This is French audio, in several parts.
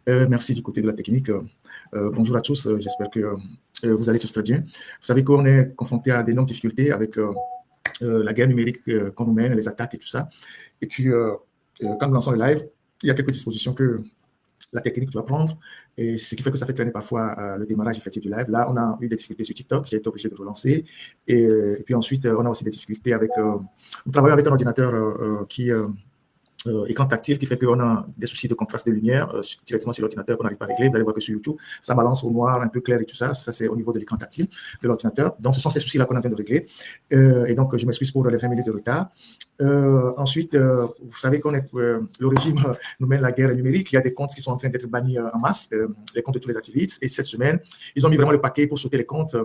Merci du côté de la technique. Bonjour à tous, j'espère que vous allez tous très bien. Vous savez qu'on est confronté à d'énormes difficultés avec la guerre numérique qu'on nous mène, les attaques et tout ça. Et puis, quand nous lançons le live, il y a quelques dispositions que la technique doit prendre, et ce qui fait que ça fait traîner parfois le démarrage effectif du live. Là, on a eu des difficultés sur TikTok, j'ai été obligé de relancer. Et puis ensuite, on a aussi des difficultés avec... nous travaillons avec un ordinateur qui... écran tactile qui fait qu'on a des soucis de contraste de lumière directement sur l'ordinateur qu'on n'arrive pas à régler. Vous allez voir que sur YouTube, ça balance au noir, un peu clair et tout ça. Ça, c'est au niveau de l'écran tactile de l'ordinateur. Donc, ce sont ces soucis-là qu'on est en train de régler. Et donc, je m'excuse pour les 20 minutes de retard. Ensuite, vous savez qu'on est, le régime nous mène la guerre numérique. Il y a des comptes qui sont en train d'être bannis en masse, les comptes de tous les activistes. Et cette semaine, ils ont mis vraiment le paquet pour sauter les comptes.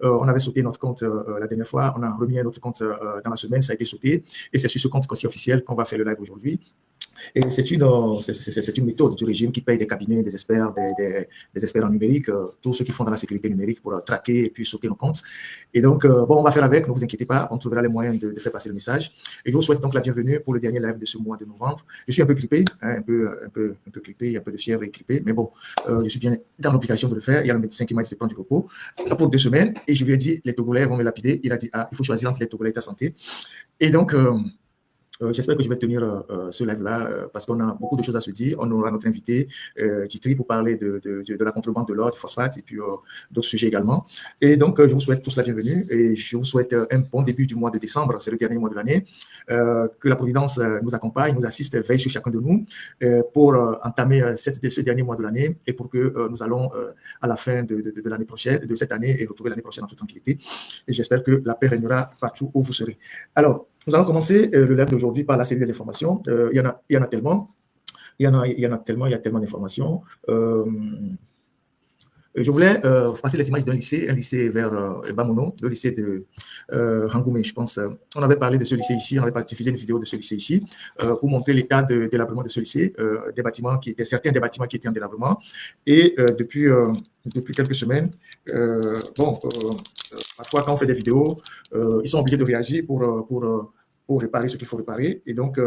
On avait sauté notre compte la dernière fois. On a remis un autre compte dans la semaine. Ça a été sauté. Et c'est sur ce compte aussi officiel qu'on va faire le live aujourd'hui. Et c'est une méthode du régime qui paye des cabinets, des experts, des experts en numérique, tous ceux qui font dans la sécurité numérique pour traquer et puis sauter nos comptes. Et donc, bon, on va faire avec, ne vous inquiétez pas, on trouvera les moyens de faire passer le message. Et je vous souhaite donc la bienvenue pour le dernier live de ce mois de novembre. Je suis un peu grippé, hein, un peu grippé, il y a un peu de fièvre et grippé, mais bon, je suis bien dans l'obligation de le faire. Il y a le médecin qui m'a dit de prendre du repos pour 2 semaines, et je lui ai dit, les Togolais vont me lapider. Il a dit, il faut choisir entre les Togolais et ta santé. Et donc, j'espère que je vais tenir ce live-là parce qu'on a beaucoup de choses à se dire. On aura notre invité, Titri, pour parler de la contrebande de l'or, du phosphate et puis d'autres sujets également. Et donc, je vous souhaite tous la bienvenue et je vous souhaite un bon début du mois de décembre. C'est le dernier mois de l'année. Que la Providence nous accompagne, nous assiste, veille sur chacun de nous pour entamer ce dernier mois de l'année et pour que nous allons à la fin de l'année prochaine, de cette année et retrouver l'année prochaine en toute tranquillité. Et j'espère que la paix régnera partout où vous serez. Alors, nous allons commencer le live d'aujourd'hui par la série des informations. Il y en a tellement. Il y a tellement d'informations. Je voulais passer les images d'un lycée, un lycée vers Bamono, le lycée de Rangoumé, je pense. On avait parlé de ce lycée ici, on avait diffusé une vidéo de ce lycée ici pour montrer l'état de délabrement de ce lycée, certains des bâtiments qui étaient en délabrement. Et depuis quelques semaines, parfois quand on fait des vidéos, ils sont obligés de réagir pour réparer ce qu'il faut réparer. Et donc,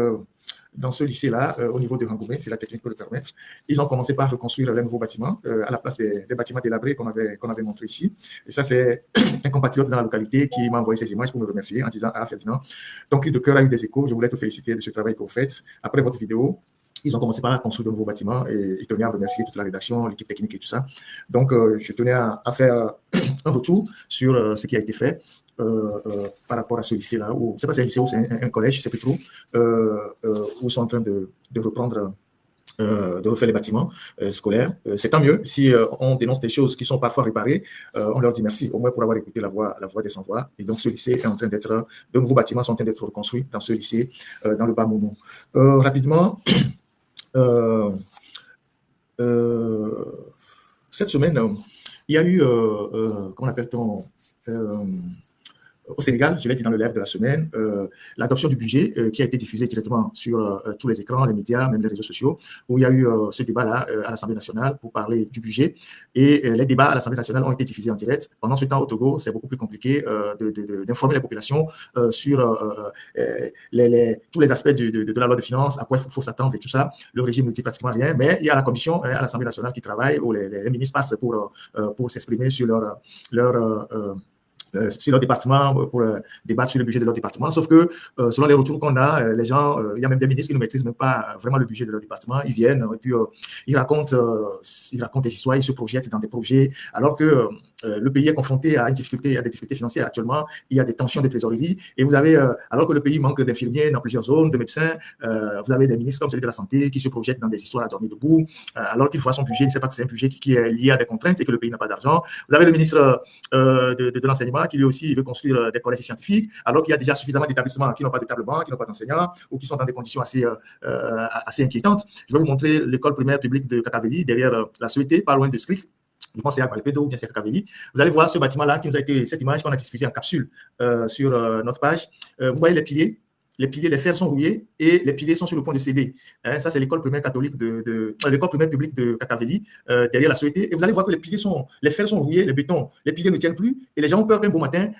dans ce lycée-là, au niveau de Rangoumé, si la technique peut le permettre, ils ont commencé par reconstruire les nouveaux bâtiments à la place des bâtiments délabrés qu'on avait montrés ici. Et ça, c'est un compatriote dans la localité qui m'a envoyé ces images pour me remercier en disant « Ah, Ferdinand, ton cri de cœur a eu des échos. Je voulais te féliciter de ce travail que vous faites. Après votre vidéo, ils ont commencé par construire de nouveaux bâtiments et je tenais à remercier toute la rédaction, l'équipe technique et tout ça. Donc, je tenais à faire un retour sur ce qui a été fait par rapport à ce lycée-là. Je ne sais pas si c'est un lycée ou c'est un collège, je ne sais plus trop, où ils sont en train de reprendre, de refaire les bâtiments scolaires. C'est tant mieux si on dénonce des choses qui sont parfois réparées, on leur dit merci, au moins pour avoir écouté la voix des sans-voix. Et donc, ce lycée est en train d'être, de nouveaux bâtiments sont en train d'être reconstruits dans ce lycée, dans le Bas-Mono. Rapidement, cette semaine, il y a eu, comment appelle-t-on, au Sénégal, je l'ai dit dans le live de la semaine, l'adoption du budget qui a été diffusé directement sur tous les écrans, les médias, même les réseaux sociaux, où il y a eu ce débat-là à l'Assemblée nationale pour parler du budget. Et les débats à l'Assemblée nationale ont été diffusés en direct. Pendant ce temps, au Togo, c'est beaucoup plus compliqué d'informer les populations sur tous les aspects de la loi de finances, à quoi il faut s'attendre et tout ça. Le régime ne dit pratiquement rien, mais il y a la commission à l'Assemblée nationale qui travaille, où les ministres passent pour s'exprimer sur sur leur département pour débattre sur le budget de leur département. Sauf que, selon les retours qu'on a, les gens, il y a même des ministres qui ne maîtrisent même pas vraiment le budget de leur département. Ils viennent et puis ils racontent des histoires, ils se projettent dans des projets, alors que le pays est confronté à des difficultés financières actuellement. Il y a des tensions de trésorerie et vous avez, alors que le pays manque d'infirmiers dans plusieurs zones, de médecins, vous avez des ministres comme celui de la santé qui se projettent dans des histoires à dormir debout, alors qu'il voit son budget, il ne sait pas que c'est un budget qui est lié à des contraintes et que le pays n'a pas d'argent. Vous avez le ministre de l'enseignement qui lui aussi veut construire des collèges scientifiques, alors qu'il y a déjà suffisamment d'établissements qui n'ont pas de table banc, qui n'ont pas d'enseignants, ou qui sont dans des conditions assez inquiétantes. Je vais vous montrer l'école primaire publique de Kakaveli, derrière la Souété, pas loin de Scriff. Je pense que c'est à Balpedo ou bien c'est Kakaveli. Vous allez voir ce bâtiment-là qui nous a été, cette image qu'on a diffusée en capsule sur notre page. Vous voyez les piliers. Les fers sont rouillés et les piliers sont sur le point de céder. Ça, c'est l'école primaire catholique l'école primaire publique de Kakaveli, derrière la Souété. Et vous allez voir que les fers sont rouillés, les piliers ne tiennent plus. Et les gens ont peur qu'un beau matin,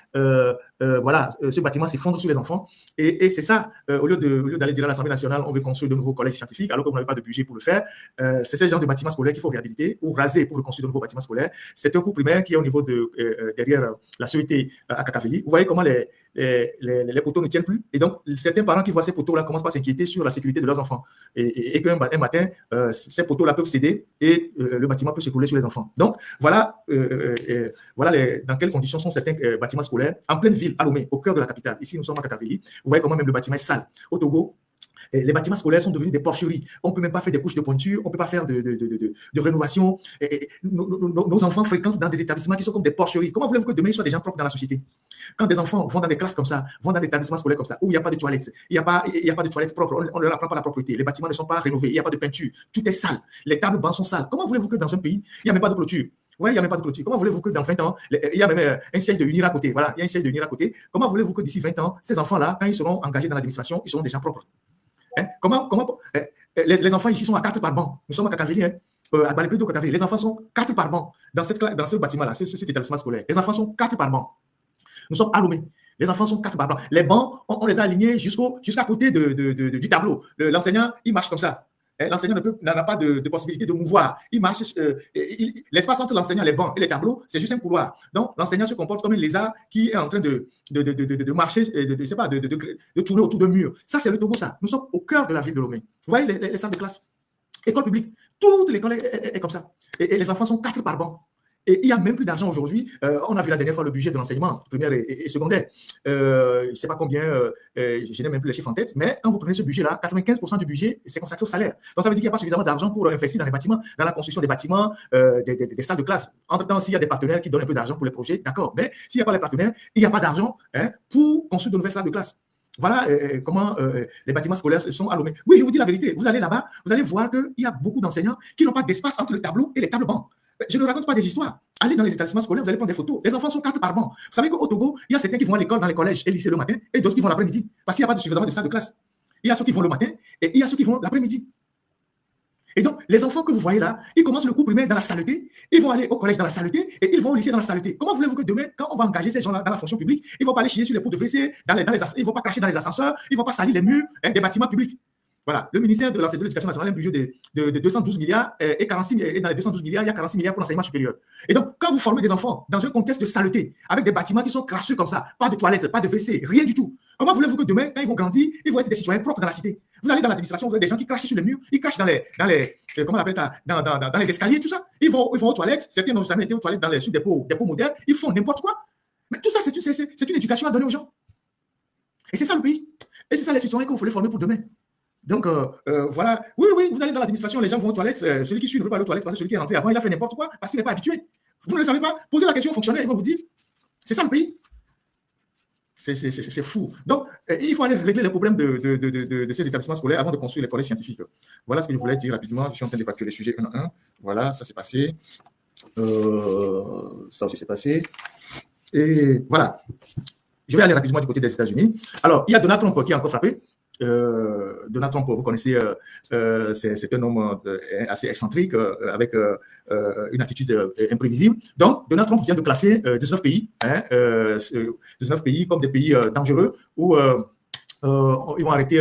voilà, ce bâtiment s'effondre sur les enfants. Et c'est ça, au lieu d'aller dire à l'Assemblée nationale, on veut construire de nouveaux collèges scientifiques, alors que vous n'avez pas de budget pour le faire. C'est ce genre de bâtiments scolaires qu'il faut réhabiliter ou raser pour reconstruire de nouveaux bâtiments scolaires. C'est un coût primaire qui est au niveau derrière la sûreté à Kakaveli. Vous voyez comment les poteaux ne tiennent plus. Et donc, certains parents qui voient ces poteaux-là commencent par s'inquiéter sur la sécurité de leurs enfants. Et qu'un matin, ces poteaux-là peuvent céder et le bâtiment peut s'écrouler sur les enfants. Donc, voilà, dans quelles conditions sont certains bâtiments scolaires en pleine ville, à Lomé, au cœur de la capitale. Ici, nous sommes à Kakaveli. Vous voyez comment même le bâtiment est sale. Au Togo, les bâtiments scolaires sont devenus des porcheries. On ne peut même pas faire des couches de pointure, on ne peut pas faire de rénovation. Nos enfants fréquentent dans des établissements qui sont comme des porcheries. Comment voulez-vous que demain, il soit des gens propres dans la société? Quand des enfants vont dans des classes comme ça, vont dans des établissements scolaires comme ça, où il n'y a pas de toilettes, il n'y a pas de toilettes propres, on ne leur apprend pas la propreté, les bâtiments ne sont pas rénovés, il n'y a pas de peinture, tout est sale, les tables bancs sont sales. Comment voulez-vous que dans un pays, il n'y a même pas de clôture? Oui, il n'y a même pas de clôture. Comment voulez-vous que dans 20 ans, il y a même un siège de l'UNIR à côté? Voilà, il y a un siège de l'UNIR à côté. Comment voulez-vous que d'ici 20 ans, ces enfants-là, quand ils seront engagés dans l'administration, ils seront des gens propres? Hein? Les enfants ici sont à 4 par banc. Nous sommes à Kakaveli, à Balépédo, Kakaveli. Les enfants sont 4 par banc dans ce bâtiment-là, cet établissement scolaire. Les enfants sont 4 par banc. Nous sommes à Lomé. Les enfants sont 4 par banc. Les bancs, on les a alignés jusqu'à côté du tableau. L'enseignant, il marche comme ça. L'enseignant n'a pas de possibilité de mouvoir. Il marche. L'espace entre l'enseignant, les bancs et les tableaux, c'est juste un couloir. Donc, l'enseignant se comporte comme un lézard qui est en train de marcher, de tourner autour d'un mur. Ça, c'est le Togo, ça. Nous sommes au cœur de la ville de Lomé. Vous voyez les salles de classe? École publique. Toute l'école est comme ça. Et les enfants sont 4 par banc. Et il n'y a même plus d'argent aujourd'hui. On a vu la dernière fois le budget de l'enseignement primaire et secondaire. Je ne sais pas combien, je n'ai même plus les chiffres en tête, mais quand vous prenez ce budget-là, 95% du budget, c'est consacré au salaire. Donc ça veut dire qu'il n'y a pas suffisamment d'argent pour investir dans les bâtiments, dans la construction des bâtiments, des salles de classe. Entre-temps, s'il y a des partenaires qui donnent un peu d'argent pour les projets, d'accord. Mais s'il n'y a pas les partenaires, il n'y a pas d'argent pour construire de nouvelles salles de classe. Voilà comment les bâtiments scolaires sont à Lomé. Oui, je vous dis la vérité. Vous allez là-bas, vous allez voir qu'il y a beaucoup d'enseignants qui n'ont pas d'espace entre le tableau et les tables bancs. Je ne raconte pas des histoires. Allez dans les établissements scolaires, vous allez prendre des photos. Les enfants sont 4 par banc. Vous savez qu'au Togo, il y a certains qui vont à l'école, dans les collèges et lycées le matin, et d'autres qui vont l'après-midi, parce qu'il n'y a pas suffisamment de salles de classe. Il y a ceux qui vont le matin, et il y a ceux qui vont l'après-midi. Et donc, les enfants que vous voyez là, ils commencent le cours primaire dans la saleté, ils vont aller au collège dans la saleté, et ils vont au lycée dans la saleté. Comment voulez-vous que demain, quand on va engager ces gens-là dans la fonction publique, ils ne vont pas aller chier sur les pots de WC, ils ne vont pas cracher dans les ascenseurs, ils ne vont pas salir les murs des bâtiments publics? Voilà, le ministère de l'Éducation nationale a un budget de 212 milliards et 46, et dans les 212 milliards, il y a 46 milliards pour l'enseignement supérieur. Et donc, quand vous formez des enfants dans un contexte de saleté, avec des bâtiments qui sont cracheux comme ça, pas de toilettes, pas de WC, rien du tout, comment voulez-vous que demain, quand ils vont grandir, ils vont être des citoyens propres dans la cité? Vous allez dans l'administration, vous avez des gens qui crachent sur les murs, ils crachent dans les escaliers, tout ça. Ils vont aux toilettes, certains n'ont jamais été aux toilettes sur des pots modernes, ils font n'importe quoi. Mais tout ça, c'est une éducation à donner aux gens. Et c'est ça le pays. Et c'est ça les citoyens qu'il faut les former pour demain. Donc, voilà. Oui, vous allez dans l'administration, les gens vont aux toilettes. Celui qui suit ne peut pas aller aux toilettes parce que celui qui est rentré avant, il a fait n'importe quoi parce qu'il n'est pas habitué. Vous ne le savez pas. Posez la question aux fonctionnaires, ils vont vous dire. C'est ça le pays. C'est fou. Donc, il faut aller régler les problèmes de ces établissements scolaires avant de construire les collèges scientifiques. Voilà ce que je voulais dire rapidement. Je suis en train d'évacuer les sujets un à un. Voilà, ça s'est passé. Ça aussi s'est passé. Et voilà. Je vais aller rapidement du côté des États-Unis. Alors, il y a Donald Trump qui est encore frappé. Donald Trump, vous connaissez, c'est un homme assez excentrique, avec une attitude imprévisible. Donc, Donald Trump vient de classer 19 pays, 19 pays comme des pays dangereux où ils vont arrêter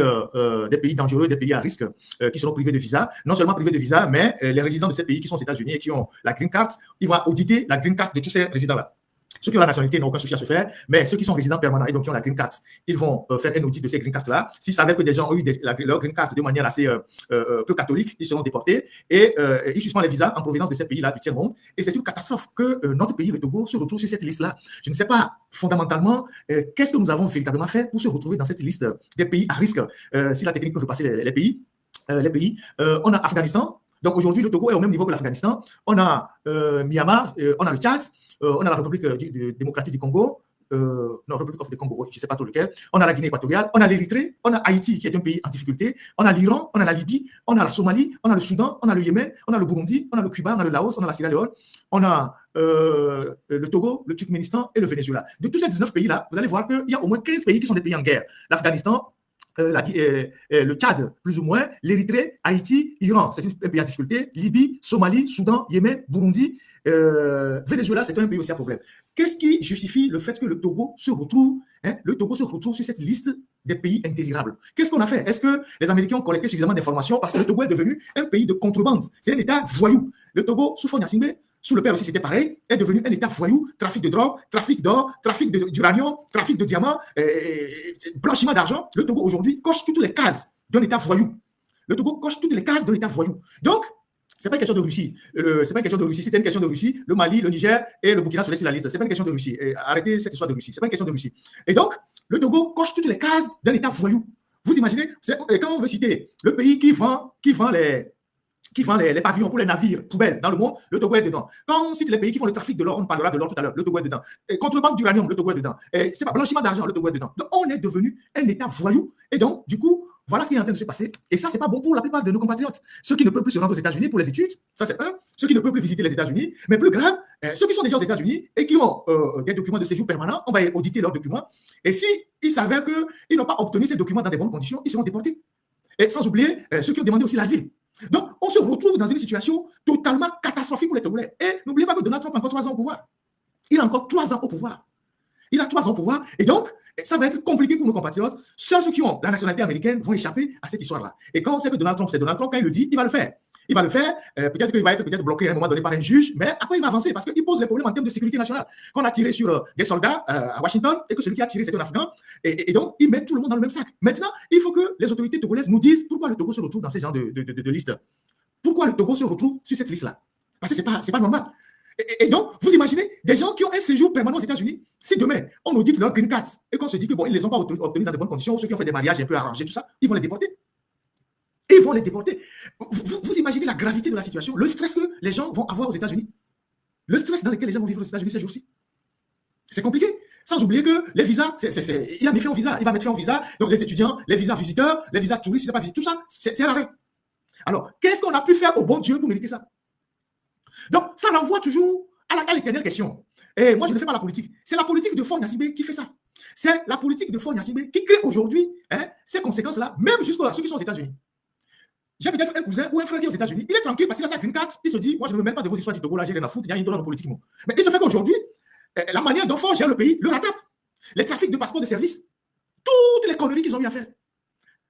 des pays dangereux, des pays à risque qui seront privés de visa. Non seulement privés de visa, mais les résidents de ces pays qui sont aux États-Unis et qui ont la green card, ils vont auditer la green card de tous ces résidents-là. Ceux qui ont la nationalité n'ont aucun souci à se faire, mais ceux qui sont résidents permanents et donc qui ont la green card, ils vont faire un audit de ces green cards-là. S'ils savaient que des gens ont eu leur green card de manière assez peu catholique, ils seront déportés et ils suspendent les visas en provenance de ces pays-là du tiers-monde. Et c'est une catastrophe que notre pays, le Togo, se retrouve sur cette liste-là. Je ne sais pas fondamentalement qu'est-ce que nous avons véritablement fait pour se retrouver dans cette liste des pays à risque. Si la technique peut repasser les pays, on a Afghanistan. Donc aujourd'hui, le Togo est au même niveau que l'Afghanistan. On a Myanmar, on a le Tchad, on a la République démocratique du Congo, non, République of the Congo, je ne sais pas trop lequel. On a la Guinée équatoriale, on a l'Érythrée, on a Haïti qui est un pays en difficulté, on a l'Iran, on a la Libye, on a la Somalie, on a le Soudan, on a le Yémen, on a le Burundi, on a le Cuba, on a le Laos, on a la Sierra Leone, on a le Togo, le Turkménistan et le Venezuela. De tous ces 19 pays-là, vous allez voir qu'il y a au moins 15 pays qui sont des pays en guerre. L'Afghanistan, le Tchad, plus ou moins, l'Érythrée, Haïti, Iran, c'est un pays à difficulté, Libye, Somalie, Soudan, Yémen, Burundi, Venezuela, c'est un pays aussi à problème. Qu'est-ce qui justifie le fait que le Togo se retrouve, sur cette liste des pays indésirables? Qu'est-ce qu'on a fait? Est-ce que les Américains ont collecté suffisamment d'informations? Parce que le Togo est devenu un pays de contrebande. C'est un État voyou. Le Togo, sous Faure Gnassingbé, sous le père aussi, c'était pareil, est devenu un État voyou, trafic de drogue, trafic d'or, trafic d'uranium, trafic de diamants, blanchiment d'argent. Le Togo, aujourd'hui, coche toutes les cases d'un État voyou. Le Togo coche toutes les cases d'un État voyou. Donc, ce n'est pas une question de Russie. C'est pas une question de Russie. C'était une question de Russie. Le Mali, le Niger et le Burkina seraient sur la liste. Ce n'est pas une question de Russie. Arrêtez cette histoire de Russie. Ce n'est pas une question de Russie. Et donc, le Togo coche toutes les cases d'un État voyou. Vous imaginez, quand on veut citer le pays qui vend les pavillons pour les navires poubelles dans le monde, le Togo est dedans. Quand on cite les pays qui font le trafic de l'or, on parlera de l'or tout à l'heure, le Togo est dedans. Contrebande d'uranium, le Togo est dedans. C'est pas blanchiment d'argent, le Togo est dedans. Donc on est devenu un État voyou. Et donc, du coup, voilà ce qui est en train de se passer. Et ça, c'est pas bon pour la plupart de nos compatriotes. Ceux qui ne peuvent plus se rendre aux États-Unis pour les études, ça c'est un. Ceux qui ne peuvent plus visiter les États-Unis. Mais plus grave, ceux qui sont déjà aux États-Unis et qui ont des documents de séjour permanent, on va auditer leurs documents. Et si il s'avère qu'ils n'ont pas obtenu ces documents dans des bonnes conditions, ils seront déportés. Et sans oublier ceux qui ont demandé aussi l'asile. Donc, on se retrouve dans une situation totalement catastrophique pour les Togolais. Et n'oubliez pas que Donald Trump a encore 3 ans au pouvoir. Il a encore 3 ans au pouvoir. Il a 3 ans au pouvoir. Et donc, ça va être compliqué pour nos compatriotes. Seuls ceux qui ont la nationalité américaine vont échapper à cette histoire-là. Et quand on sait que Donald Trump, c'est Donald Trump, quand il le dit, il va le faire. Il va le faire. Peut-être qu'il va être bloqué à un moment donné par un juge, mais après, il va avancer parce qu'il pose les problèmes en termes de sécurité nationale. Quand on a tiré sur des soldats à Washington et que celui qui a tiré, c'était un Afghan, et donc, il met tout le monde dans le même sac. Maintenant, il faut que les autorités togolaises nous disent pourquoi le Togo se retrouve dans ces genres de listes. Pourquoi le Togo se retrouve sur cette liste-là? Parce que c'est pas normal. Et donc, vous imaginez des gens qui ont un séjour permanent aux États-Unis, si demain, on audite leur green cards et qu'on se dit que bon, ils ne les ont pas obtenus dans de bonnes conditions, ceux qui ont fait des mariages un peu arrangés, tout ça, ils vont les déporter. Ils vont les déporter. Vous imaginez la gravité de la situation, le stress que les gens vont avoir aux États-Unis, le stress dans lequel les gens vont vivre aux États-Unis ces jours-ci. C'est compliqué. Sans oublier que les visas, il a mis fin au visa, il va mettre fin au visa. Donc les étudiants, les visas visiteurs, les visas touristes, pas visite, tout ça, c'est à l'arrêt. Alors, qu'est-ce qu'on a pu faire au bon Dieu pour mériter ça? Donc, ça renvoie toujours à l'éternelle question. Et moi, je ne fais pas la politique. C'est la politique de Faure Gnassingbé qui fait ça. C'est la politique de Faure Gnassingbé qui crée aujourd'hui ces conséquences-là, même jusqu'à ceux qui sont aux États-Unis. J'ai peut-être un cousin ou un frère qui est aux États-Unis. Il est tranquille parce qu'il a sa green card. Il se dit, moi, je ne me mêle pas de vos histoires du Togo, là, j'ai rien à foutre, il y a une donne politique. Mais il se fait qu'aujourd'hui, la manière dont Faure gère le pays le rattrape. Les trafics de passeports de service, toutes les conneries qu'ils ont eu à faire.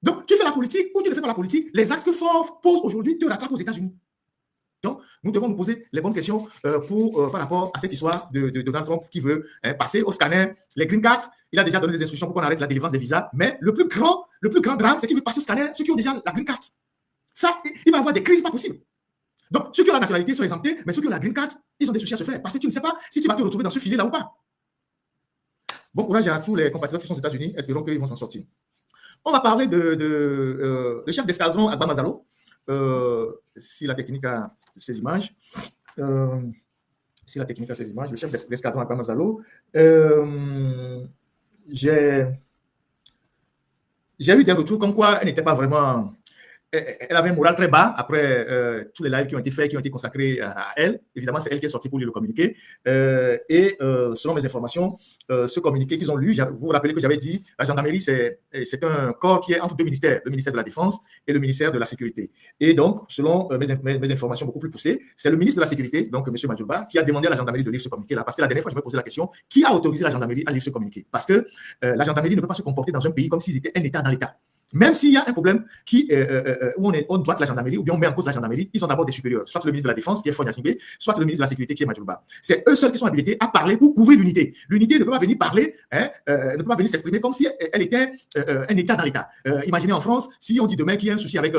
Donc, tu fais la politique ou tu ne fais pas la politique, les actes que Faure pose aujourd'hui te rattrapent aux États-Unis. Donc, nous devons nous poser les bonnes questions par rapport à cette histoire de Donald Trump qui veut passer au scanner les green cards. Il a déjà donné des instructions pour qu'on arrête la délivrance des visas. Mais le plus grand drame, c'est qu'il veut passer au scanner ceux qui ont déjà la green card. Ça, il va avoir des crises pas possibles. Donc, ceux qui ont la nationalité sont exemptés, mais ceux qui ont la green card, ils ont des soucis à se faire parce que tu ne sais pas si tu vas te retrouver dans ce filet-là ou pas. Bon courage à tous les compatriotes qui sont aux États-Unis. Espérons qu'ils vont s'en sortir. On va parler le chef d'escadron Agba Mazalo. Si la technique a ces images. Le chef d'escadron Agba Mazalo. J'ai eu des retours comme quoi elle n'était pas vraiment... Elle avait un moral très bas après tous les lives qui ont été faits, qui ont été consacrés à elle. Évidemment, c'est elle qui est sortie pour lire le communiqué. Selon mes informations, ce communiqué qu'ils ont lu, vous vous rappelez que j'avais dit, la gendarmerie, c'est un corps qui est entre deux ministères, le ministère de la Défense et le ministère de la Sécurité. Et donc, selon mes informations beaucoup plus poussées, c'est le ministre de la Sécurité, donc M. Madjouba, qui a demandé à la gendarmerie de lire ce communiqué-là. Parce que la dernière fois, je me posais la question, qui a autorisé la gendarmerie à lire ce communiqué? Parce que la gendarmerie ne peut pas se comporter dans un pays comme s'ils étaient un État dans l'État. Même s'il y a un problème où on doit la gendarmerie ou bien on met en cause la gendarmerie, ils sont d'abord des supérieurs, soit le ministre de la Défense qui est Faure Gnassingbé, soit le ministre de la Sécurité qui est Madjouba. C'est eux seuls qui sont habilités à parler pour couvrir l'unité. L'unité ne peut pas venir parler, ne peut pas venir s'exprimer comme si elle était un État dans l'État. Imaginez en France, si on dit demain qu'il y a un souci avec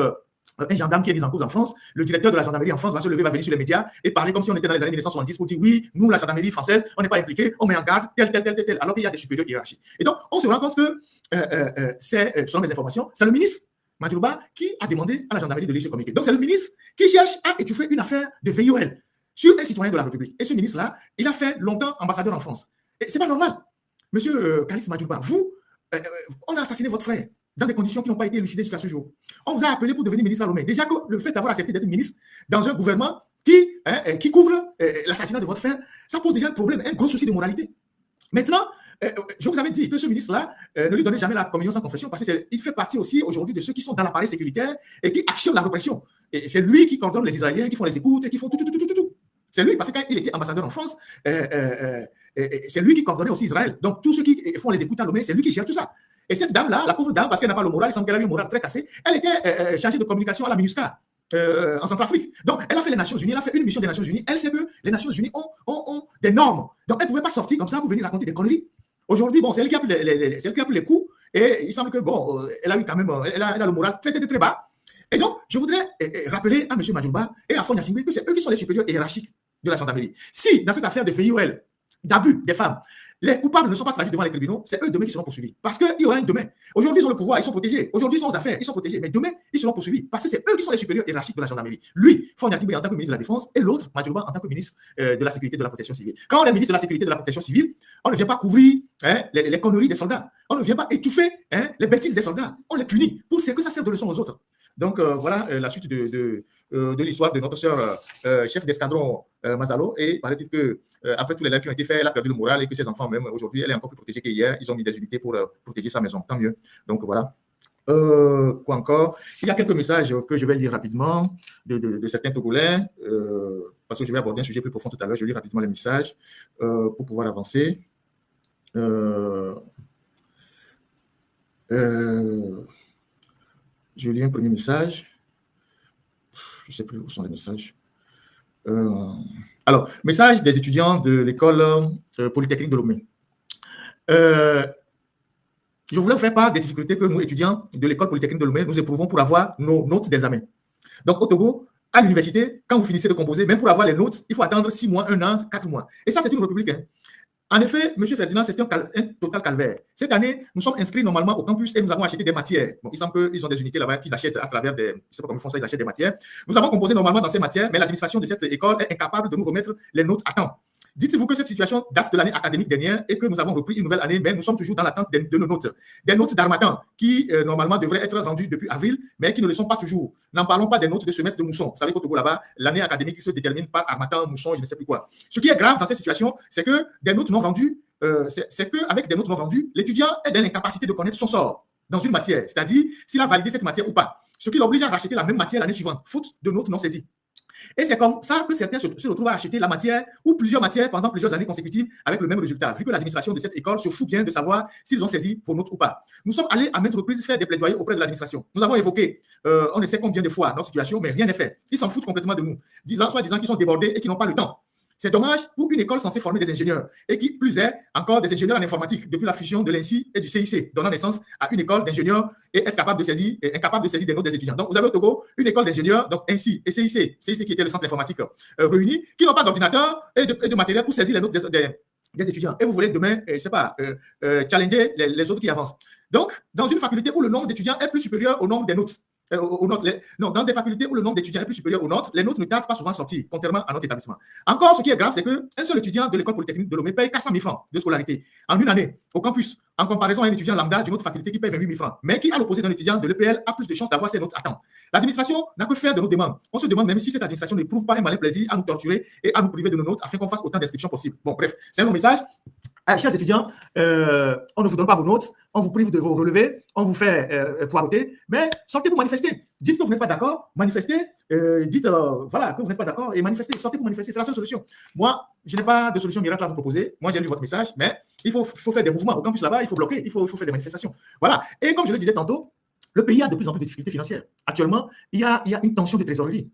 un gendarme qui est mis en cause en France, le directeur de la gendarmerie en France va se lever, va venir sur les médias et parler comme si on était dans les années 1970 pour dire oui, nous, la gendarmerie française, on n'est pas impliqué, on met en garde, tel, alors qu'il y a des supérieurs hiérarchiques. Et donc, on se rend compte que c'est, selon mes informations, c'est le ministre Madjouba qui a demandé à la gendarmerie de lire ce communiqué. Donc, c'est le ministre qui cherche à étouffer une affaire de VIOL sur un citoyen de la République. Et ce ministre-là, il a fait longtemps ambassadeur en France. Et c'est pas normal. Monsieur Kalis Madjouba, vous, on a assassiné votre frère dans des conditions qui n'ont pas été élucidées jusqu'à ce jour. On vous a appelé pour devenir ministre à Lomé. Déjà que le fait d'avoir accepté d'être ministre dans un gouvernement qui couvre l'assassinat de votre frère, ça pose déjà un problème, un gros souci de moralité. Maintenant, je vous avais dit que ce ministre-là ne lui donnait jamais la communion sans confession parce qu'il fait partie aussi aujourd'hui de ceux qui sont dans l'appareil sécuritaire et qui actionnent la répression. Et c'est lui qui coordonne les Israéliens, qui font les écoutes, qui font tout. C'est lui, parce que quand il était ambassadeur en France, c'est lui qui coordonnait aussi Israël. Donc, tous ceux qui font les écoutes à Lomé, c'est lui qui gère tout ça. Et cette dame-là, la pauvre dame, parce qu'elle n'a pas le moral, il semble qu'elle avait un moral très cassé, elle était chargée de communication à la MINUSCA en Centrafrique. Donc, elle a fait les Nations Unies, elle a fait une mission des Nations Unies. Elle sait que les Nations Unies ont des normes. Donc, elle ne pouvait pas sortir comme ça pour venir raconter des conneries. Aujourd'hui, bon, c'est elle qui a pris les coups. Et il semble que, bon, elle a eu quand même, elle a le moral très bas. Et donc, je voudrais rappeler à M. Madjouba et à Fonia Singbe que c'est eux qui sont les supérieurs hiérarchiques de la gendarmerie. Si, dans cette affaire de FIOL, d'abus des femmes, les coupables ne sont pas traduits devant les tribunaux, c'est eux demain qui seront poursuivis. Parce qu'il y aura un demain. Aujourd'hui, ils ont le pouvoir, ils sont protégés. Aujourd'hui, ils sont aux affaires, ils sont protégés. Mais demain, ils seront poursuivis. Parce que c'est eux qui sont les supérieurs hiérarchiques de la gendarmerie. Lui, Fonia Singbe en tant que ministre de la Défense, et l'autre, Madjouba, en tant que ministre de la Sécurité et de la Protection civile. Quand on est ministre de la Sécurité et de la Protection civile, on ne vient pas couvrir les conneries des soldats. On ne vient pas étouffer les bêtises des soldats. On les punit pour ce que ça sert de leçon aux autres. Donc, voilà la suite de l'histoire de notre sœur chef d'escadron Mazalo. Et paraît-il que après tous les lives qui ont été faits, elle a perdu le moral et que ses enfants, même aujourd'hui, elle est encore plus protégée qu'hier. Ils ont mis des unités pour protéger sa maison. Tant mieux. Donc, voilà. Quoi encore? Il y a quelques messages que je vais lire rapidement de certains Togolais, parce que je vais aborder un sujet plus profond tout à l'heure. Je lis rapidement les messages pour pouvoir avancer. Je lis un premier message. Je ne sais plus où sont les messages. Alors, message des étudiants de l'école polytechnique de Lomé. Je voulais vous faire part des difficultés que nous, étudiants de l'école polytechnique de Lomé, nous éprouvons pour avoir nos notes d'examen. Donc, au Togo, à l'université, quand vous finissez de composer, même pour avoir les notes, il faut attendre 6 mois, 1 an, 4 mois. Et ça, c'est une république. En effet, M. Ferdinand, c'est un total calvaire. Cette année, nous sommes inscrits normalement au campus et nous avons acheté des matières. Bon, il semble qu'ils ont des unités là-bas qu'ils achètent à travers des... Je ne sais pas comment ils font ça, ils achètent des matières. Nous avons composé normalement dans ces matières, mais l'administration de cette école est incapable de nous remettre les notes à temps. Dites-vous que cette situation date de l'année académique dernière et que nous avons repris une nouvelle année, mais nous sommes toujours dans l'attente de nos notes. Des notes d'Harmattan qui, normalement, devraient être rendues depuis avril, mais qui ne le sont pas toujours. N'en parlons pas des notes de semestre de mousson. Vous savez qu'au Togo, là-bas, l'année académique se détermine par Harmattan, mousson, je ne sais plus quoi. Ce qui est grave dans cette situation, c'est que des notes non rendues, c'est qu'avec des notes non rendues, l'étudiant est dans l'incapacité de connaître son sort dans une matière, c'est-à-dire s'il a validé cette matière ou pas. Ce qui l'oblige à racheter la même matière l'année suivante, faute de notes non saisies. Et c'est comme ça que certains se retrouvent à acheter la matière ou plusieurs matières pendant plusieurs années consécutives avec le même résultat, vu que l'administration de cette école se fout bien de savoir s'ils ont saisi vos notes ou pas. Nous sommes allés à maintes reprises faire des plaidoyers auprès de l'administration. Nous avons évoqué, on ne sait combien de fois, notre situation, mais rien n'est fait. Ils s'en foutent complètement de nous, soit disant qu'ils sont débordés et qu'ils n'ont pas le temps. C'est dommage pour une école censée former des ingénieurs et qui, plus est, encore des ingénieurs en informatique depuis la fusion de l'INSI et du CIC, donnant naissance à une école d'ingénieurs et être capable de saisir, incapable de saisir des notes des étudiants. Donc, vous avez au Togo une école d'ingénieurs, donc INSI et CIC qui était le centre informatique réuni, qui n'ont pas d'ordinateur et de matériel pour saisir les notes des étudiants. Et vous voulez demain, je ne sais pas, challenger les autres qui avancent. Donc, dans une faculté où le nombre d'étudiants est plus supérieur au nombre des notes, dans des facultés où le nombre d'étudiants est plus supérieur aux notes, les notes ne tardent pas souvent à sortir, contrairement à notre établissement. Encore, ce qui est grave, c'est qu'un seul étudiant de l'école polytechnique de Lomé paye 400 000 francs de scolarité en une année au campus, en comparaison à un étudiant lambda d'une autre faculté qui paye 28 000 francs, mais qui, à l'opposé d'un étudiant de l'EPL, a plus de chances d'avoir ses notes à temps. L'administration n'a que faire de nos demandes. On se demande même si cette administration n'éprouve pas un malin plaisir à nous torturer et à nous priver de nos notes afin qu'on fasse autant d'inscriptions possible. Bon, bref, c'est un long message. Chers étudiants, on ne vous donne pas vos notes, on vous prive de vos relevés, on vous fait poireauter, mais sortez pour manifester. Dites que vous n'êtes pas d'accord, manifestez, dites voilà, que vous n'êtes pas d'accord et manifestez, sortez pour manifester, c'est la seule solution. Moi, je n'ai pas de solution miracle à vous proposer. Moi, j'ai lu votre message, mais il faut faire des mouvements. Au campus là-bas, il faut bloquer, il faut faire des manifestations. Voilà. Et comme je le disais tantôt, le pays a de plus en plus de difficultés financières. Actuellement, il y a une tension de trésorerie.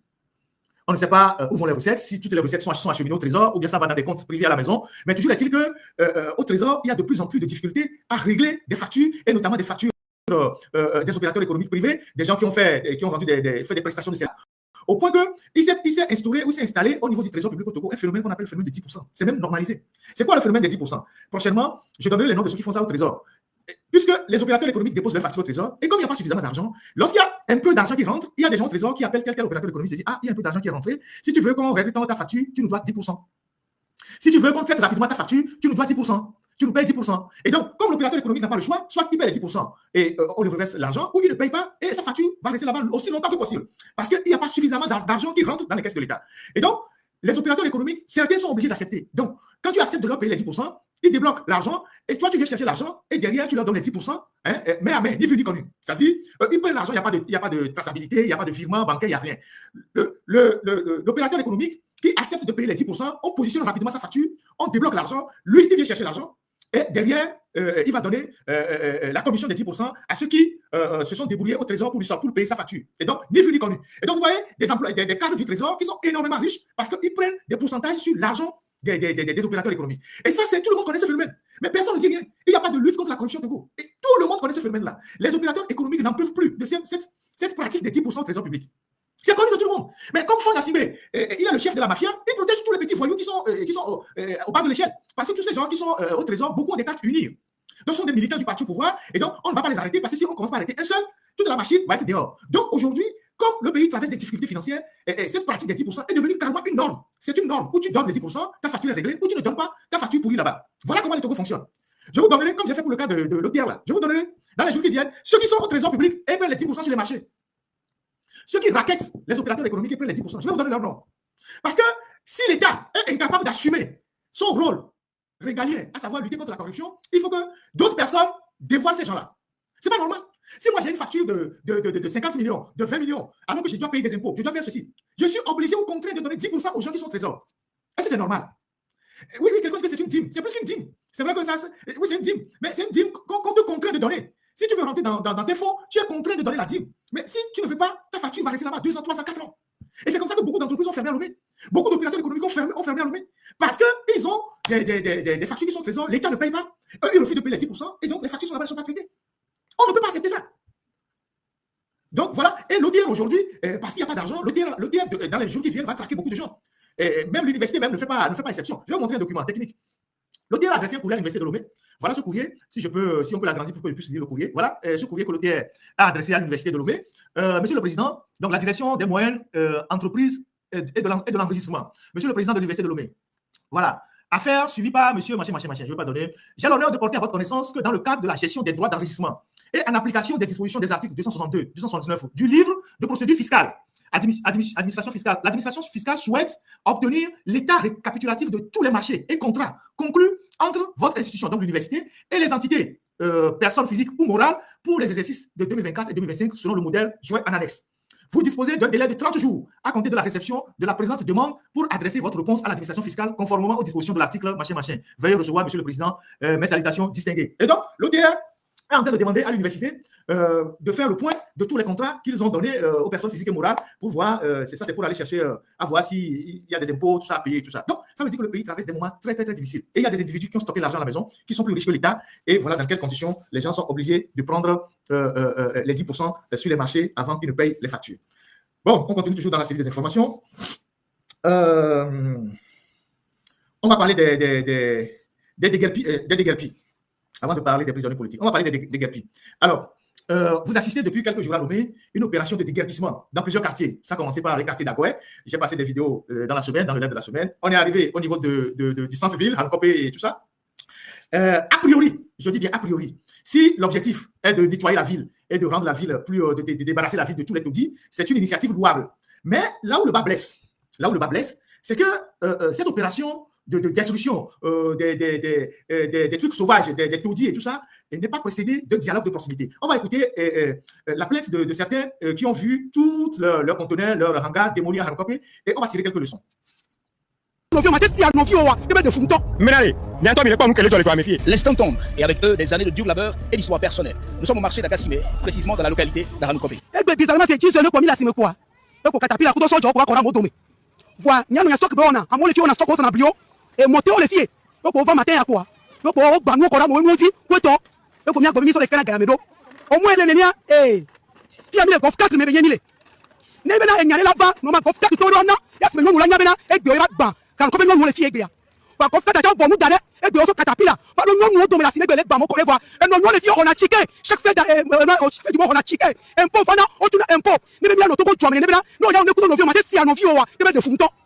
On ne sait pas où vont les recettes, si toutes les recettes sont acheminées au trésor ou bien ça va dans des comptes privés à la maison. Mais toujours est-il qu'au trésor, il y a de plus en plus de difficultés à régler des factures et notamment des factures des opérateurs économiques privés, des gens qui ont rendu fait des prestations de services. Au point qu'il s'est instauré ou s'est installé au niveau du trésor public au Togo un phénomène qu'on appelle le phénomène de 10%. C'est même normalisé. C'est quoi le phénomène des 10%? Prochainement, je donnerai les noms de ceux qui font ça au trésor. Puisque les opérateurs économiques déposent leurs factures au trésor, et comme il n'y a pas suffisamment d'argent, lorsqu'il y a un peu d'argent qui rentre, il y a des gens au trésor qui appellent tel opérateur économique et disent: ah, il y a un peu d'argent qui est rentré, si tu veux qu'on règle ta facture, tu nous dois 10%. Si tu veux qu'on traite rapidement ta facture, tu nous dois 10%. Tu nous payes 10%. Et donc, comme l'opérateur économique n'a pas le choix, soit il paye les 10% et on lui reverse l'argent, ou il ne paye pas et sa facture va rester là-bas aussi longtemps que possible. Parce qu'il n'y a pas suffisamment d'argent qui rentre dans les caisses de l'État. Et donc, les opérateurs économiques, certains sont obligés d'accepter. Donc, quand tu acceptes de leur payer les 10%, ils débloquent l'argent, et toi, tu viens chercher l'argent, et derrière, tu leur donnes les 10%, hein, mais à main, ni vu ni connu. C'est-à-dire, ils prennent l'argent, il n'y a pas de traçabilité, il n'y a pas de virement bancaire, il n'y a rien. L'opérateur économique qui accepte de payer les 10%, on positionne rapidement sa facture, on débloque l'argent, lui, il vient chercher l'argent, et derrière, il va donner la commission des 10% à ceux qui se sont débrouillés au trésor pour payer sa facture. Et donc, ni vu ni connu. Et donc, vous voyez des cadres du trésor qui sont énormément riches parce qu'ils prennent des pourcentages sur l'argent des opérateurs économiques. Et ça, tout le monde connaît ce phénomène. Mais personne ne dit rien. Il n'y a pas de lutte contre la corruption de Togo. Et tout le monde connaît ce phénomène-là. Les opérateurs économiques n'en peuvent plus de cette pratique des 10% de trésor public. C'est connu de tout le monde. Mais comme Fon Yacimé, il est le chef de la mafia, il protège tous les petits voyous qui sont au bas de l'échelle. Parce que tous ces gens qui sont au trésor, beaucoup ont des cartes unies. Donc, ce sont des militants du parti au pouvoir. Et donc, on ne va pas les arrêter parce que si on commence par arrêter un seul, toute la machine va être dehors. Donc, aujourd'hui, comme le pays traverse des difficultés financières, cette pratique des 10% est devenue carrément une norme. C'est une norme où tu donnes les 10%, ta facture est réglée, ou tu ne donnes pas, ta facture pourrie là-bas. Voilà comment les Togo fonctionnent. Je vous donnerai, comme j'ai fait pour le cas de l'OTR là, je vous donnerai dans les jours qui viennent, ceux qui sont au trésor public et prennent les 10% sur les marchés. Ceux qui raquettent les opérateurs économiques et prennent les 10%, je vais vous donner leur nom. Parce que si l'État est incapable d'assumer son rôle régalien, à savoir lutter contre la corruption, il faut que d'autres personnes dévoilent ces gens-là. C'est pas normal. Si moi j'ai une facture de 50 millions, de 20 millions, alors que je dois payer des impôts, je dois faire ceci, je suis obligé ou contraint de donner 10% aux gens qui sont au trésor. Est-ce que c'est normal? Oui, quelqu'un dit que c'est une dîme. C'est plus qu'une dîme. C'est vrai que ça, oui, c'est une dîme. Mais c'est une dîme qu'on te contraint de donner. Si tu veux rentrer dans tes fonds, tu es contraint de donner la dîme. Mais si tu ne fais pas, ta facture va rester là-bas 2 ans, 3 ans, 4 ans. Et c'est comme ça que beaucoup d'entreprises ont fermé à Lomé. Beaucoup d'opérateurs économiques ont fermé à Lomé. Parce qu'ils ont des factures qui sont au trésor, l'État ne paye pas. Eux, ils refusent de payer les 10%, et donc les factures sont là-bas, elles ne sont pas traitées. On ne peut pas accepter ça. Donc voilà, et l'OTR aujourd'hui, parce qu'il n'y a pas d'argent, l'OTR dans les jours qui viennent va traquer beaucoup de gens. Et même l'université même ne fait pas exception. Je vais vous montrer un document technique. L'OTR a adressé un courrier à l'université de Lomé. Voilà ce courrier, si on peut l'agrandir pour que je puisse lire le courrier. Voilà ce courrier que l'OTR a adressé à l'université de Lomé. Monsieur le Président, donc la direction des moyennes entreprises et de l'enregistrement. Monsieur le Président de l'université de Lomé. Voilà. Affaire suivie par monsieur machin. Je ne vais pas donner. J'ai l'honneur de porter à votre connaissance que dans le cadre de la gestion des droits d'enregistrement et en application des dispositions des articles 262, 279 du livre de procédure fiscale, administration fiscale. L'administration fiscale souhaite obtenir l'état récapitulatif de tous les marchés et contrats conclus entre votre institution, donc l'université, et les entités, personnes physiques ou morales, pour les exercices de 2024 et 2025 selon le modèle joint en annexe. Vous disposez d'un délai de 30 jours à compter de la réception de la présente demande pour adresser votre réponse à l'administration fiscale conformément aux dispositions de l'article machin. Veuillez recevoir, Monsieur le Président, mes salutations distinguées. Et donc, l'OTR est en train de demander à l'université de faire le point de tous les contrats qu'ils ont donnés aux personnes physiques et morales pour voir, c'est pour aller chercher à voir s'il y a des impôts, tout ça à payer, tout ça. Donc, ça veut dire que le pays traverse des moments très, très, très difficiles. Et il y a des individus qui ont stocké l'argent à la maison, qui sont plus riches que l'État. Et voilà dans quelles conditions les gens sont obligés de prendre les 10% sur les marchés avant qu'ils ne payent les factures. Bon, on continue toujours dans la série des informations. On va parler des déguerpis. Avant de parler des prisonniers politiques, on va parler des déguerpis. Alors, vous assistez depuis quelques jours à Lomé une opération de déguerpissement dans plusieurs quartiers. Ça a commencé par les quartiers d'Agoué. J'ai passé des vidéos dans la semaine, dans le live de la semaine. On est arrivé au niveau du centre-ville, Hankopé et tout ça. A priori, je dis bien a priori, si l'objectif est de nettoyer la ville et de rendre la ville plus, de débarrasser la ville de tous les taudis, c'est une initiative louable. Mais là où le bas blesse, c'est que cette opération de destruction des trucs sauvages, des taudis et tout ça, n'est pas précédée d'un dialogue de proximité. On va écouter la plainte de certains qui ont vu tous leurs conteneurs, leurs hangars démolis à Hankopé, et on va tirer quelques leçons. L'instant tombe, et avec eux, des années de dur labeur et d'histoire personnelle. Nous sommes au marché d'Akassimé, précisément dans la localité d'Hankopé.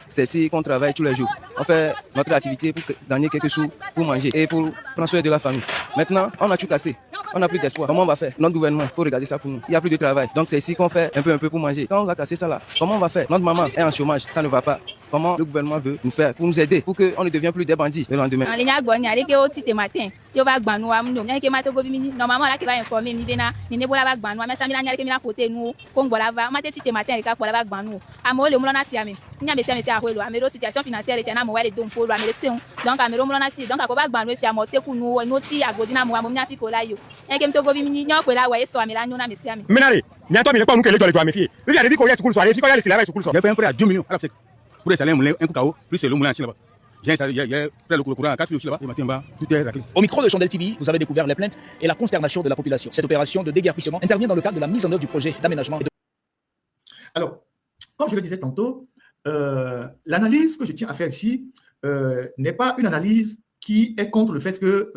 C'est ici qu'on travaille tous les jours. On fait notre activité pour gagner quelques sous, pour manger et pour prendre soin de la famille. Maintenant, on a tout cassé. On n'a plus d'espoir. Comment on va faire? Notre gouvernement, il faut regarder ça pour nous. Il n'y a plus de travail. Donc c'est ici qu'on fait un peu pour manger. Quand on va casser ça là, comment on va faire? Notre maman est en chômage, ça ne va pas. comment le gouvernement veut nous faire pour nous aider, pour qu'on ne devienne plus des bandits le lendemain. Normalement, là, qui va informer, ni bola bag banu, mais ça mi na mi pote nous, Congo la va, mate tite matin ka pour la bag banu. Amo le mulona siami. Nya mesi a hwelo, amero situation financière et na mo wale don polo amere seun. Donc amero mulona fi, donc akoba bag fi amote ku nu, no ti agodina mo mi afi ko la yo. En kem to go bi mi nyo ko la wa eso amela nyo na mesi ami. Menare, ni ato mi le pa mu ke le jo le jo amefie. Il y a des ko ya tukulu so, ale fi ko ya le sila ba tukulu so. J'ai fait un prêt à 2 millions à la FSEC. Pour les salaires moulin un coup KO, plus le moulin là-bas. J'ai fait le courant à 4 aussi là-bas, et maintenant tout est raclé. Au micro de Chandel TV, vous avez découvert les plaintes et la consternation de la population. Cette opération de déguerpissement intervient dans le cadre de la mise en œuvre du projet d'aménagement. Alors, comme je le disais tantôt, l'analyse que je tiens à faire ici n'est pas une analyse qui est contre le fait que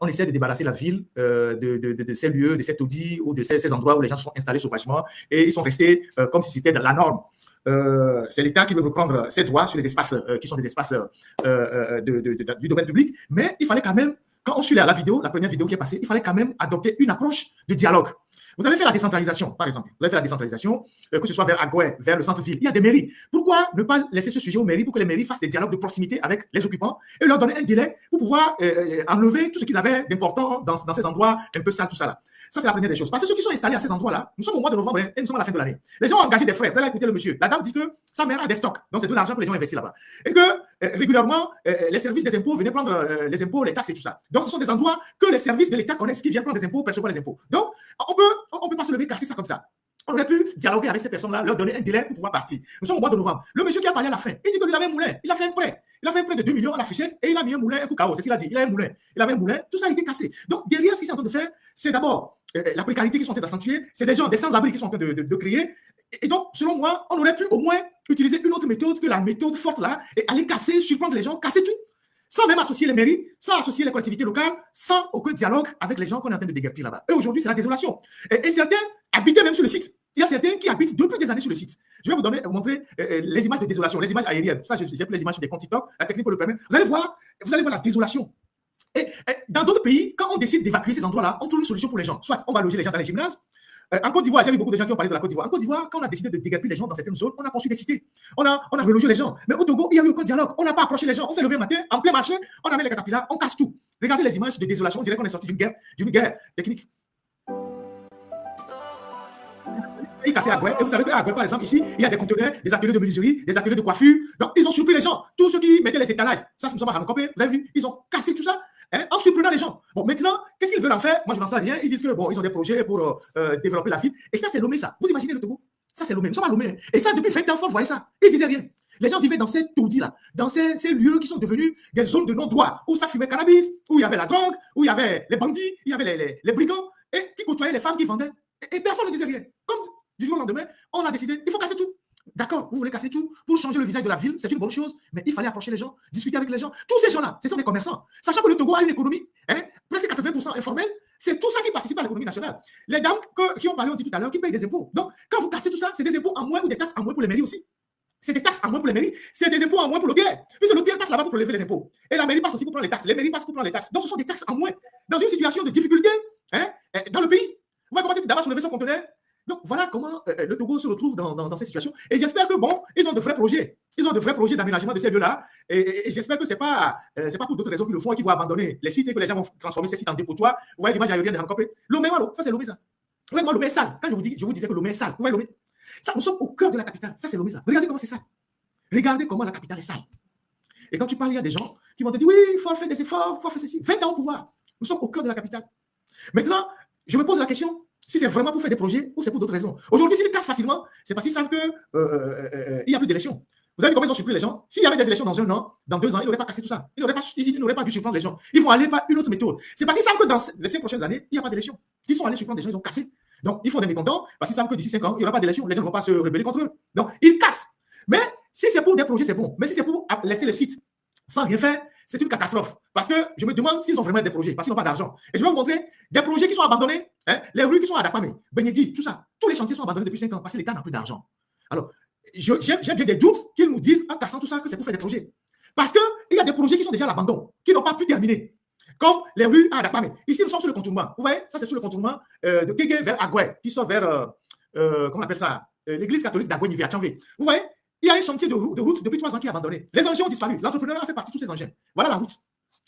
on essaie de débarrasser la ville de ces lieux, de ces taudis ou de ces endroits où les gens sont installés sauvagement et ils sont restés comme si c'était la norme. C'est l'État qui veut reprendre ses droits sur les espaces qui sont des espaces du domaine public, mais il fallait quand même, quand on suit la vidéo, la première vidéo qui est passée, il fallait quand même adopter une approche de dialogue. Vous avez fait la décentralisation, par exemple. Vous avez fait la décentralisation, que ce soit vers Agoué, vers le centre-ville. Il y a des mairies. Pourquoi ne pas laisser ce sujet aux mairies pour que les mairies fassent des dialogues de proximité avec les occupants et leur donner un délai pour pouvoir enlever tout ce qu'ils avaient d'important dans ces endroits un peu sales, tout ça là. Ça, c'est la première des choses. Parce que ceux qui sont installés à ces endroits-là, nous sommes au mois de novembre et nous sommes à la fin de l'année. Les gens ont engagé des frais. Vous allez écouter le monsieur. La dame dit que sa mère a des stocks. Donc, c'est de l'argent que les gens investissent là-bas. Et que régulièrement, les services des impôts venaient prendre les impôts, les taxes et tout ça. Donc, ce sont des endroits que les services de l'État connaissent, qui viennent prendre des impôts, percevoir les impôts. Donc, on peut pas se lever, casser ça comme ça. On aurait pu dialoguer avec ces personnes-là, leur donner un délai pour pouvoir partir. Nous sommes au mois de novembre. Le monsieur qui a parlé à la fin, il dit que lui avait un moulin. Il a fait un prêt. Il a fait un prêt de 2 millions à la fichette et il a mis un moulin, un coup KO. C'est ce qu'il a dit. Il a un moulin. Il avait un moulin. Tout ça a été cassé. Donc, derrière, ce qu'ils sont en train de faire, c'est d'abord la précarité qui sont en train d'accentuer. C'est des gens, des sans-abri qui sont en train de créer. Et donc, selon moi, on aurait pu au moins utiliser une autre méthode que la méthode forte là et aller casser, surprendre les gens, casser tout. Sans même associer les mairies, sans associer les collectivités locales, sans aucun dialogue avec les gens qu'on est en train de déguerpir là-bas. Et aujourd'hui, c'est la désolation. Et certains habitaient même sur le site. Il y a certains qui habitent depuis des années sur le site. Je vais vous montrer les images de désolation, les images aériennes. Ça, j'ai pris les images des comptes TikTok, la technique pour le permettre. Vous allez voir la désolation. Et dans d'autres pays, quand on décide d'évacuer ces endroits-là, on trouve une solution pour les gens. Soit on va loger les gens dans les gymnases. En Côte d'Ivoire, j'ai vu beaucoup de gens qui ont parlé de la Côte d'Ivoire. En Côte d'Ivoire, quand on a décidé de déguerpir les gens dans certaines zones, on a construit des cités. On a relogé les gens. Mais au Togo, il n'y a eu aucun dialogue. On n'a pas approché les gens. On s'est levé un matin, en plein marché, on a mis les catapillars, on casse tout. Regardez les images de désolation. On dirait qu'on est sorti d'une guerre technique. Ils cassaient Agoué. Et vous savez qu'à Agoué, par exemple, ici, il y a des conteneurs, des ateliers de menuiserie, des ateliers de coiffure. Donc, ils ont surpris les gens. Tous ceux qui mettaient les étalages. Ça, nous sommes à Ramcopé. Vous avez vu, ils ont cassé tout ça. En surprenant les gens. Bon, maintenant, qu'est-ce qu'ils veulent en faire? Moi, je n'en sais rien. Ils disent que bon, ils ont des projets pour développer la ville. Et ça, c'est Lomé, ça. Vous imaginez le Togo? Ça, c'est Lomé. Nous sommes à Lomé. Et ça, depuis 20 ans, vous voyez ça. Ils disaient rien. Les gens vivaient dans ces taudis-là, dans ces lieux qui sont devenus des zones de non-droit, où ça fumait cannabis, où il y avait la drogue, où il y avait les bandits, il y avait les brigands, et qui côtoyaient les femmes qui vendaient. Et personne ne disait rien. Comme du jour au lendemain, on a décidé, il faut casser tout. D'accord, vous voulez casser tout pour changer le visage de la ville, c'est une bonne chose, mais il fallait approcher les gens, discuter avec les gens. Tous ces gens-là, ce sont des commerçants. Sachant que le Togo a une économie, presque 80% informelle, c'est tout ça qui participe à l'économie nationale. Les dames qui ont parlé, on dit tout à l'heure, qui payent des impôts. Donc, quand vous cassez tout ça, c'est des impôts en moins ou des taxes en moins pour les mairies aussi. C'est des taxes en moins pour les mairies, c'est des impôts en moins pour l'hôtel. Puisque l'hôtel passe là-bas pour prélever les impôts. Et la mairie passe aussi pour prendre les taxes. Les mairies passent pour prendre les taxes. Donc, ce sont des taxes en moins. Dans une situation de difficulté, dans le pays, vous voyez comment c'est d'abord soulever son conteneur. Donc, voilà comment le Togo se retrouve dans cette situation. Et j'espère que, bon, ils ont de vrais projets. Ils ont de vrais projets d'aménagement de ces lieux-là. Et j'espère que ce n'est pas pour d'autres raisons qu'ils le font et qu'ils vont abandonner les sites et que les gens vont transformer ces sites en dépotoirs. Vous voyez l'image aérienne de Ramcopé. Lomé, ça c'est Lomé, ça. Vous voyez, moi, Lomé est sale. Quand je vous disais que Lomé est sale, vous voyez Lomé. Ça, nous sommes au cœur de la capitale. Ça, c'est Lomé, ça. Regardez comment c'est sale. Regardez comment la capitale est sale. Et quand tu parles, il y a des gens qui vont te dire, oui, il faut faire des efforts, il faut faire ceci. 20 ans au pouvoir. Nous sommes au cœur de la capitale. Maintenant, je me pose la question, si c'est vraiment pour faire des projets ou c'est pour d'autres raisons. Aujourd'hui, s'ils cassent facilement, c'est parce qu'ils savent qu'il n'y a plus d'élections. Vous avez vu comment ils ont surpris les gens? S'il y avait des élections dans 1 an, dans 2 ans, ils n'auraient pas cassé tout ça. Ils n'auraient pas dû surprendre les gens. Ils vont aller par une autre méthode. C'est parce qu'ils savent que dans les 5 prochaines années, il n'y a pas d'élections. Ils sont allés surprendre des gens, ils ont cassé. Donc, ils font des mécontents parce qu'ils savent que d'ici 5 ans, il n'y aura pas d'élections. Les gens ne vont pas se rebeller contre eux. Donc, ils cassent. Mais si c'est pour des projets, c'est bon. Mais si c'est pour laisser le site sans rien faire, c'est une catastrophe. Parce que je me demande s'ils ont vraiment des projets, parce qu'ils n'ont pas d'argent. Et je vais vous montrer des projets qui sont abandonnés, les rues qui sont à Dakpamé, Benedi, tout ça. Tous les chantiers sont abandonnés depuis 5 ans parce que l'État n'a plus d'argent. Alors, j'ai bien des doutes qu'ils nous disent en cassant tout ça que c'est pour faire des projets. Parce qu'il y a des projets qui sont déjà à l'abandon, qui n'ont pas pu terminer. Comme les rues à Dakpamé. Ici, nous sommes sur le contournement. Vous voyez, ça c'est sur le contournement de Kégué vers Agoué, qui sort vers, comment on appelle ça, l'église catholique d'Agoué-Nivé à Tchanvé. Vous voyez, Il y a un chantier de route depuis 3 ans qui est abandonné. Les engins ont disparu. L'entrepreneur a fait partie de tous ces engins. Voilà la route.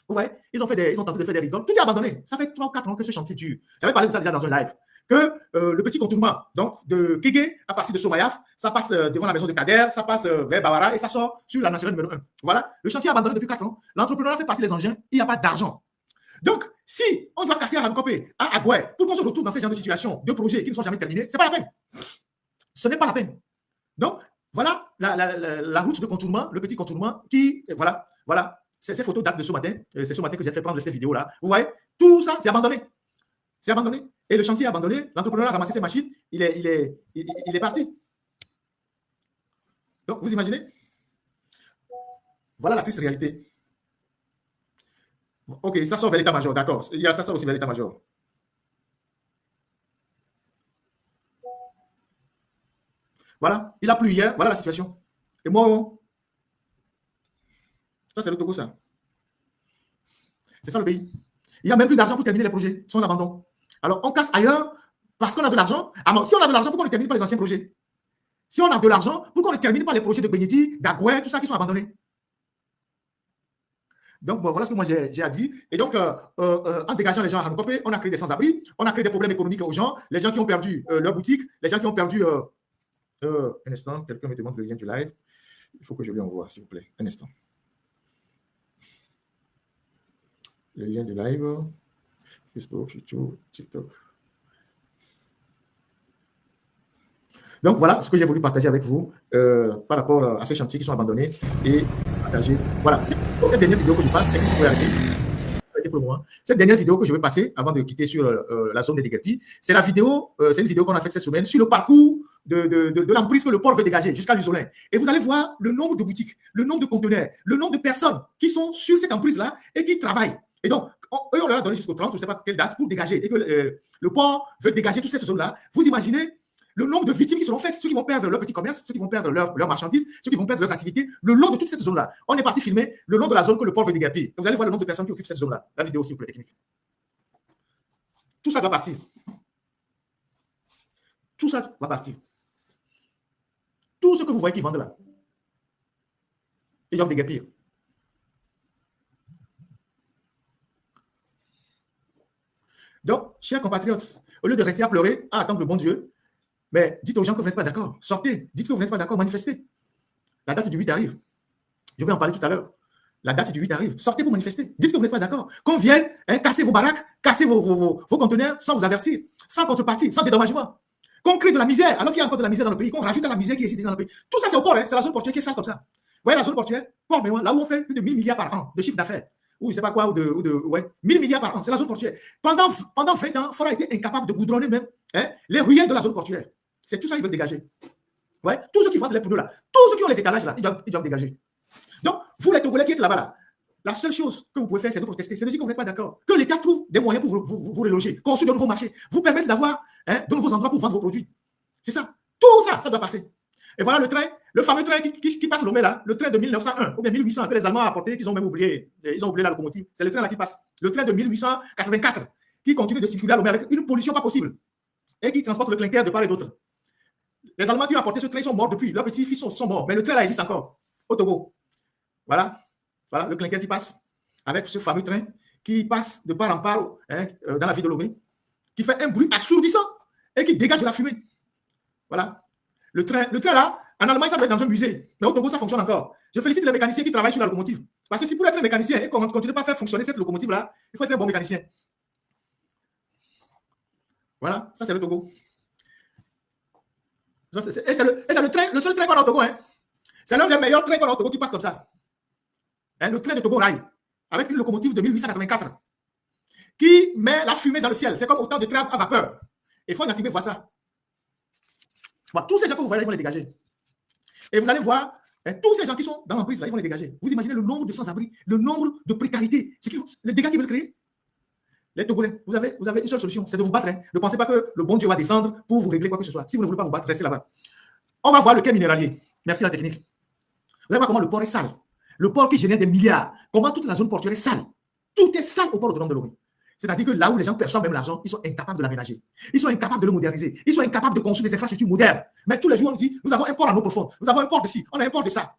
Vous voyez, ils ont tenté de faire des rigoles. Tout est abandonné. Ça fait 3 ou 4 ans que ce chantier dure. J'avais parlé de ça déjà dans un live. Que le petit contournement donc, de Kégué à partir de Somayaf, ça passe devant la maison de Kader, ça passe vers Bawara et ça sort sur la nationale numéro 1. Voilà, le chantier est abandonné depuis 4 ans. L'entrepreneur a fait partie des engins. Il n'y a pas d'argent. Donc, si on doit casser à Rancopé, à Agoué, pour qu'on se retrouve dans ce genre de situation, de projets qui ne sont jamais terminés, ce n'est pas la peine. Ce n'est pas la peine. Donc, voilà la route de contournement, le petit contournement qui, voilà. Ces photos datent de ce matin. C'est ce matin que j'ai fait prendre ces vidéos-là. Vous voyez, tout ça, c'est abandonné. C'est abandonné. Et le chantier est abandonné. L'entrepreneur a ramassé ses machines. Il est parti. Donc, vous imaginez? Voilà la triste réalité. Ok, ça sort vers l'état-major, d'accord. Ça sort aussi vers l'état-major. Voilà, il a plu hier. Voilà la situation. Et moi, ça, c'est le Togo, ça. C'est ça le pays. Il n'y a même plus d'argent pour terminer les projets. Ils sont en abandon. Alors, on casse ailleurs parce qu'on a de l'argent. Alors, si on a de l'argent, pourquoi on ne termine pas les anciens projets? Si on a de l'argent, pourquoi on ne termine pas les projets de Benyedi, d'Agoué, tout ça qui sont abandonnés? Donc, bon, voilà ce que moi j'ai à dire. Et donc, en dégageant les gens à Hanokopé, on a créé des sans-abri, on a créé des problèmes économiques aux gens, les gens qui ont perdu leur boutique, les gens qui ont perdu... un instant, quelqu'un me demande le lien du live. Il faut que je lui envoie, s'il vous plaît. Un instant. Le lien du live, Facebook, YouTube, TikTok. Donc, voilà ce que j'ai voulu partager avec vous par rapport à ces chantiers qui sont abandonnés et partager. Voilà, c'est cette dernière vidéo que je passe. Cette dernière vidéo que je vais passer avant de quitter sur la zone des déguerpis, c'est une vidéo qu'on a faite cette semaine sur le parcours de l'emprise que le port veut dégager jusqu'à l'Usolin. Et vous allez voir le nombre de boutiques, le nombre de conteneurs, le nombre de personnes qui sont sur cette emprise-là et qui travaillent. Et donc, eux, on leur a donné jusqu'au 30, je ne sais pas quelle date, pour dégager. Et que le port veut dégager toute cette zone-là. Vous imaginez le nombre de victimes qui seront faites, ceux qui vont perdre leur petit commerce, ceux qui vont perdre leurs marchandises, ceux qui vont perdre leurs activités, le long de toute cette zone-là. On est parti filmer le long de la zone que le port veut dégager. Vous allez voir le nombre de personnes qui occupent cette zone-là. La vidéo aussi pour les techniques. Tout ça doit partir. Tout ça va partir. Tout ce que vous voyez qui vendent là, ils doivent déguerpir. Donc, chers compatriotes, au lieu de rester à pleurer, à attendre le bon Dieu, mais dites aux gens que vous n'êtes pas d'accord. Sortez, dites que vous n'êtes pas d'accord, manifestez. La date du 8 arrive. Je vais en parler tout à l'heure. La date du 8 arrive. Sortez pour manifester. Dites que vous n'êtes pas d'accord. Qu'on vienne casser vos baraques, casser vos conteneurs sans vous avertir, sans contrepartie, sans dédommagement. Qu'on crée de la misère, alors qu'il y a encore de la misère dans le pays, qu'on rajoute à la misère qui est ici dans le pays. Tout ça, c'est au port. C'est la zone portuaire qui est sale comme ça. Vous voyez la zone portuaire, port, là où on fait plus de 1000 milliards par an de chiffre d'affaires. Ou je ne sais pas quoi, ouais, 1000 milliards par an. C'est la zone portuaire. Pendant 20 ans, Fora a été incapable de goudronner même les ruelles de la zone portuaire. C'est tout ça qu'ils veulent dégager. Ouais, tous ceux qui vendent les poudres là, tous ceux qui ont les étalages là, ils doivent dégager. Donc, vous les Togolais qui êtes là-bas, là, la seule chose que vous pouvez faire, c'est de protester. C'est de dire que vous n'êtes pas d'accord. Que l'État trouve des moyens pour vous reloger, construire de nouveaux marchés, vous permettre d'avoir de nouveaux endroits pour vendre vos produits. C'est ça. Tout ça, ça doit passer. Et voilà le train, le fameux train qui passe Lomé là, le train de 1901 ou bien 1800 que les Allemands ont apporté, qu'ils ont même oublié. Ils ont oublié la locomotive. C'est le train là qui passe. Le train de 1884 qui continue de circuler à Lomé avec une pollution pas possible et qui transporte le clinker de part et d'autre. Les Allemands qui ont apporté ce train sont morts depuis. Leurs petits-fils sont morts. Mais le train là existe encore au Togo. Voilà. Voilà le clinker qui passe avec ce fameux train qui passe de part en part dans la ville de Lomé, qui fait un bruit assourdissant et qui dégage de la fumée. Voilà. Le train là, en Allemagne, ça doit être dans un musée. Mais au Togo, ça fonctionne encore. Je félicite les mécaniciens qui travaillent sur la locomotive. Parce que si pour être un mécanicien et qu'on ne continue pas à faire fonctionner cette locomotive-là, il faut être un bon mécanicien. Voilà, ça c'est le Togo. C'est le seul train qu'on a au Togo. C'est l'un des meilleurs trains qu'on a au Togo qui passe comme ça. Le train de Togo Rail, avec une locomotive de 1884, qui met la fumée dans le ciel. C'est comme autant de trains à vapeur. Il faut Nassibé voir ça. Voilà, tous ces gens que vous voyez, ils vont les dégager. Et vous allez voir, tous ces gens qui sont dans l'emprise, là, ils vont les dégager. Vous imaginez le nombre de sans-abri, le nombre de précarité, les dégâts qu'ils veulent créer. Les Togolais, vous avez une seule solution, c'est de vous battre. Ne pensez pas que le bon Dieu va descendre pour vous régler quoi que ce soit. Si vous ne voulez pas vous battre, restez là-bas. On va voir le quai minéralier. Merci la technique. Vous allez voir comment le port est sale. Le port qui génère des milliards. Comment toute la zone portuaire est sale. Tout est sale au port autonome de Lomé. C'est-à-dire que là où les gens perçoivent même l'argent, ils sont incapables de l'aménager. Ils sont incapables de le moderniser. Ils sont incapables de construire des infrastructures modernes. Mais tous les jours, on dit, nous avons un port à l'eau profonde. Nous avons un port de ci, on a un port de ça.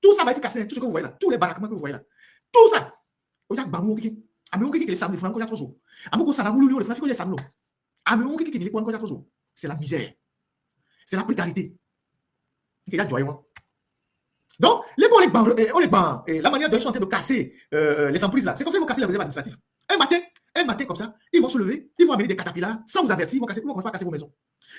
Tout ça va être cassé. Tout ce que vous voyez là. Tous les baraquements que vous voyez là. Tout ça. C'est la misère. C'est la précarité. Donc, la manière dont ils sont en train de casser les emprises là, c'est comme ça qu'ils vont casser les réserves administratives. Un matin comme ça, ils vont se lever, ils vont amener des catapillars sans vous avertir, ils vont commencer à casser vos maisons.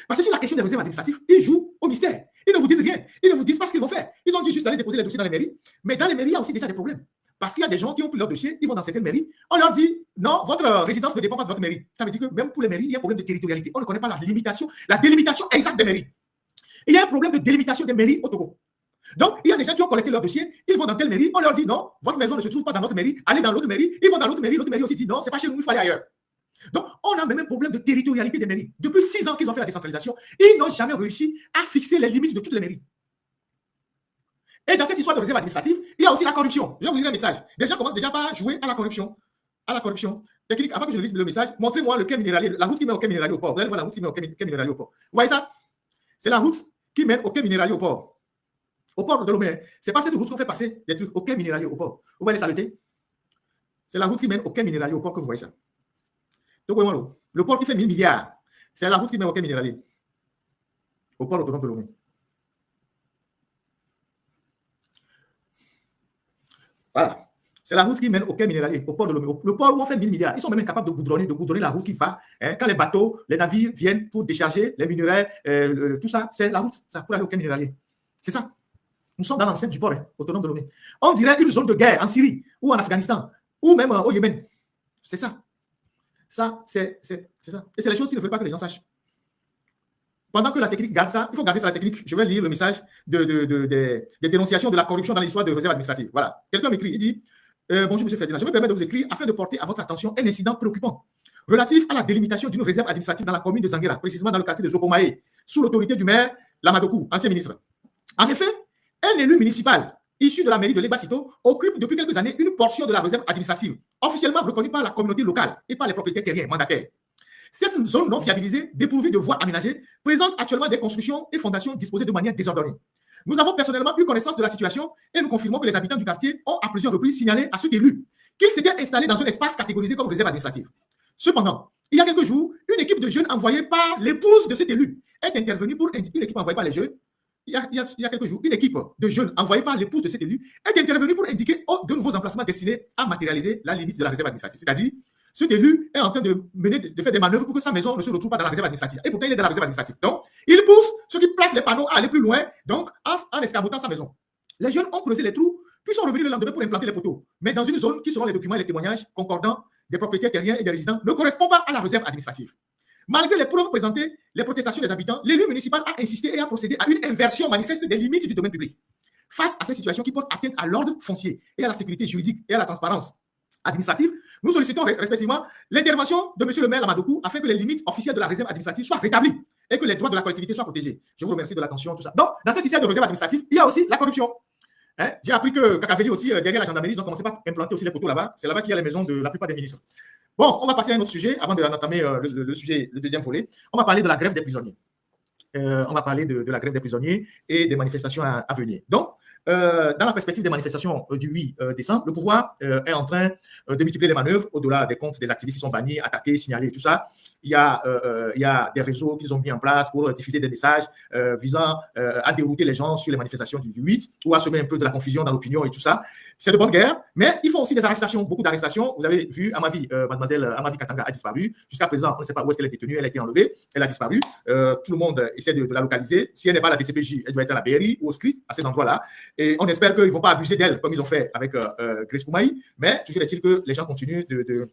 Parce que sur la question des réserves administratives, ils jouent au mystère. Ils ne vous disent rien. Ils ne vous disent pas ce qu'ils vont faire. Ils ont dit juste d'aller déposer les dossiers dans les mairies. Mais dans les mairies, il y a aussi déjà des problèmes. Parce qu'il y a des gens qui ont pris leur dossier, ils vont dans certaines mairies. On leur dit, non, votre résidence ne dépend pas de votre mairie. Ça veut dire que même pour les mairies, il y a un problème de territorialité. On ne connaît pas la délimitation exacte des mairies. Il y a un problème de délimitation des mairies au Togo. Donc, il y a des gens qui ont collecté leur dossier, ils vont dans telle mairie, on leur dit non, votre maison ne se trouve pas dans notre mairie, allez dans l'autre mairie, ils vont dans l'autre mairie aussi dit non, c'est pas chez nous, il faut aller ailleurs. Donc, on a même un problème de territorialité des mairies. Depuis 6 ans qu'ils ont fait la décentralisation, ils n'ont jamais réussi à fixer les limites de toutes les mairies. Et dans cette histoire de réserve administrative, il y a aussi la corruption. Je vais vous lire un message. Des gens commencent déjà par jouer à la corruption. Technique, avant que je lise le message, montrez-moi le quai minéralier, la route qui mène au quai minéralier au port. Vous allez voir la route qui mène au quai minéralier au port. Vous voyez ça? C'est la route qui mène au quai minéralier au port. Au port de Lomé. C'est pas cette route qu'on fait passer des trucs au quai minéralier au port. Vous voyez les saletés? C'est la route qui mène au quai minéralier au port que vous voyez ça. Donc, le port qui fait 1000 milliards, c'est la route qui mène au quai minéralier. Au port autonome de Lomé. Voilà. C'est la route qui mène au quai minéralier, au port de Lomé. Le port où on fait 1000 milliards. Ils sont même incapables de goudronner la route qui va. Quand les bateaux, les navires viennent pour décharger les minerais, tout ça, c'est la route ça, pour aller au quai minéralier. C'est ça. Nous sommes dans l'enceinte du port autonome de Lomé. On dirait une zone de guerre en Syrie ou en Afghanistan ou même au Yémen. C'est ça. Ça, c'est ça. Et c'est les choses qu'il ne faut pas que les gens sachent. Pendant que la technique garde ça, il faut garder ça la technique. Je vais lire le message des dénonciations de la corruption dans l'histoire de réserve administrative. Voilà. Quelqu'un m'écrit, il dit bonjour, M. Ferdinand, je me permets de vous écrire afin de porter à votre attention un incident préoccupant relatif à la délimitation d'une réserve administrative dans la commune de Zanguera, précisément dans le quartier de Zopomaé, sous l'autorité du maire Lamadokou, ancien ministre. En effet, un élu municipal issu de la mairie de Lebasito occupe depuis quelques années une portion de la réserve administrative, officiellement reconnue par la communauté locale et par les propriétaires terriens mandataires. Cette zone non viabilisée, dépourvue de voies aménagées, présente actuellement des constructions et fondations disposées de manière désordonnée. Nous avons personnellement eu connaissance de la situation et nous confirmons que les habitants du quartier ont à plusieurs reprises signalé à cet élu qu'il s'était installé dans un espace catégorisé comme réserve administrative. Cependant, il y a quelques jours, une équipe de jeunes envoyée par l'épouse de cet élu est intervenue pour indiquer, une équipe envoyée par les jeunes, il y a quelques jours, une équipe de jeunes envoyée par l'épouse de cet élu est intervenue pour indiquer de nouveaux emplacements destinés à matérialiser la limite de la réserve administrative. C'est-à-dire, cet élu est en train de faire des manœuvres pour que sa maison ne se retrouve pas dans la réserve administrative. Et pourtant, il est dans la réserve administrative. Donc, il pousse ceux qui placent les panneaux à aller plus loin, donc en escamotant sa maison. Les jeunes ont creusé les trous, puis sont revenus le lendemain pour implanter les poteaux. Mais dans une zone qui, selon les documents et les témoignages concordants des propriétaires terriens et des résidents, ne correspond pas à la réserve administrative. Malgré les preuves présentées, les protestations des habitants, l'élu municipal a insisté et a procédé à une inversion manifeste des limites du domaine public. Face à ces situations qui portent atteinte à l'ordre foncier et à la sécurité juridique et à la transparence administrative, nous sollicitons respectivement l'intervention de M. le maire Lamadokou afin que les limites officielles de la réserve administrative soient rétablies et que les droits de la collectivité soient protégés. Je vous remercie de l'attention, tout ça. Donc, dans cette histoire de réserve administrative, il y a aussi la corruption. J'ai appris que Kakaveli aussi, derrière la gendarmerie, ils ont commencé par implanter aussi les poteaux là-bas. C'est là-bas qu'il y a les maisons de la plupart des ministres. Bon, on va passer à un autre sujet avant d'entamer le deuxième volet. On va parler de la grève des prisonniers. On va parler de la grève des prisonniers et des manifestations à venir. Donc, dans la perspective des manifestations du 8 décembre, le pouvoir est en train de multiplier les manœuvres au-delà des comptes des activistes qui sont bannis, attaqués, signalés, tout ça. Il y a des réseaux qu'ils ont mis en place pour diffuser des messages visant à dérouter les gens sur les manifestations du 8 ou à semer un peu de la confusion dans l'opinion et tout ça. C'est de bonne guerre, mais ils font aussi des arrestations, beaucoup d'arrestations. Vous avez vu, Amavi, mademoiselle Amavi Katanga a disparu. Jusqu'à présent, on ne sait pas où est-ce qu'elle est détenue, elle a été enlevée, elle a disparu. Tout le monde essaie de la localiser. Si elle n'est pas à la DCPJ, elle doit être à la BRI ou au SCRIF, à ces endroits-là. Et on espère qu'ils ne vont pas abuser d'elle comme ils ont fait avec Grace Poumaï, mais toujours est-il que les gens continuent de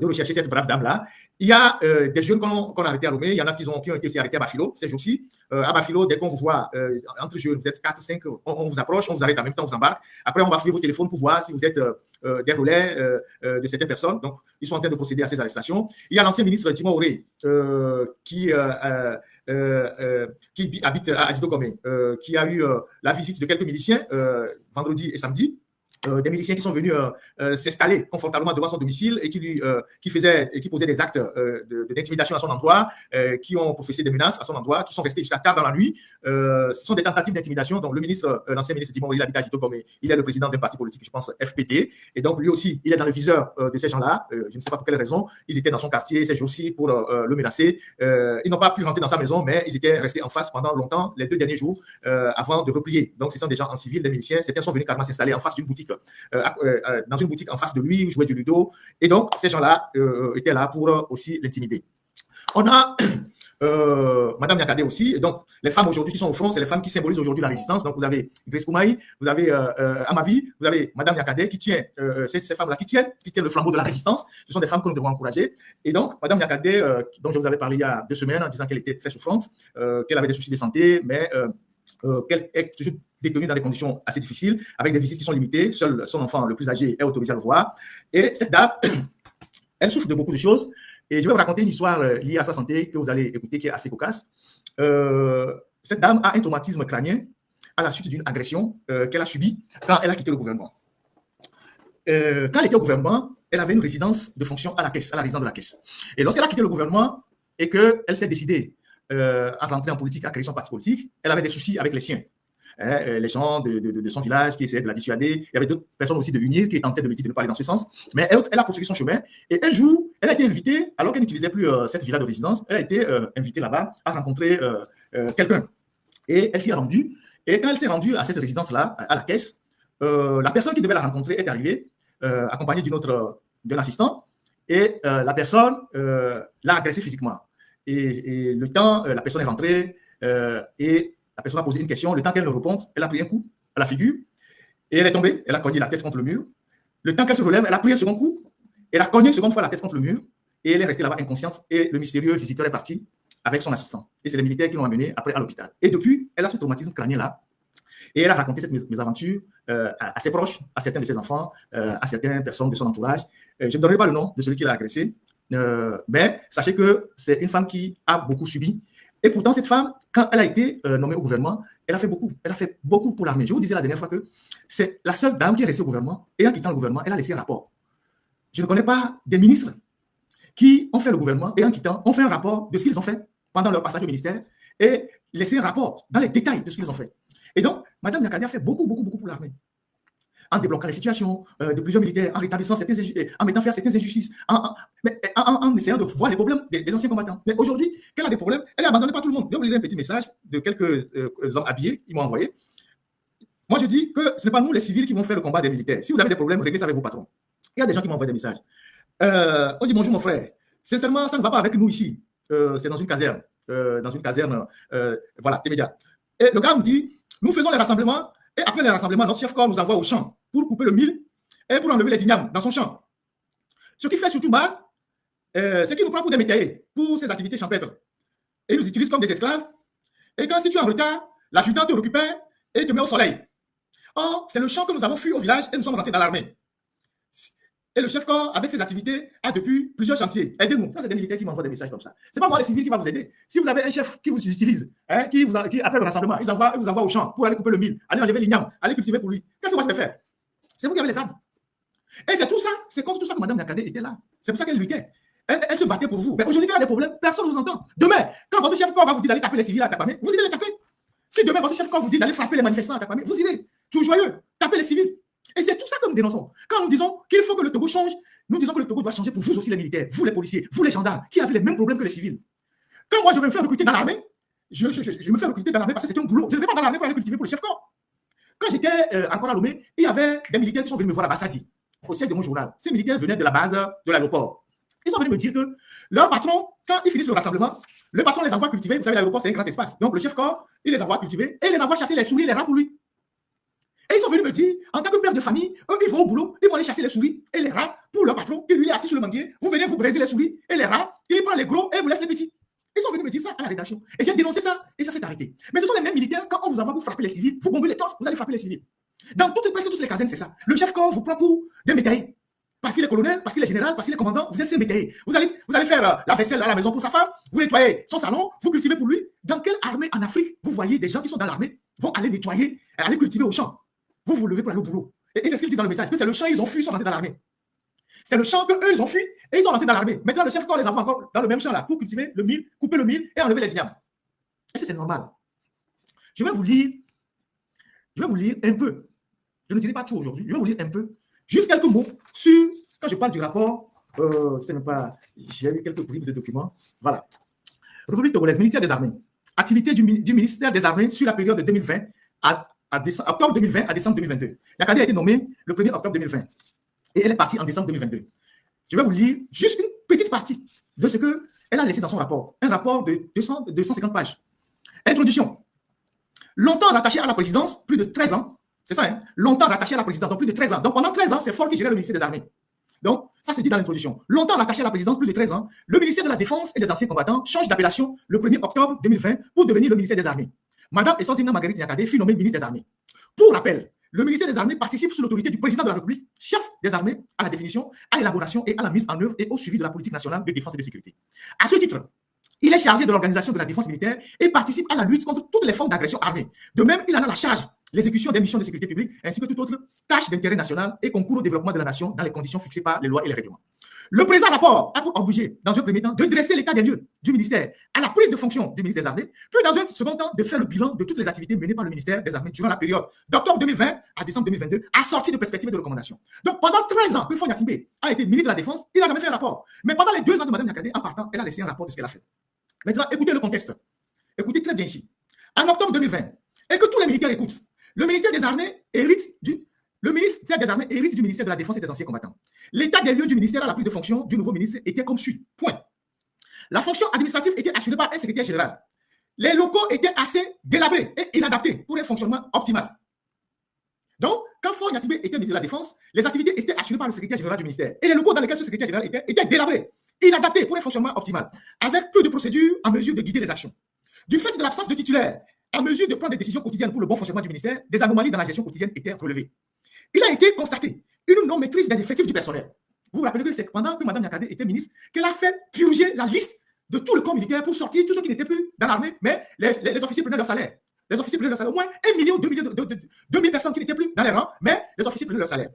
rechercher cette brave dame-là. Il y a des jeunes qu'on a arrêtés à Lomé, il y en a qui ont été aussi arrêtés à Bafilo ces jours-ci. À Bafilo, dès qu'on vous voit entre jeunes, vous êtes 4, 5, on vous approche, on vous arrête en même temps, on vous embarque. Après, on va fouiller vos téléphones pour voir si vous êtes des relais de certaines personnes. Donc, ils sont en train de procéder à ces arrestations. Il y a l'ancien ministre Timon Auré qui habite à Adidogomé, qui a eu la visite de quelques miliciens vendredi et samedi. des miliciens qui sont venus s'installer confortablement devant son domicile et qui posaient des actes d'intimidation à son endroit, qui ont professé des menaces à son endroit, qui sont restés jusqu'à tard dans la nuit. Ce sont des tentatives d'intimidation. Donc, l'ancien ministre dit, bon, il habite à Quito, mais il est le président d'un parti politique, je pense, FPT. Et donc, lui aussi, il est dans le viseur de ces gens-là. Je ne sais pas pour quelle raison. Ils étaient dans son quartier ces jours-ci pour le menacer. Ils n'ont pas pu rentrer dans sa maison, mais ils étaient restés en face pendant longtemps, les 2 derniers jours, avant de replier. Donc, ce sont des gens en civil, des miliciens. Certains sont venus carrément s'installer en face d'une boutique. Dans une boutique en face de lui, jouer du ludo. Et donc, ces gens-là étaient là pour aussi l'intimider. On a Madame Niakhaté aussi. Et donc, les femmes aujourd'hui qui sont au front, c'est les femmes qui symbolisent aujourd'hui la résistance. Donc, vous avez Grace Koumaï, vous avez Amavi, vous avez Madame Niakhaté qui tient, ces femmes-là qui tiennent le flambeau de la résistance. Ce sont des femmes que nous devons encourager. Et donc, Madame Niakhaté, dont je vous avais parlé il y a 2 semaines en disant qu'elle était très souffrante, qu'elle avait des soucis de santé, mais qu'elle est toujours détenue dans des conditions assez difficiles, avec des visites qui sont limitées. Seul son enfant le plus âgé est autorisé à le voir. Et cette dame, elle souffre de beaucoup de choses. Et je vais vous raconter une histoire liée à sa santé que vous allez écouter, qui est assez cocasse. Cette dame a un traumatisme crânien à la suite d'une agression qu'elle a subie quand elle a quitté le gouvernement. Quand elle était au gouvernement, elle avait une résidence de fonction à la caisse, à la résidence de la caisse. Et lorsqu'elle a quitté le gouvernement et qu'elle s'est décidée à rentrer en politique, à créer son parti politique, elle avait des soucis avec les siens. Les gens de son village qui essayaient de la dissuader. Il y avait d'autres personnes aussi de l'UNIR qui tentaient de lui dire de ne pas aller dans ce sens. Mais elle a poursuivi son chemin. Et un jour, elle a été invitée, alors qu'elle n'utilisait plus cette villa de résidence, elle a été invitée là-bas à rencontrer quelqu'un. Et elle s'y est rendue. Et quand elle s'est rendue à cette résidence-là, à la caisse, la personne qui devait la rencontrer est arrivée, accompagnée d'un assistant. Et la personne l'a agressée physiquement. Et le temps, la personne est rentrée et la personne a posé une question. Le temps qu'elle ne réponde, elle a pris un coup à la figure et elle est tombée. Elle a cogné la tête contre le mur. Le temps qu'elle se relève, elle a pris un second coup. Elle a cogné une seconde fois la tête contre le mur et elle est restée là-bas inconsciente. Et le mystérieux visiteur est parti avec son assistant. Et c'est les militaires qui l'ont amenée après à l'hôpital. Et depuis, elle a ce traumatisme crânien-là. Et elle a raconté cette mésaventure à ses proches, à certains de ses enfants, à certaines personnes de son entourage. Je ne donnerai pas le nom de celui qui l'a agressé. Mais sachez que c'est une femme qui a beaucoup subi. Et pourtant, cette femme, quand elle a été nommée au gouvernement, elle a fait beaucoup. Elle a fait beaucoup pour l'armée. Je vous disais la dernière fois que c'est la seule dame qui est restée au gouvernement. Et en quittant le gouvernement, elle a laissé un rapport. Je ne connais pas des ministres qui ont fait le gouvernement et en quittant, ont fait un rapport de ce qu'ils ont fait pendant leur passage au ministère et laissé un rapport dans les détails de ce qu'ils ont fait. Et donc, Mme Niakhaté a fait beaucoup pour l'armée. En débloquant les situations de plusieurs militaires, en rétablissant en mettant fin à certaines injustices, en essayant de voir les problèmes des anciens combattants. Mais aujourd'hui, qu'elle a des problèmes, elle est abandonnée par tout le monde. Je vais vous lire un petit message de quelques hommes habillés qui m'ont envoyé. Moi, je dis que ce n'est pas nous, les civils, qui vont faire le combat des militaires. Si vous avez des problèmes, réglez ça avec vos patrons. Il y a des gens qui m'envoient des messages. On dit bonjour, mon frère. Sincèrement, ça ne va pas avec nous ici. C'est dans une caserne. Voilà, Témédia. Et le gars me dit, nous faisons les rassemblements. Et après les rassemblements, notre chef corps nous envoie au champ pour couper le mil et pour enlever les ignames dans son champ. Ce qui fait surtout mal, c'est qu'il nous prend pour des métayers, pour ses activités champêtres. Et il nous utilise comme des esclaves. Et quand si tu es en retard, l'adjudant te récupère et te met au soleil. Or, c'est le champ que nous avons fui au village et nous sommes rentrés dans l'armée. Et le chef corps, avec ses activités, a depuis plusieurs chantiers. Aidez-nous. Ça, c'est des militaires qui m'envoient des messages comme ça. Ce n'est pas moi, les civils, qui va vous aider. Si vous avez un chef qui vous utilise, qui après le rassemblement, il vous envoie au champ pour aller couper le mil, aller enlever l'igname, aller cultiver pour lui. Qu'est-ce que moi je vais faire? C'est vous qui avez les armes. Et c'est tout ça, c'est contre tout ça que Mme Niakhaté était là. C'est pour ça qu'elle luttait. Elle se battait pour vous. Mais aujourd'hui, quand elle a des problèmes, personne ne vous entend. Demain, quand votre chef corps va vous dire d'aller taper les civils à Takpamé, vous irez les taper. Si demain, votre chef corps vous dit d'aller frapper les manifestants à Takpamé, vous irez. Toujours joyeux, taper les civils. Et c'est tout ça que nous dénonçons. Quand nous disons qu'il faut que le Togo change, nous disons que le Togo doit changer pour vous aussi les militaires, vous les policiers, vous les gendarmes, qui avez les mêmes problèmes que les civils. Quand moi je vais me faire recruter dans l'armée, je me fais recruter dans l'armée parce que c'était un boulot. Je ne vais pas dans l'armée pour aller cultiver pour le chef-corps. Quand j'étais encore à Lomé, il y avait des militaires qui sont venus me voir à Bassadi, au siège de mon journal. Ces militaires venaient de la base de l'aéroport. Ils sont venus me dire que leur patron, quand ils finissent le rassemblement, le patron les envoie cultiver. Vous savez, l'aéroport, c'est un grand espace. Donc le chef-corps, il les envoie cultiver et il les envoie chasser les souris et les rats pour lui. Et ils sont venus me dire, en tant que père de famille, eux, ils vont au boulot, ils vont aller chasser les souris et les rats pour leur patron, qui lui est assis sur le manguier. Vous venez vous briser les souris et les rats, il prend les gros et vous laisse les petits. Ils sont venus me dire ça à la rédaction. Et j'ai dénoncé ça et ça s'est arrêté. Mais ce sont les mêmes militaires, quand on vous envoie pour frapper les civils, vous bombez les torses, vous allez frapper les civils. Dans toutes les casernes, c'est ça. Le chef-corps vous prend pour des métayers. Parce qu'il est colonel, parce qu'il est général, parce qu'il est commandant, vous êtes ses métayers. Vous allez faire la vaisselle à la maison pour sa femme, vous nettoyez son salon, vous cultivez pour lui. Dans quelle armée en Afrique, vous voyez des gens qui sont dans l'armée, vont aller nettoyer, aller cultiver au champ? Vous vous levez pour aller au boulot. Et c'est ce qu'ils disent dans le message, que c'est le champ ils ont fui, ils sont rentrés dans l'armée. C'est le champ qu'eux, ils ont fui et ils sont rentrés dans l'armée. Maintenant, le chef corps les envoie encore dans le même champ là pour cultiver le mil, couper le mil et enlever les ignames. Est-ce que c'est normal? Je vais vous lire un peu. Je ne dirai pas tout aujourd'hui. Je vais vous lire un peu, juste quelques mots sur, quand je parle du rapport, je sais même pas, j'ai eu quelques bribes de documents. Voilà. République togolaise, ministère des Armées. Activité du ministère des Armées sur la période de 2020 octobre 2020 à décembre 2022. La cadre a été nommée le 1er octobre 2020 et elle est partie en décembre 2022. Je vais vous lire juste une petite partie de ce qu'elle a laissé dans son rapport. Un rapport de 250 pages. Introduction. Longtemps rattaché à la présidence, plus de 13 ans. C'est ça, hein? Longtemps rattaché à la présidence, donc plus de 13 ans. Donc pendant 13 ans, c'est Faure qui gérait le ministère des Armées. Donc, ça se dit dans l'introduction. Longtemps rattaché à la présidence, plus de 13 ans, le ministère de la Défense et des Anciens Combattants change d'appellation le 1er octobre 2020 pour devenir le ministère des Armées. Madame Essozina Marguerite Nyakade fut nommée ministre des Armées. Pour rappel, le ministère des Armées participe sous l'autorité du président de la République, chef des armées, à la définition, à l'élaboration et à la mise en œuvre et au suivi de la politique nationale de défense et de sécurité. À ce titre, il est chargé de l'organisation de la défense militaire et participe à la lutte contre toutes les formes d'agression armée. De même, il en a la charge l'exécution des missions de sécurité publique ainsi que toute autre tâche d'intérêt national et concourt au développement de la nation dans les conditions fixées par les lois et les règlements. Le présent rapport a pour objet, dans un premier temps, de dresser l'état des lieux du ministère à la prise de fonction du ministère des Armées, puis dans un second temps, de faire le bilan de toutes les activités menées par le ministère des Armées durant la période d'octobre 2020 à décembre 2022, assortie de perspectives et de recommandations. Donc, pendant 13 ans que Faure Gnassingbé a été ministre de la Défense, il n'a jamais fait un rapport. Mais pendant les 2 ans de Mme Nyakade, en partant, elle a laissé un rapport de ce qu'elle a fait. Maintenant, écoutez le contexte. Écoutez très bien ici. En octobre 2020, et que tous les militaires écoutent, le ministère des Armées hérite du ministère de la Défense et des Anciens Combattants. L'état des lieux du ministère à la prise de fonction du nouveau ministre était comme suit. Point. La fonction administrative était assurée par un secrétaire général. Les locaux étaient assez délabrés et inadaptés pour un fonctionnement optimal. Donc, quand Faure Gnassingbé était ministre de la Défense, les activités étaient assurées par le secrétaire général du ministère. Et les locaux dans lesquels ce secrétaire général étaient délabrés, inadaptés pour un fonctionnement optimal, avec peu de procédures en mesure de guider les actions. Du fait de l'absence de titulaire, en mesure de prendre des décisions quotidiennes pour le bon fonctionnement du ministère, des anomalies dans la gestion quotidienne étaient relevées. Il a été constaté une non-maîtrise des effectifs du personnel. Vous vous rappelez que c'est pendant que Mme Nyakade était ministre qu'elle a fait purger la liste de tout le corps militaire pour sortir tous ceux qui n'étaient plus dans l'armée, mais les officiers prenaient leur salaire. Les officiers prenaient leur salaire. Au moins 1 million, 2 000 personnes qui n'étaient plus dans les rangs, mais les officiers prenaient leur salaire.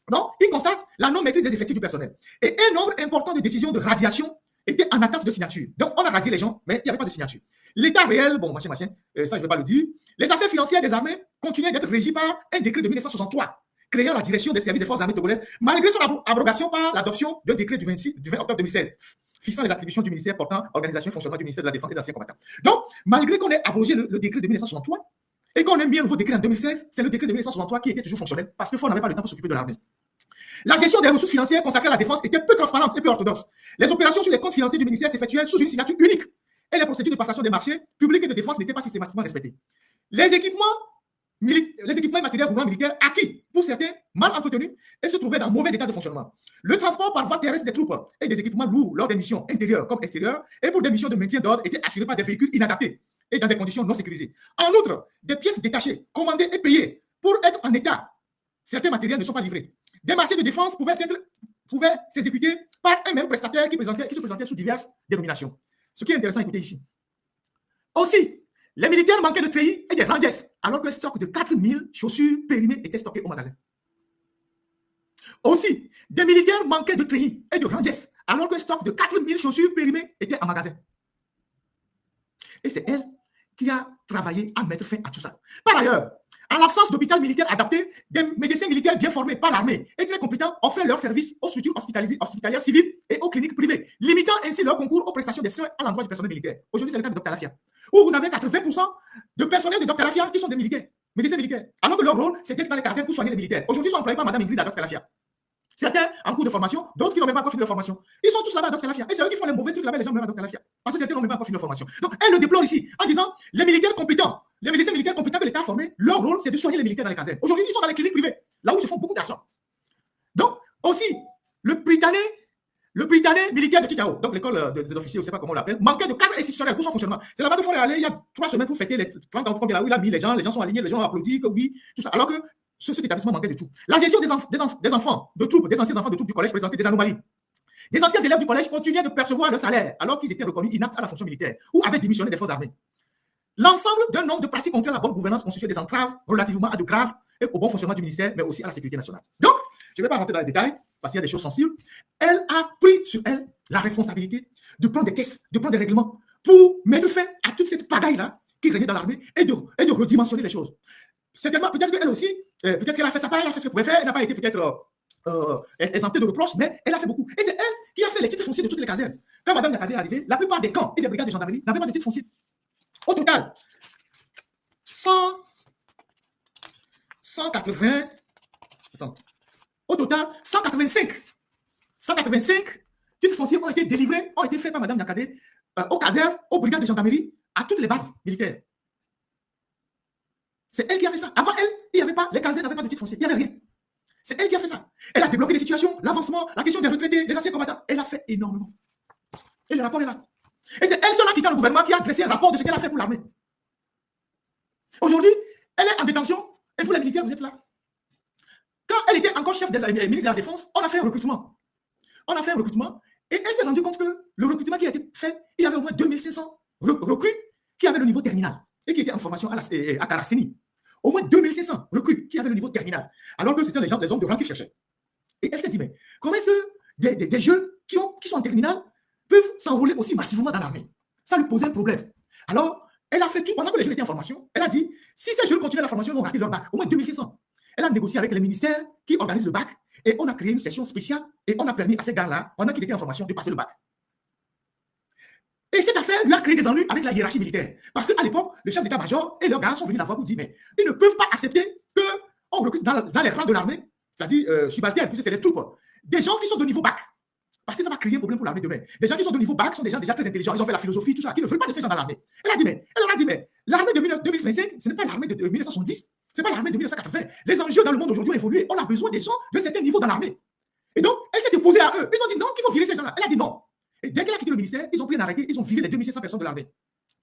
Donc, il constate la non-maîtrise des effectifs du personnel. Et un nombre important de décisions de radiation étaient en attente de signature. Donc, on a radié les gens, mais il n'y avait pas de signature. L'état réel, bon, machin, ça je ne vais pas le dire. Les affaires financières des armées continuaient d'être régies par un décret de 1963 créant la direction des services des forces armées togolaises, malgré son abrogation par l'adoption d'un décret du 20 octobre 2016, fixant les attributions du ministère portant organisation et fonctionnement du ministère de la Défense et des Anciens Combattants. Donc, malgré qu'on ait abrogé le décret de 1963 et qu'on ait mis un nouveau décret en 2016, c'est le décret de 1963 qui était toujours fonctionnel parce que Faure n'avait pas le temps pour s'occuper de l'armée. La gestion des ressources financières consacrées à la défense était peu transparente et peu orthodoxe. Les opérations sur les comptes financiers du ministère s'effectuaient sous une signature unique et les procédures de passation des marchés publics et de défense n'étaient pas systématiquement respectées. Les équipements et matériels roulant militaires acquis, pour certains, mal entretenus et se trouvaient dans mauvais état de fonctionnement. Le transport par voie terrestre des troupes et des équipements lourds lors des missions intérieures comme extérieures et pour des missions de maintien d'ordre était assuré par des véhicules inadaptés et dans des conditions non sécurisées. En outre, des pièces détachées, commandées et payées pour être en état, certains matériels ne sont pas livrés. Des marchés de défense pouvaient s'exécuter par un même prestataire qui se présentait sous diverses dénominations. Ce qui est intéressant, écoutez ici. Aussi, les militaires manquaient de treillis et des ranges, alors qu'un stock de 4000 chaussures périmées était stocké au magasin. Aussi, des militaires manquaient de treillis et de ranges, alors qu'un stock de 4000 chaussures périmées était en magasin. Et c'est elle qui a travaillé à mettre fin à tout ça. Par ailleurs, en l'absence d'hôpital militaire adapté, des médecins militaires bien formés par l'armée et très compétents offraient leurs services aux structures hospitalières civiles et aux cliniques privées, limitant ainsi leur concours aux prestations des soins à l'endroit du personnel militaire. Aujourd'hui, c'est le cas de Dr Lafia, où vous avez 80% de personnel de Dr Lafia qui sont des militaires, médecins militaires, alors que leur rôle, c'est d'être dans les casernes pour soigner les militaires. Aujourd'hui, ils sont employés par Mme Ingrid à Dr Lafia. Certains en cours de formation, d'autres qui n'ont même pas encore fini de formation. Ils sont tous là-bas à Dr Lafia. Et c'est eux qui font les mauvais trucs là-bas, les gens même à Dr Lafia. Parce que certains n'ont même pas encore fini de formation. Donc, elle le déplore ici en disant les militaires compétents, les médecins militaires compétents que l'État a formés, leur rôle, c'est de soigner les militaires dans les casernes. Aujourd'hui, ils sont dans les cliniques privées, là où ils font beaucoup d'argent. Donc, aussi, le Britannique militaire de Tchitao, donc l'école des officiers, je ne sais pas comment on l'appelle, manquait de cadre institutionnel pour son fonctionnement. C'est là-bas qu'il faut aller il y a 3 semaines pour fêter les 30 ans, où il a mis les gens sont alignés, les gens ont applaudi, oui, tout ça. Alors que cet établissement manquait de tout. La gestion des enfants de troupes, des anciens enfants de troupes du collège présentait des anomalies. Des anciens élèves du collège continuaient de percevoir le salaire alors qu'ils étaient reconnus inaptes à la fonction militaire ou avaient démissionné des forces armées. l'ensemble d'un nombre de pratiques contre la bonne gouvernance constitue des entraves relativement à de graves et au bon fonctionnement du ministère, mais aussi à la sécurité nationale. Donc, je ne vais pas rentrer dans les détails, parce qu'il y a des choses sensibles. Elle a pris sur elle la responsabilité de prendre des tests, de prendre des règlements pour mettre fin à toute cette pagaille-là qui régnait dans l'armée et de redimensionner les choses. Certainement, peut-être qu'elle aussi, peut-être qu'elle a fait sa part, elle a fait ce qu'elle pouvait faire, elle n'a pas été peut-être exemptée de reproches, mais elle a fait beaucoup. Et c'est elle qui a fait les titres fonciers de toutes les casernes. Quand Mme Nyakate est arrivée, la plupart des camps et des brigades de gendarmerie n'avaient pas de titres fonciers. Au total, 185 titres fonciers ont été délivrés, ont été faits par Mme Nyakate aux casernes, aux brigades de gendarmerie, à toutes les bases militaires. C'est elle qui a fait ça. Avant elle, il n'y avait pas, les casernes n'avaient pas de titres fonciers, il n'y avait rien. C'est elle qui a fait ça. Elle a débloqué des situations, l'avancement, la question des retraités, des anciens combattants. Elle a fait énormément. Et le rapport est là. Et c'est elle seule qui, dans le gouvernement, qui a dressé un rapport de ce qu'elle a fait pour l'armée. Aujourd'hui, elle est en détention, et vous les militaires, vous êtes là. Quand elle était encore chef des ministres de la Défense, on a fait un recrutement. Et elle s'est rendue compte que le recrutement qui a été fait, il y avait au moins 2500 recrues qui avaient le niveau terminal et qui étaient en formation à Karaseni. Au moins 2500 recrues qui avaient le niveau terminal, alors que c'était les hommes de rang qui cherchaient. Et elle s'est dit, mais comment est-ce que des jeunes qui sont en terminale peuvent s'enrôler aussi massivement dans l'armée? Ça lui posait un problème. Alors, elle a fait tout, pendant que les jeunes étaient en formation, elle a dit, si ces jeunes continuent la formation, ils vont rater leur bac, au moins 2600. Elle a négocié avec les ministères qui organisent le bac, et on a créé une session spéciale, et on a permis à ces gars-là, pendant qu'ils étaient en formation, de passer le bac. Et cette affaire lui a créé des ennuis avec la hiérarchie militaire. Parce qu'à l'époque, le chef d'état-major et leurs gars sont venus la voir pour dire, mais ils ne peuvent pas accepter qu'on recrute dans les rangs de l'armée, c'est-à-dire subalternes, puisque c'est les troupes, des gens qui sont de niveau bac. Parce que ça va créer un problème pour l'armée demain. Des gens qui sont de niveau bac sont des gens déjà très intelligents, ils ont fait la philosophie, tout ça, qui ne veulent pas de ces gens dans l'armée. Elle leur a dit, mais l'armée de 2025, ce n'est pas l'armée de 1970, ce n'est pas l'armée de 1980. Les enjeux dans le monde aujourd'hui ont évolué. On a besoin des gens de certains niveaux dans l'armée. Et donc, elle s'est opposée à eux. Ils ont dit non, qu'il faut virer ces gens-là. Elle a dit non. Et dès qu'elle a quitté le ministère, ils ont pris un arrêté, ils ont viré les 2500 personnes de l'armée.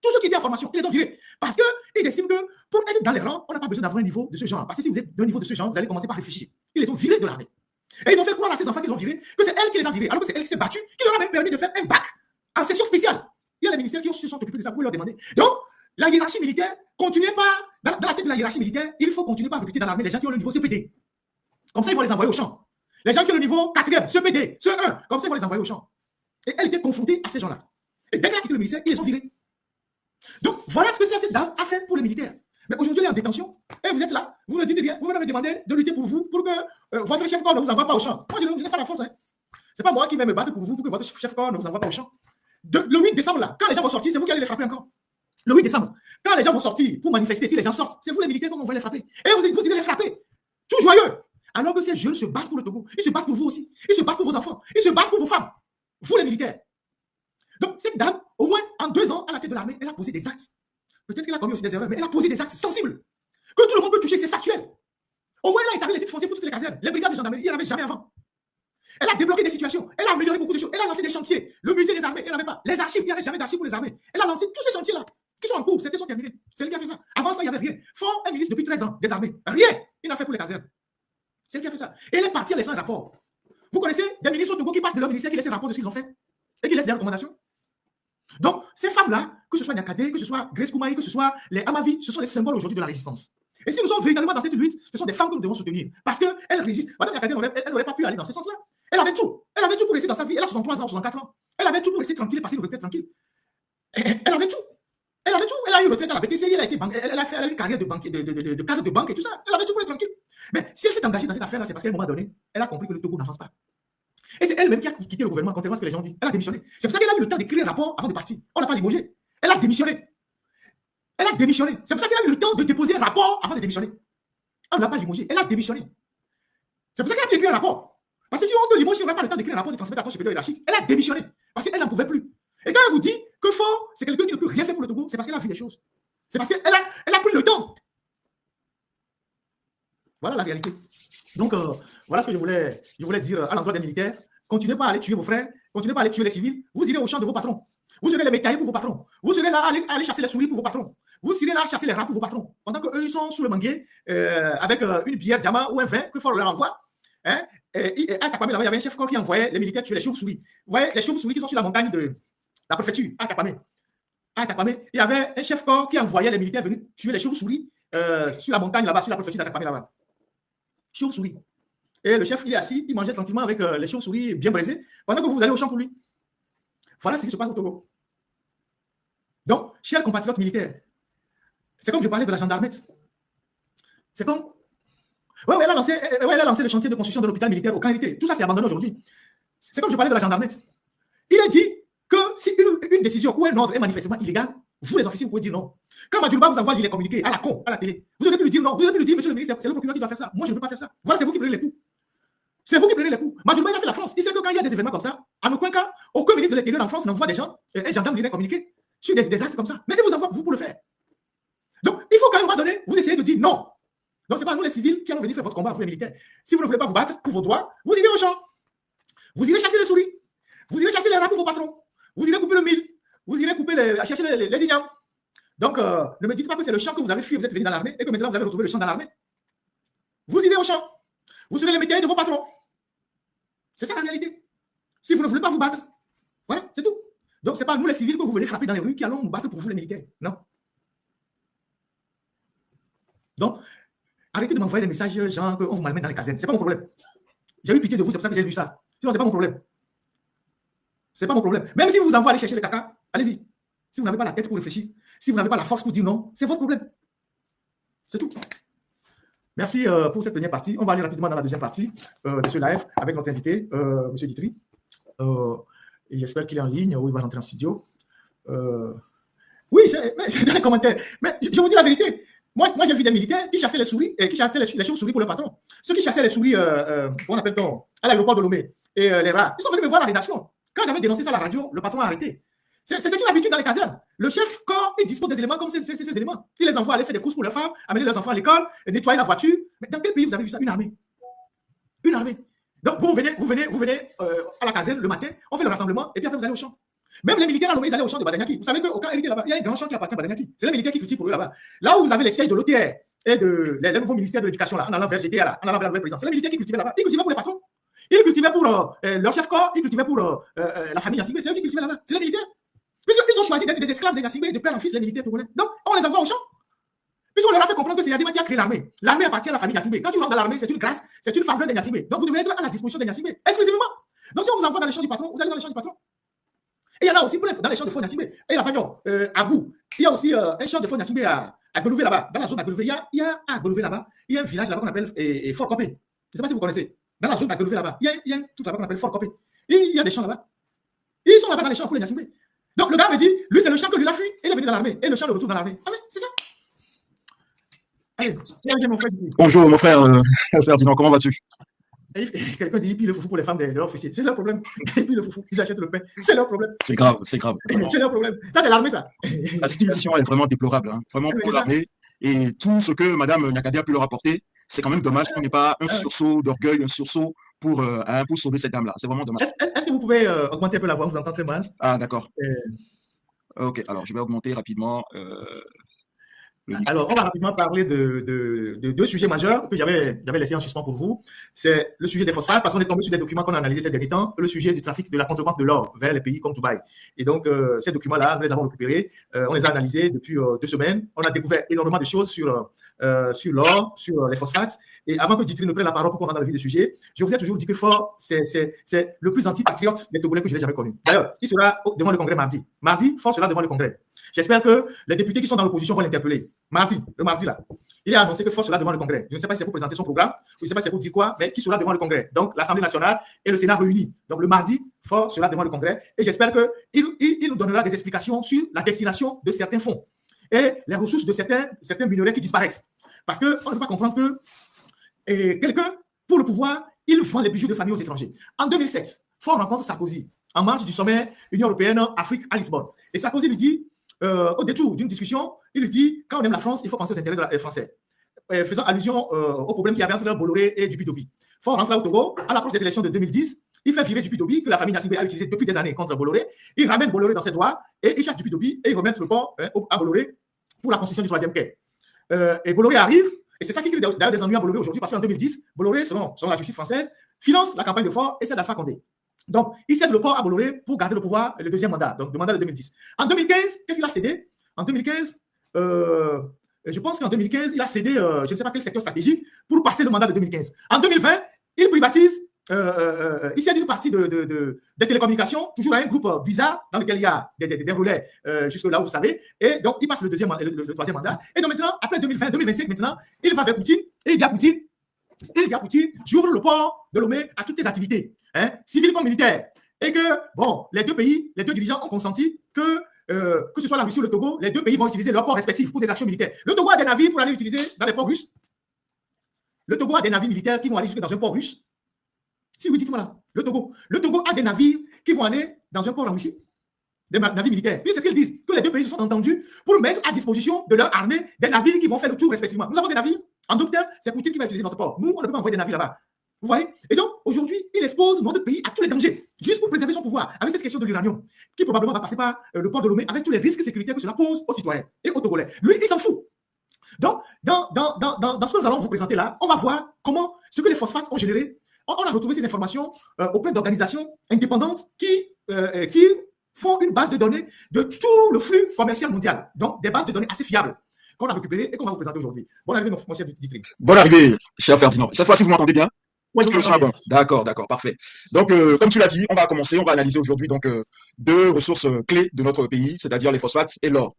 Tous ceux qui étaient en formation, ils les ont virés. Parce qu'ils estiment que pour être dans les rangs, on n'a pas besoin d'avoir un niveau de ce genre. Parce que si vous êtes d'un niveau de ce genre, vous allez commencer par réfléchir. Ils les ont virés de l'armée. Et ils ont fait croire à ces enfants qu'ils ont virés que c'est elle qui les a virés. Alors que c'est elle qui s'est battue, qui leur a même permis de faire un bac en session spéciale. Il y a les ministères qui se sont occupés de ça, vous leur demandez. Donc, la hiérarchie militaire, continuez pas, dans la tête de la hiérarchie militaire, il faut continuer par recruter dans l'armée les gens qui ont le niveau CPD. Comme ça, ils vont les envoyer au champ. Les gens qui ont le niveau 4e, CPD, CE1, comme ça, ils vont les envoyer au champ. Et elle était confrontée à ces gens-là. Et dès qu'elle a quitté le ministère, ils les ont virés. Donc, voilà ce que cette dame a fait pour les militaires. Mais aujourd'hui, elle est en détention. Et vous êtes là, vous ne dites rien. Vous m'avez demandé de lutter pour vous, pour que votre chef corps ne vous envoie pas au champ. Moi, je n'ai pas la force. Hein. Ce n'est pas moi qui vais me battre pour vous, pour que votre chef corps ne vous envoie pas au champ. Le 8 décembre, là, quand les gens vont sortir, c'est vous qui allez les frapper encore. Le 8 décembre, quand les gens vont sortir pour manifester, si les gens sortent, c'est vous les militaires qu'on va les frapper. Et vous allez les frapper. Tout joyeux. Alors que ces jeunes se battent pour le Togo. Ils se battent pour vous aussi. Ils se battent pour vos enfants. Ils se battent pour vos femmes. Vous, les militaires. Donc, cette dame, au moins en 2 ans, à la tête de l'armée, elle a posé des actes. Peut-être qu'elle a commis aussi des erreurs, mais elle a posé des actes sensibles. Que tout le monde peut toucher, c'est factuel. Au moins, elle a établi les titres fonciers pour toutes les casernes. Les brigades de gendarmerie, il n'y en avait jamais avant. Elle a débloqué des situations. Elle a amélioré beaucoup de choses. Elle a lancé des chantiers. Le musée des armées, elle n'avait pas. Les archives, il n'y avait jamais d'archives pour les armées. Elle a lancé tous ces chantiers-là qui sont en cours. Certains sont terminés. C'est elle qui a fait ça. Avant ça, il n'y avait rien. Fort un ministre depuis 13 ans des armées. Rien. Il n'a fait pour les casernes. C'est elle qui a fait ça. Et elle est partie en laissant un rapport. Vous connaissez des ministres au Togo qui partent de leur ministère, qui laissent un rapport de ce qu'ils ont fait et qui laissent des recommandations. Donc, ces femmes-là, que ce soit Nyakate, que ce soit Grace Koumaï, que ce soit les Amavi, ce sont les symboles aujourd'hui de la résistance. Et si nous sommes véritablement dans cette lutte, ce sont des femmes que nous devons soutenir. Parce qu'elles résistent. Madame Nyakate, elle n'aurait pas pu aller dans ce sens-là. Elle avait tout. Elle avait tout pour rester dans sa vie. Elle a 63 ans, 64 ans. Elle avait tout pour rester tranquille et passer une retraite tranquille. Elle avait tout. Elle avait tout. Elle a eu une retraite à la BTC, elle a eu une carrière de banquier, de cadre de banque et tout ça. Elle avait tout pour être tranquille. Mais si elle s'est engagée dans cette affaire-là, c'est parce qu'à un moment donné, elle a compris que le Togo n'avance pas. Et c'est elle-même qui a quitté le gouvernement, contrairement à ce que les gens disent. Elle a démissionné. C'est pour ça qu'elle a eu le temps d'écrire un rapport avant de partir. On n'a pas limogé. Elle a démissionné. Elle a démissionné. C'est pour ça qu'elle a eu le temps de déposer un rapport avant de démissionner. On ne l'a pas limogé. Elle a démissionné. C'est pour ça qu'elle a pu écrire un rapport. Parce que si on te limoge, on n'a pas le temps d'écrire un rapport de transmettre à ton supérieur hiérarchique. Elle a démissionné. Parce qu'elle n'en pouvait plus. Et quand elle vous dit que Fort, c'est quelqu'un qui ne peut rien faire pour le Togo, c'est parce qu'elle a vu des choses. C'est parce qu'elle a pris le temps. Voilà la réalité. Donc, voilà ce que je voulais dire à l'endroit des militaires. Continuez pas à aller tuer vos frères, continuez pas à aller tuer les civils. Vous irez au champ de vos patrons. Vous serez les métaillers pour vos patrons. Vous serez là à aller chasser les souris pour vos patrons. Vous serez là à chasser les rats pour vos patrons. Pendant qu'eux, ils sont sous le manguier avec une bière diamant ou un vin que Fort leur envoie. Hein? À Kapamé, là-bas, il y avait un chef corps qui envoyait les militaires tuer les chauves-souris. Vous voyez, les chauves-souris qui sont sur la montagne de la préfecture, à Kapamé. à Takpamé, il y avait un chef-corps qui envoyait les militaires venir tuer les chauves-souris sur la montagne là-bas, sur la préfecture d'Atakpamé là-bas. Chauves-souris. Et le chef, il est assis, il mangeait tranquillement avec les chauves-souris bien braisées, pendant que vous allez au champ pour lui. Voilà ce qui se passe au Togo. Donc, chers compatriotes militaires, c'est comme je parlais de la gendarmerie. C'est comme... Ouais, elle a lancé le chantier de construction de l'hôpital militaire au camp militaire. Tout ça, c'est abandonné aujourd'hui. C'est comme je parlais de la gendarmerie. Il est dit que si une décision ou un ordre est manifestement illégal, vous, les officiers, vous pouvez dire non. Quand Madjouba vous envoie les communiqués à la con, à la télé, vous devez plus lui dire non. Vous devez plus lui dire, monsieur le ministre, c'est le procureur qui doit faire ça. Moi, je ne peux pas faire ça. Voilà, c'est vous qui prenez les coups. C'est vous qui prenez les coups. Madjouba, il a fait la France. Il sait que quand il y a des événements comme ça, en aucun cas, aucun ministre de l'Intérieur en France n'envoie des gens, un gendarme lirait communiquer sur des actes comme ça. Mais il vous envoie vous pour le faire. Donc, il faut qu'à un moment donné, vous essayez de dire non. Donc, ce n'est pas nous les civils qui allons venir faire votre combat, vous les militaires. Si vous ne voulez pas vous battre pour vos droits, vous irez au champ. Vous irez chasser les souris. Vous irez chasser les rats pour vos patrons. Vous irez couper le mil. Vous irez chercher les ignames. Donc, ne me dites pas que c'est le champ que vous avez fui, vous êtes venu dans l'armée et que maintenant vous avez retrouvé le champ dans l'armée. Vous irez au champ. Vous serez les métayers de vos patrons. C'est ça la réalité. Si vous ne voulez pas vous battre, voilà, c'est tout. Donc, ce n'est pas nous les civils que vous venez frapper dans les rues qui allons nous battre pour vous les militaires. Non. Donc, arrêtez de m'envoyer des messages genre qu'on vous malmène dans les casernes. Ce n'est pas mon problème. J'ai eu pitié de vous, c'est pour ça que j'ai lu ça. Sinon, ce n'est pas mon problème. Ce n'est pas mon problème. Même si vous envoie aller chercher le caca, allez-y. Si vous n'avez pas la tête pour réfléchir, si vous n'avez pas la force pour dire non, c'est votre problème. C'est tout. Merci pour cette première partie. On va aller rapidement dans la deuxième partie de ce live avec notre invité, M. Ditry. J'espère qu'il est en ligne ou il va rentrer en studio. Oui, j'ai dans les commentaires. Mais je vous dis la vérité. Moi j'ai vu des militaires qui chassaient les souris et qui chassaient les chauves-souris pour leur patron. Ceux qui chassaient les souris, comment appelle-t-on, à l'aéroport de Lomé et les rats, ils sont venus me voir à la rédaction. Quand j'avais dénoncé ça à la radio, le patron a arrêté. C'est une habitude dans les casernes. Le chef, quand il dispose des éléments comme ces éléments, il les envoie aller faire des courses pour leurs femmes, amener leurs enfants à l'école, nettoyer la voiture. Mais dans quel pays vous avez vu ça? Une armée. Une armée. Donc vous venez à la caserne le matin, on fait le rassemblement et puis après vous allez au champ. Même les militaires à Lomé, ils allaient au champ de Badanyaki. Vous savez qu'au camp hérité là-bas, il y a un grand champ qui appartient à Badanyaki. C'est les militaires qui cultivent pour eux là-bas. Là où vous avez les sièges de l'OTR et de les nouveaux ministères de l'éducation là, en allant vers GTA là, en allant vers la nouvelle présidence. C'est les militaires qui cultivaient là-bas. Ils cultivaient pour les patrons. Ils cultivaient pour leur chef-corps, ils cultivaient pour la famille Yassibé. C'est eux qui cultivaient là-bas. C'est les militaires. Puisqu'ils ont choisi d'être des esclaves des Yassibé, de père en fils, les militaires togolais. Donc, on les envoie au champ. Puisqu'on leur a fait comprendre que c'est Yadima qui a créé l'armée. L'armée appartient à la famille Yassibé. Quand tu rentres dans l'armée, c'est une grâce, c'est une faveur des Yassibé. Donc, vous devez être à la disposition des Yassibé, exclusivement. Donc, si on vous envoie dans les champs du patron, vous allez dans les champs du patron. Et il y en a aussi plein dans les champs de faux Yassibé. Et la famille à Bou. Il y a aussi un champ de faux Yassibé à Belouvé là-bas. Dans la zone d'Abelouvé, il y a à Belouvé là-bas, il y a un village là-bas qu'on appelle Fort Copé. Je ne sais pas si vous connaissez. Dans la zone d'Abelouvé là-bas, il y a un truc là-bas qu'on appelle Fort Copé. Il y a des champs là-bas. Ils sont là-bas dans les champs pour les Yassibé. Donc le gars me dit, lui c'est le champ que lui a fui, et il est venu dans l'armée, et le champ le retourne dans l'armée. Ah mais c'est ça. Allez, mon frère. Bonjour mon frère Ferdinand, comment vas-tu? Quelqu'un dit, ils pillent le foufou pour les femmes de leur officier. C'est leur problème. Ils pillent le foufou, ils achètent le pain. C'est leur problème. C'est grave, c'est grave. C'est leur problème. Ça c'est l'armée ça. La situation est vraiment déplorable, hein. Vraiment pour l'armée. Et tout ce que Mme Nyakadi a pu leur apporter, c'est quand même dommage qu'on n'ait pas un sursaut d'orgueil, un sursaut pour sauver cette dame-là. C'est vraiment dommage. Est-ce que vous pouvez augmenter un peu la voix? On vous entend très mal. Ah, d'accord. Ok, alors je vais augmenter rapidement. Alors, on va rapidement parler de deux sujets majeurs que j'avais laissés en suspens pour vous. C'est le sujet des phosphates, parce qu'on est tombé sur des documents qu'on a analysés ces derniers temps, le sujet du trafic de la contrebande de l'or vers les pays comme Dubaï. Et donc, ces documents-là, nous les avons récupérés, on les a analysés depuis 2 semaines. On a découvert énormément de choses sur l'or, sur les phosphates. Et avant que Ditry ne prenne la parole pour qu'on rentre dans le vif du sujet, je vous ai toujours dit que Faure, c'est le plus anti-patriote des Togolais que je n'ai jamais connu. D'ailleurs, il sera devant le Congrès mardi. Mardi, Faure sera devant le Congrès. J'espère que les députés qui sont dans l'opposition vont l'interpeller. Le mardi là. Il a annoncé que Faure sera devant le Congrès. Je ne sais pas si c'est pour présenter son programme, ou je ne sais pas si c'est pour dire quoi, mais qui sera devant le Congrès. Donc, l'Assemblée nationale et le Sénat réunis. Donc, le mardi, Faure sera devant le Congrès. Et j'espère qu'il nous donnera des explications sur la destination de certains fonds et les ressources de certains minerais qui disparaissent. Parce qu'on ne peut pas comprendre que quelqu'un, pour le pouvoir, il vend les bijoux de famille aux étrangers. En 2007, Faure rencontre Sarkozy en marge du sommet Union européenne-Afrique à Lisbonne. Et Sarkozy lui dit, au détour d'une discussion, il lui dit, quand on aime la France, il faut penser aux intérêts des Français. Faisant allusion au problème qu'il y avait entre Bolloré et Dupuy-Dobi. Faure rentre au Togo, à l'approche des élections de 2010, il fait virer Dupuy-Dobi, que la famille Yassibé a utilisé depuis des années contre Bolloré. Il ramène Bolloré dans ses droits et il chasse Dupuy-Dobi et il remet le pont à Bolloré pour la construction du 3e quai. Et Bolloré arrive, et c'est ça qui crée d'ailleurs des ennuis à Bolloré aujourd'hui, parce qu'en 2010, Bolloré, selon la justice française, finance la campagne de Faure et celle d'Alpha Condé. Donc, il cède le port à Bolloré pour garder le pouvoir, le deuxième mandat, donc le mandat de 2010. En 2015, qu'est-ce qu'il a cédé? En 2015, je pense qu'en 2015, il a cédé, je ne sais pas quel secteur stratégique, pour passer le mandat de 2015. En 2020, il privatise, il cède une partie des télécommunications, toujours à un groupe bizarre, dans lequel il y a des relais, jusque là où vous savez, et donc il passe le troisième mandat. Et donc maintenant, après 2020, 2025, maintenant, il va vers Poutine, et il dit à Poutine, j'ouvre le port de Lomé à toutes tes activités, hein, civiles comme militaires. Et que, bon, les deux pays, les deux dirigeants ont consenti que ce soit la Russie ou le Togo, les deux pays vont utiliser leurs ports respectifs pour des actions militaires. Le Togo a des navires pour aller utiliser dans les ports russes. Le Togo a des navires militaires qui vont aller jusque dans un port russe. Si oui, dites-moi là, le Togo a des navires qui vont aller dans un port en Russie, des navires militaires. Puis c'est ce qu'ils disent, que les deux pays se sont entendus pour mettre à disposition de leur armée des navires qui vont faire le tour respectivement. Nous avons des navires. En d'autres termes, c'est Poutine qui va utiliser notre port. Nous, on ne peut pas envoyer des navires là-bas. Vous voyez? Et donc, aujourd'hui, il expose notre pays à tous les dangers, juste pour préserver son pouvoir, avec cette question de l'uranium, qui probablement va passer par le port de Lomé, avec tous les risques sécuritaires que cela pose aux citoyens et aux Togolais. Lui, il s'en fout. Donc, dans ce que nous allons vous présenter là, on va voir comment ce que les phosphates ont généré. On a retrouvé ces informations auprès d'organisations indépendantes qui font une base de données de tout le flux commercial mondial. Donc, des bases de données assez fiables qu'on a récupérées et qu'on va vous présenter aujourd'hui. Bonne arrivée, mon cher Dimitri. Bonne arrivée, cher Ferdinand. Cette fois-ci, vous m'entendez bien? Oui, le son est bon. D'accord, parfait. Donc, comme tu l'as dit, on va analyser aujourd'hui donc deux ressources clés de notre pays, c'est-à-dire les phosphates et l'or.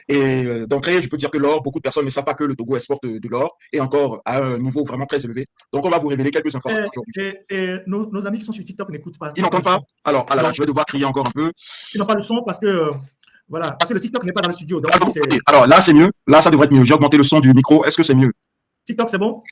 Et d'entrée, je peux dire que l'or, beaucoup de personnes ne savent pas que le Togo exporte de l'or, et encore à un niveau vraiment très élevé. Donc, on va vous révéler quelques informations aujourd'hui. Et nos amis qui sont sur TikTok n'écoutent pas. Ils n'entendent pas? Alors, je vais devoir crier encore un peu. Ils n'ont pas le son parce que, voilà, parce que le TikTok n'est pas dans le studio. Donc, alors là, c'est mieux. Là, ça devrait être mieux. J'ai augmenté le son du micro. Est-ce que c'est mieux? TikTok, c'est bon?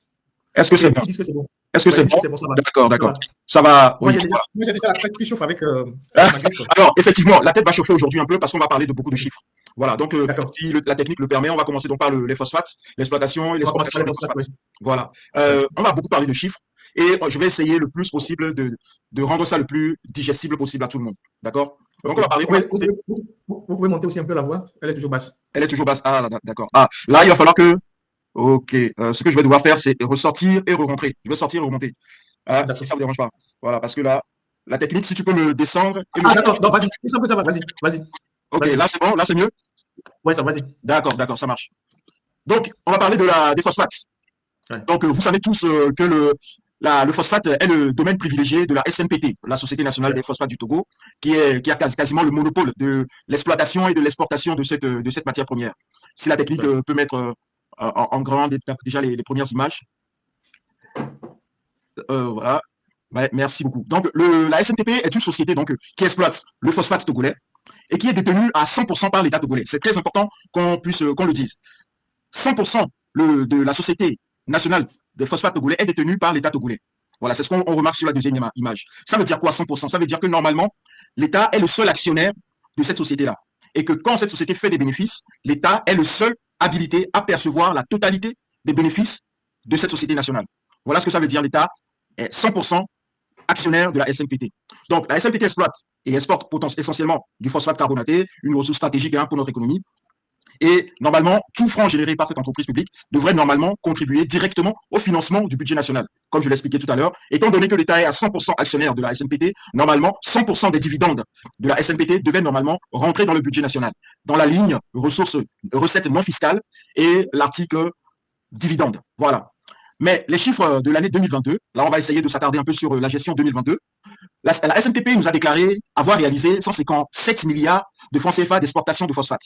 Est-ce que c'est bon? Ils disent que c'est bon. Est-ce que c'est bon? Ça va. D'accord. Ça va. Moi, Oui. j'ai déjà la tête qui chauffe avec Alors, effectivement, la tête va chauffer aujourd'hui un peu parce qu'on va parler de beaucoup de chiffres. Voilà, donc si la technique le permet, on va commencer donc par les phosphates, l'exploitation et l'exportation des phosphates. Oui. Voilà. On va beaucoup parler de chiffres et je vais essayer le plus possible de rendre ça le plus digestible possible à tout le monde. D'accord? Donc, on va parler. Vous pouvez monter aussi un peu la voix. Elle est toujours basse. Elle est toujours basse. Ah, d'accord. Ah, là, il va falloir que. Ok. Ce que je vais devoir faire, c'est ressortir et re-rentrer. Je vais sortir et remonter. Si ça ne vous dérange pas. Voilà, parce que là, la technique, si tu peux me descendre. D'accord. Donc, vas-y. Ça va. Vas-y. Ok, là, c'est bon. Là, c'est mieux. Ouais, ça, vas-y. D'accord, ça marche. Donc, on va parler des phosphates. Ouais. Donc, vous savez tous que le phosphate est le domaine privilégié de la SNPT, la Société nationale des phosphates du Togo, qui a quasiment le monopole de l'exploitation et de l'exportation de cette matière première. Si la technique peut mettre en grand déjà les premières images. Voilà. Ouais, merci beaucoup. Donc, la SNPT est une société donc, qui exploite le phosphate togolais et qui est détenue à 100% par l'État togolais. C'est très important qu'on le dise. 100% de la Société nationale des phosphates togolais est détenue par l'État togolais. Voilà, c'est ce qu'on remarque sur la deuxième image. Ça veut dire quoi 100%? Ça veut dire que normalement, l'État est le seul actionnaire de cette société-là. Et que quand cette société fait des bénéfices, l'État est le seul habilité à percevoir la totalité des bénéfices de cette société nationale. Voilà ce que ça veut dire. L'État est 100% actionnaire de la SNPT. Donc, la SNPT exploite et exporte essentiellement du phosphate carbonaté, une ressource stratégique pour notre économie. Et normalement, tout franc généré par cette entreprise publique devrait normalement contribuer directement au financement du budget national. Comme je l'expliquais tout à l'heure, étant donné que l'État est à 100% actionnaire de la SNPT, normalement, 100% des dividendes de la SNPT devaient normalement rentrer dans le budget national, dans la ligne recettes non fiscales et l'article dividendes. Voilà. Mais les chiffres de l'année 2022, là, on va essayer de s'attarder un peu sur la gestion 2022. La SNPT nous a déclaré avoir réalisé 157 milliards de francs CFA d'exportation de phosphate.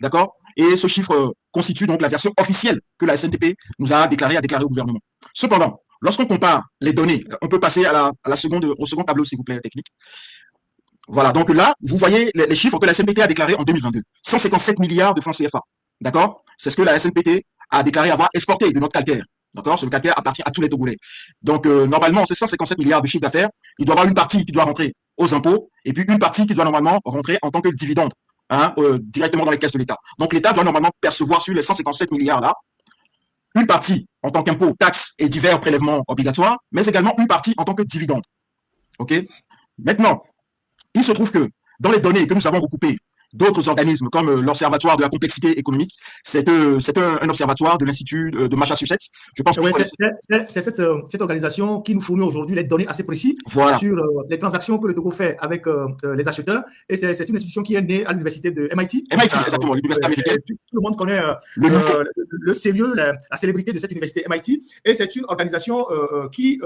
D'accord? Et ce chiffre constitue donc la version officielle que la SNPT nous a déclaré au gouvernement. Cependant, lorsqu'on compare les données, on peut passer au second tableau, s'il vous plaît, technique. Voilà, donc là, vous voyez les chiffres que la SNPT a déclarés en 2022. 157 milliards de francs CFA. D'accord? C'est ce que la SNPT a déclaré avoir exporté de notre calcaire. D'accord? Ce calcaire appartient à tous les Togolais. Donc, normalement, ces 157 milliards de chiffre d'affaires, il doit y avoir une partie qui doit rentrer aux impôts et puis une partie qui doit normalement rentrer en tant que dividende. Directement dans les caisses de l'État. Donc, l'État doit normalement percevoir sur les 157 milliards-là une partie en tant qu'impôt, taxes et divers prélèvements obligatoires, mais également une partie en tant que dividende. OK? Maintenant, il se trouve que dans les données que nous avons recoupées d'autres organismes comme l'Observatoire de la complexité économique. C'est un observatoire de l'Institut de Massachusetts. Je pense que c'est cette organisation qui nous fournit aujourd'hui les données assez précises sur les transactions que le Togo fait avec les acheteurs. Et c'est une institution qui est née à l'université de MIT. MIT, exactement, l'université américaine. Tout le monde connaît le sérieux, la célébrité de cette université MIT. Et c'est une organisation qui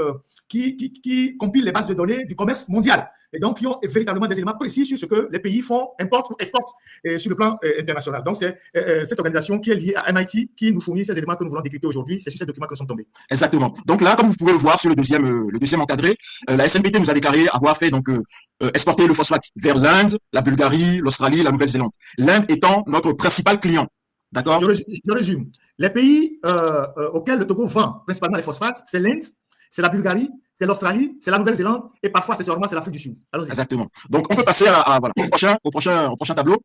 compile les bases de données du commerce mondial. Et donc, qui ont véritablement des éléments précis sur ce que les pays font, importent ou exportent sur le plan international. Donc, c'est cette organisation qui est liée à MIT qui nous fournit ces éléments que nous voulons décrypter aujourd'hui. C'est sur ces documents que nous sommes tombés. Exactement. Donc là, comme vous pouvez le voir sur le deuxième encadré, la SNPT nous a déclaré avoir fait exporter le phosphate vers l'Inde, la Bulgarie, l'Australie et la Nouvelle-Zélande. L'Inde étant notre principal client. D'accord? Je résume. Les pays auxquels le Togo vend principalement les phosphates, c'est l'Inde, c'est la Bulgarie, c'est l'Australie, c'est la Nouvelle-Zélande et parfois, c'est l'Afrique du Sud. Exactement. Donc, on peut passer au prochain tableau.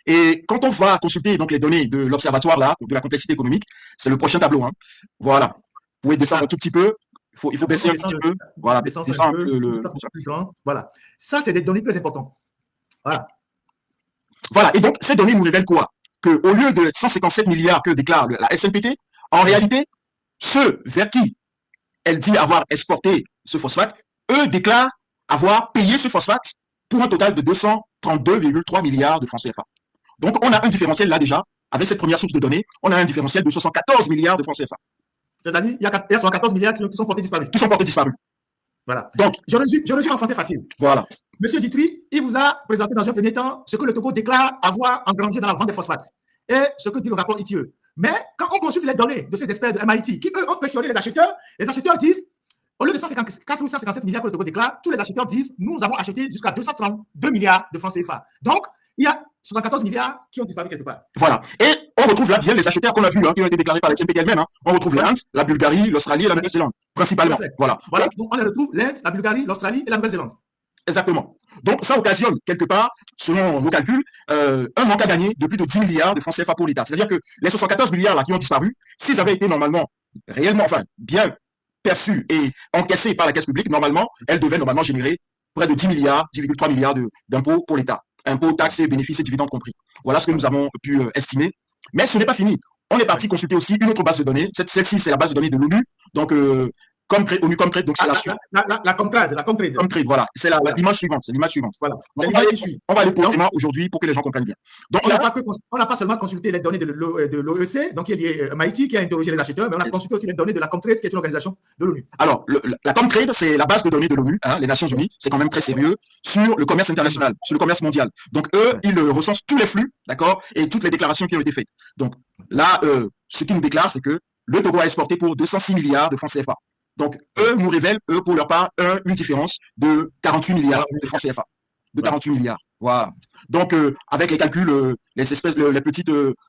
Et quand on va consulter donc les données de l'observatoire là, de la complexité économique, c'est le prochain tableau. Hein. Voilà. Vous pouvez descendre un tout petit peu. Il faut baisser un petit peu. Voilà, descendre un peu Voilà. Ça, c'est des données très importantes. Voilà. Voilà. Et donc, ces données nous révèlent quoi? Qu'au lieu de 157 milliards que déclare la SNPT, en réalité, ceux vers qui elle dit avoir exporté ce phosphate, eux déclarent avoir payé ce phosphate pour un total de 232,3 milliards de francs CFA. Donc, on a un différentiel là déjà, avec cette première source de données, on a un différentiel de 74 milliards de francs CFA. C'est-à-dire, il y a 74 milliards qui sont portés disparus. Qui sont portés disparus. Voilà. Donc, je résume en français facile. Voilà. Monsieur Ditry, il vous a présenté dans un premier temps ce que le Togo déclare avoir engrangé dans la vente des phosphates et ce que dit le rapport ITIE. Mais quand on consulte les données de ces experts de MIT qui, eux, ont questionné les acheteurs disent, au lieu de 154 ou 157 milliards que le Togo déclare, tous les acheteurs disent, nous avons acheté jusqu'à 232 milliards de francs CFA. Donc, il y a 74 milliards qui ont disparu quelque part. Voilà. Et on retrouve là bien les acheteurs qu'on a vus, qui ont été déclarés par la SNPT elle-même. On retrouve l'Inde, la Bulgarie, l'Australie et la Nouvelle-Zélande, principalement. Voilà. Donc, on les retrouve l'Inde, la Bulgarie, l'Australie et la Nouvelle-Zélande. Exactement. Donc, ça occasionne quelque part, selon nos calculs, un manque à gagner de plus de 10 milliards de francs CFA pour l'État. C'est-à-dire que les 74 milliards là qui ont disparu, s'ils avaient été normalement, réellement, bien perçus et encaissés par la caisse publique, normalement, elles devaient normalement générer près de 10 milliards, 10,3 milliards d'impôts pour l'État. Impôts, taxes, bénéfices et dividendes compris. Voilà ce que nous avons pu estimer. Mais ce n'est pas fini. On est parti consulter aussi une autre base de données. Celle-ci, c'est la base de données de l'ONU. Donc, ONU Comtrade, donc c'est la suite. La Comtrade. Voilà. C'est l'image suivante. C'est l'image suivante. Voilà. Donc, on va aller posément aujourd'hui pour que les gens comprennent bien. Donc, on n'a pas seulement consulté les données de l'OEC, donc qui est lié à MIT, qui a interrogé les acheteurs, mais on a consulté aussi les données de la Comtrade, qui est une organisation de l'ONU. Alors, la Comtrade, c'est la base de données de l'ONU, les Nations Unies, c'est quand même très sérieux, sur le commerce international, sur le commerce mondial. Donc, eux, ils recensent tous les flux, d'accord, et toutes les déclarations qui ont été faites. Donc, là, ce qu'ils nous déclarent, c'est que le Togo a exporté pour 206 milliards de francs CFA. Donc, eux nous révèlent, pour leur part, une différence de 48 milliards de francs CFA. De 48 milliards. Voilà. Donc, avec les calculs, les petits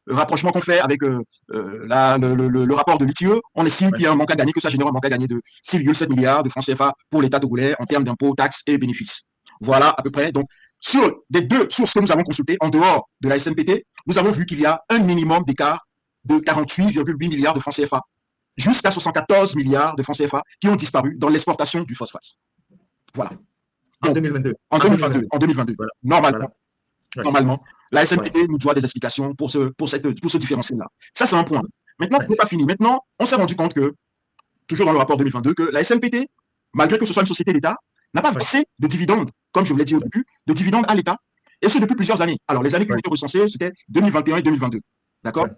rapprochements qu'on fait avec le rapport de l'ITIE, on estime qu'il y a un manque à gagner, que ça génère un manque à gagner de 6,7 milliards de francs CFA pour l'État togolais en termes d'impôts, taxes et bénéfices. Voilà, à peu près. Donc, sur des deux sources que nous avons consultées, en dehors de la SNPT, nous avons vu qu'il y a un minimum d'écart de 48,8 milliards de francs CFA. Jusqu'à 74 milliards de francs CFA qui ont disparu dans l'exportation du phosphate. Voilà. En 2022. En 2022. Voilà. Normalement, la SNPT nous doit des explications pour ce différentiel-là. Ça, c'est un point. Maintenant, ce n'est pas fini. Maintenant, on s'est rendu compte que, toujours dans le rapport 2022, que la SNPT, malgré que ce soit une société d'État, n'a pas versé de dividendes, comme je vous l'ai dit au début, de dividendes à l'État, et ce depuis plusieurs années. Alors, les années qui ont été recensées, c'était 2021 et 2022. D'accord?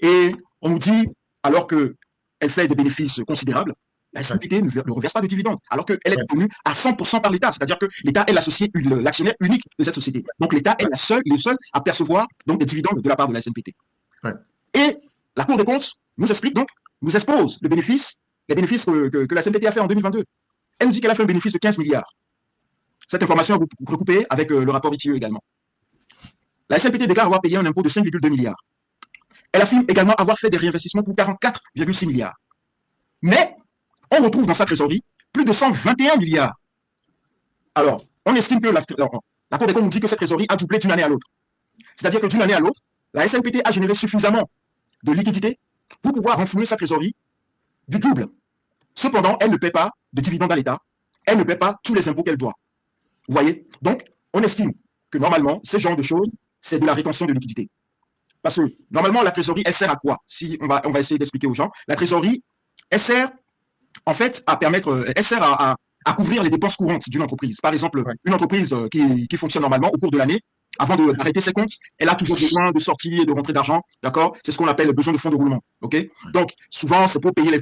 Et on nous dit, alors que elle fait des bénéfices considérables, la SNPT ne reverse pas de dividendes, alors qu'elle est tenue à 100% par l'État. C'est-à-dire que l'État est l'actionnaire unique de cette société. Donc l'État est le seul à percevoir donc, des dividendes de la part de la SNPT. Et la Cour des comptes nous explique donc, nous expose les bénéfices que la SNPT a fait en 2022. Elle nous dit qu'elle a fait un bénéfice de 15 milliards. Cette information est recoupée avec le rapport ITIE également. La SNPT déclare avoir payé un impôt de 5,2 milliards. Elle affirme également avoir fait des réinvestissements pour 44,6 milliards. Mais on retrouve dans sa trésorerie plus de 121 milliards. Alors, on estime que la Cour des comptes nous dit que cette trésorerie a doublé d'une année à l'autre. C'est-à-dire que d'une année à l'autre, la SNPT a généré suffisamment de liquidités pour pouvoir renflouer sa trésorerie du double. Cependant, elle ne paie pas de dividendes à l'État. Elle ne paie pas tous les impôts qu'elle doit. Vous voyez? Donc, on estime que normalement, ce genre de choses, c'est de la rétention de liquidité. Parce que normalement, la trésorerie, elle sert à quoi? Si on va essayer d'expliquer aux gens. La trésorerie, elle sert en fait à permettre, elle sert à couvrir les dépenses courantes d'une entreprise. Par exemple, une entreprise qui fonctionne normalement au cours de l'année, avant d'arrêter ses comptes, elle a toujours besoin de sortir et de rentrer d'argent, d'accord? C'est ce qu'on appelle le besoin de fonds de roulement, ok? Donc, souvent, c'est pour payer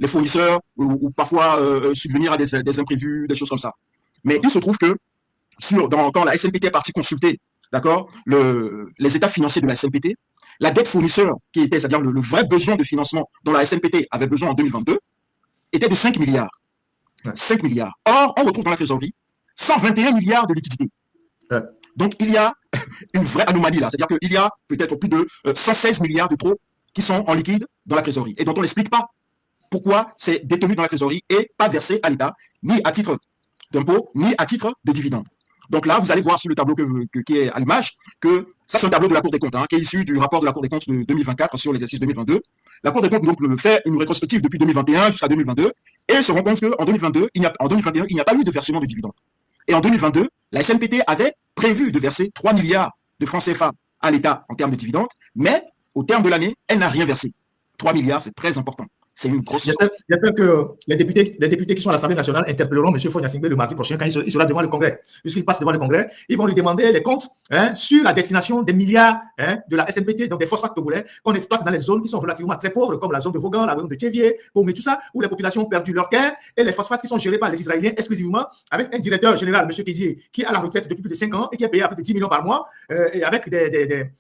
les fournisseurs ou parfois subvenir à des imprévus, des choses comme ça. Mais il se trouve que quand la SNPT est partie consulter, d'accord, les états financiers de la SNPT, la dette fournisseur qui était, c'est-à-dire le vrai besoin de financement dont la SNPT avait besoin en 2022, était de 5 milliards. 5 milliards. Or, on retrouve dans la trésorerie 121 milliards de liquidités. Donc, il y a une vraie anomalie là. C'est-à-dire qu'il y a peut-être plus de 116 milliards de trop qui sont en liquide dans la trésorerie et dont on n'explique pas pourquoi c'est détenu dans la trésorerie et pas versé à l'État, ni à titre d'impôt, ni à titre de dividende. Donc là, vous allez voir sur le tableau qui est à l'image que ça, c'est un tableau de la Cour des comptes, qui est issu du rapport de la Cour des comptes de 2024 sur l'exercice 2022. La Cour des comptes donc fait une rétrospective depuis 2021 jusqu'à 2022 et se rend compte qu'en 2021, il n'y a pas eu de versement de dividendes. Et en 2022, la SNPT avait prévu de verser 3 milliards de francs CFA à l'État en termes de dividendes, mais au terme de l'année, elle n'a rien versé. 3 milliards, c'est très important. C'est une grosse... J'espère que les députés qui sont à l'Assemblée nationale interpelleront M. Fonia Singbe le mardi prochain quand il sera devant le Congrès. Puisqu'il passe devant le Congrès, ils vont lui demander les comptes sur la destination des milliards de la SNPT, donc des phosphates togolais qu'on exploite dans les zones qui sont relativement très pauvres, comme la zone de Vaughan, la zone de Tchévier, Paumé, tout ça, où les populations ont perdu leur terre, et les phosphates qui sont gérés par les Israéliens exclusivement, avec un directeur général, M. Kézié, qui est à la retraite depuis plus de 5 ans et qui est payé à plus de 10 millions par mois, et avec des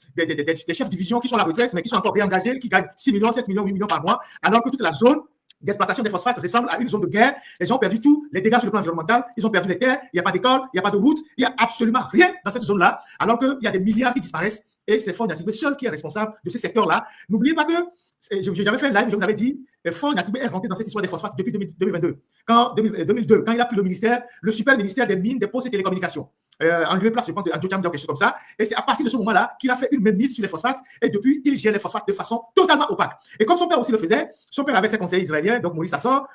chefs de division qui sont à la retraite, mais qui sont encore réengagés, qui gagnent 6 millions, 7 millions, 8 millions par mois, alors que toute la zone d'exploitation des phosphates ressemble à une zone de guerre. Les gens ont perdu tout, les dégâts sur le plan environnemental, ils ont perdu les terres, il n'y a pas d'école, il n'y a pas de route, il n'y a absolument rien dans cette zone-là, alors qu'il y a des milliards qui disparaissent et c'est Fonia Singbe seul qui est responsable de ce secteur-là. N'oubliez pas que, j'avais fait un live, je vous avais dit, Fonia Singbe est rentré dans cette histoire des phosphates depuis 2022. 2002, quand il a pris le ministère, le super ministère des mines, des postes et télécommunications. En lieu et place, je pense, en quelque chose comme ça. Et c'est à partir de ce moment-là qu'il a fait une mainmise sur les phosphates. Et depuis, il gère les phosphates de façon totalement opaque. Et comme son père aussi le faisait, son père avait ses conseillers israéliens, donc Maurice Assor,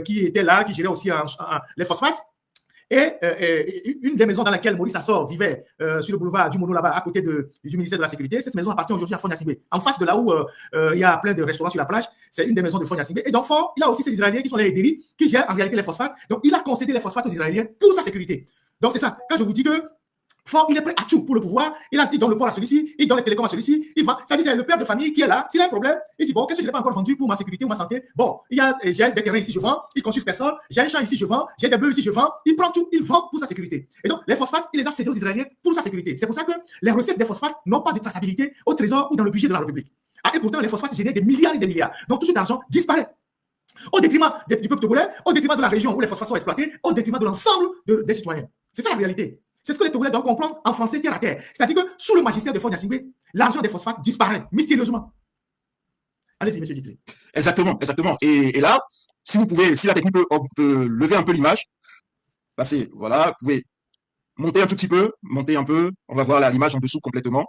qui était là, qui gérait aussi les phosphates. Et une des maisons dans laquelle Maurice Assor vivait, sur le boulevard du Mono là-bas, à côté du ministère de la Sécurité, cette maison appartient aujourd'hui à Fonia Singbe. En face de là où il y a plein de restaurants sur la plage, c'est une des maisons de Fonia Singbe. Et donc, il a aussi ces Israéliens qui sont les Ederi, qui gèrent en réalité les phosphates. Donc, il a concédé les phosphates aux Israéliens pour sa sécurité. Donc, c'est ça. Quand je vous dis que Fort, il est prêt à tout pour le pouvoir. Il donne le port à celui-ci, il donne les télécoms à celui-ci. Il vend. C'est-à-dire, c'est le père de famille qui est là. S'il a un problème, il dit bon, qu'est-ce que je n'ai pas encore vendu pour ma sécurité ou ma santé? Bon, j'ai des terrains ici, je vends. Il consulte personne. J'ai un champ ici, je vends. J'ai des bœufs ici, je vends. Il prend tout, il vend pour sa sécurité. Et donc, les phosphates, il les a cédés aux Israéliens pour sa sécurité. C'est pour ça que les recettes des phosphates n'ont pas de traçabilité au trésor ou dans le budget de la République. Et pourtant, les phosphates génèrent des milliards et des milliards. Donc, tout cet argent disparaît. Au détriment du peuple togolais, au détriment de la région où les phosphates sont exploités, au détriment de l'ensemble des citoyens. C'est ça la réalité. C'est ce que les Togolais doivent comprendre en français terre à terre. C'est-à-dire que sous le magistère de Fonia Singbe, l'argent des phosphates disparaît mystérieusement. Allez-y, monsieur Ditry. Exactement, exactement. Et là, si la technique peut lever un peu l'image, passez, voilà, vous pouvez monter un tout petit peu, monter un peu, on va voir l'image en dessous complètement.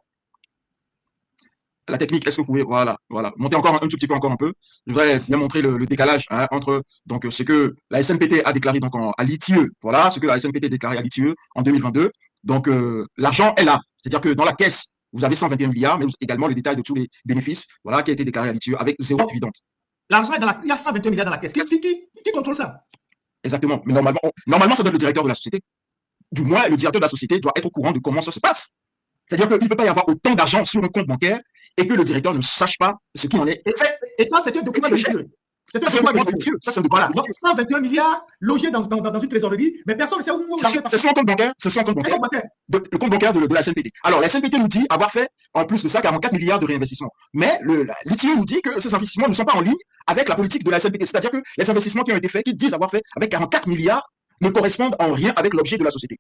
La technique, est-ce que vous pouvez, voilà, monter encore un tout petit peu, encore un peu. Je voudrais bien montrer le décalage entre donc ce que la SNPT a déclaré donc à l'ITIE, voilà, ce que la SNPT a déclaré à l'ITIE en 2022. Donc l'argent est là, c'est-à-dire que dans la caisse, vous avez 121 milliards, mais également le détail de tous les bénéfices, voilà, qui a été déclaré à l'ITIE avec zéro dividende. L'argent est dans il y a 121 milliards dans la caisse. Qui contrôle ça? Exactement, mais normalement, ça doit être le directeur de la société. Du moins, le directeur de la société doit être au courant de comment ça se passe. C'est-à-dire qu'il ne peut pas y avoir autant d'argent sur un compte bancaire et que le directeur ne sache pas ce qui en est. Et ça, c'est un document de l'ITIE. C'est un document de l'ITIE. Ça, c'est un document. Donc, 121 milliards logés dans une trésorerie, mais personne ne sait où. C'est son compte bancaire. C'est son compte bancaire. Le compte bancaire de la SNPT. Alors, la SNPT nous dit avoir fait, en plus de ça, 44 milliards de réinvestissements. Mais l'ITIE nous dit que ces investissements ne sont pas en ligne avec la politique de la SNPT. C'est-à-dire que les investissements qui ont été faits, qu'ils disent avoir fait avec 44 milliards, ne correspondent en rien avec l'objet de la société.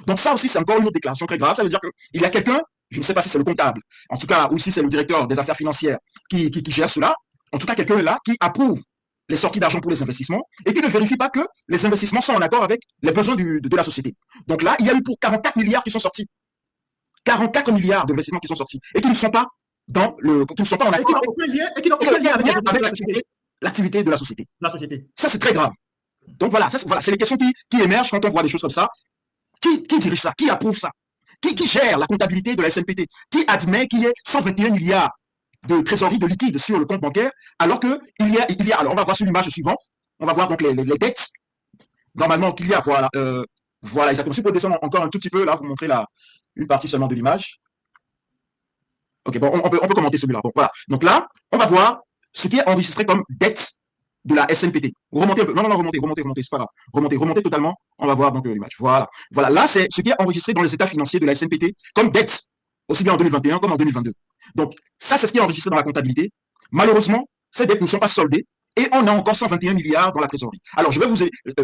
Donc ça aussi, c'est encore une autre déclaration très grave. Ça veut dire qu'il y a quelqu'un, je ne sais pas si c'est le comptable, en tout cas, ou si c'est le directeur des affaires financières qui gère cela, en tout cas, quelqu'un est là qui approuve les sorties d'argent pour les investissements et qui ne vérifie pas que les investissements sont en accord avec les besoins de la société. Donc là, il y a eu pour 44 milliards qui sont sortis. 44 milliards d'investissements qui sont sortis et qui ne sont pas qui ne sont pas en accord avec l'activité de la société. Ça, c'est très grave. Donc voilà, c'est les questions qui émergent quand on voit des choses comme ça. Qui dirige ça? Qui approuve ça? qui gère la comptabilité de la SNPT, qui admet qu'il y ait 121 milliards de trésorerie de liquide sur le compte bancaire, alors qu'il y a, alors on va voir sur l'image suivante, on va voir donc les dettes, normalement qu'il y a, voilà exactement. Si vous pouvez descendre encore un tout petit peu, là, vous montrez une partie seulement de l'image. Ok, bon, on peut commenter celui-là. Bon, voilà. Donc là, on va voir ce qui est enregistré comme dette de la SNPT. Remontez un peu. Non, remontez, c'est pas grave. Remontez totalement. On va voir donc l'image. Voilà. Voilà, là, c'est ce qui est enregistré dans les états financiers de la SNPT comme dette, aussi bien en 2021 comme en 2022. Donc, ça, c'est ce qui est enregistré dans la comptabilité. Malheureusement, ces dettes ne sont pas soldées et on a encore 121 milliards dans la trésorerie. Alors, je vais vous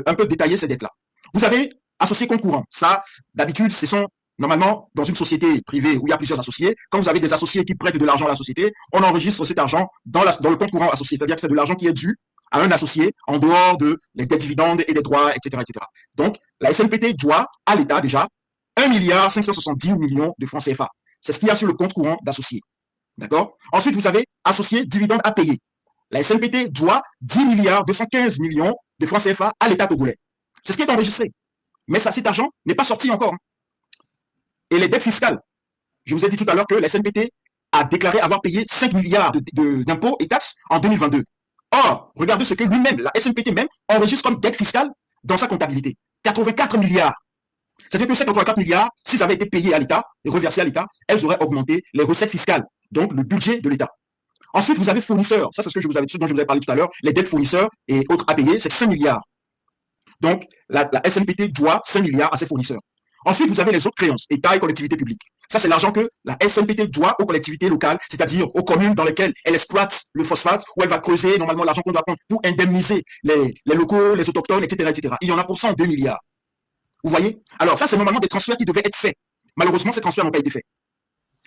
un peu détailler ces dettes-là. Vous avez associés concurrents. Ça, d'habitude, ce sont normalement dans une société privée où il y a plusieurs associés. Quand vous avez des associés qui prêtent de l'argent à la société, on enregistre cet argent dans le compte courant associé. C'est-à-dire que c'est de l'argent qui est dû à un associé en dehors des dividendes et des droits, etc., etc. Donc, la SNPT doit à l'État déjà 1 570 milliards de francs CFA. C'est ce qu'il y a sur le compte courant d'associés. D'accord? Ensuite, vous avez associé dividendes à payer. La SNPT doit 10 215 millions de francs CFA à l'État togolais. C'est ce qui est enregistré. Mais ça, cet argent n'est pas sorti encore. Et les dettes fiscales. Je vous ai dit tout à l'heure que la SNPT a déclaré avoir payé 5 milliards d'impôts et taxes en 2022. Or, regardez ce que lui-même, la SNPT même, enregistre comme dette fiscale dans sa comptabilité. 84 milliards. C'est-à-dire que ces 84 milliards, s'ils avaient été payés à l'État et reversés à l'État, elles auraient augmenté les recettes fiscales, donc le budget de l'État. Ensuite, vous avez fournisseurs. Ça, c'est ce dont je vous avais parlé tout à l'heure. Les dettes fournisseurs et autres à payer, c'est 5 milliards. Donc, la SNPT doit 5 milliards à ses fournisseurs. Ensuite, vous avez les autres créances, État et collectivités publiques. Ça, c'est l'argent que la SNPT doit aux collectivités locales, c'est-à-dire aux communes dans lesquelles elle exploite le phosphate, où elle va creuser normalement l'argent qu'on doit prendre pour indemniser les locaux, les autochtones, etc., etc. Il y en a pour 102 milliards. Vous voyez? Alors, ça, c'est normalement des transferts qui devaient être faits. Malheureusement, ces transferts n'ont pas été faits.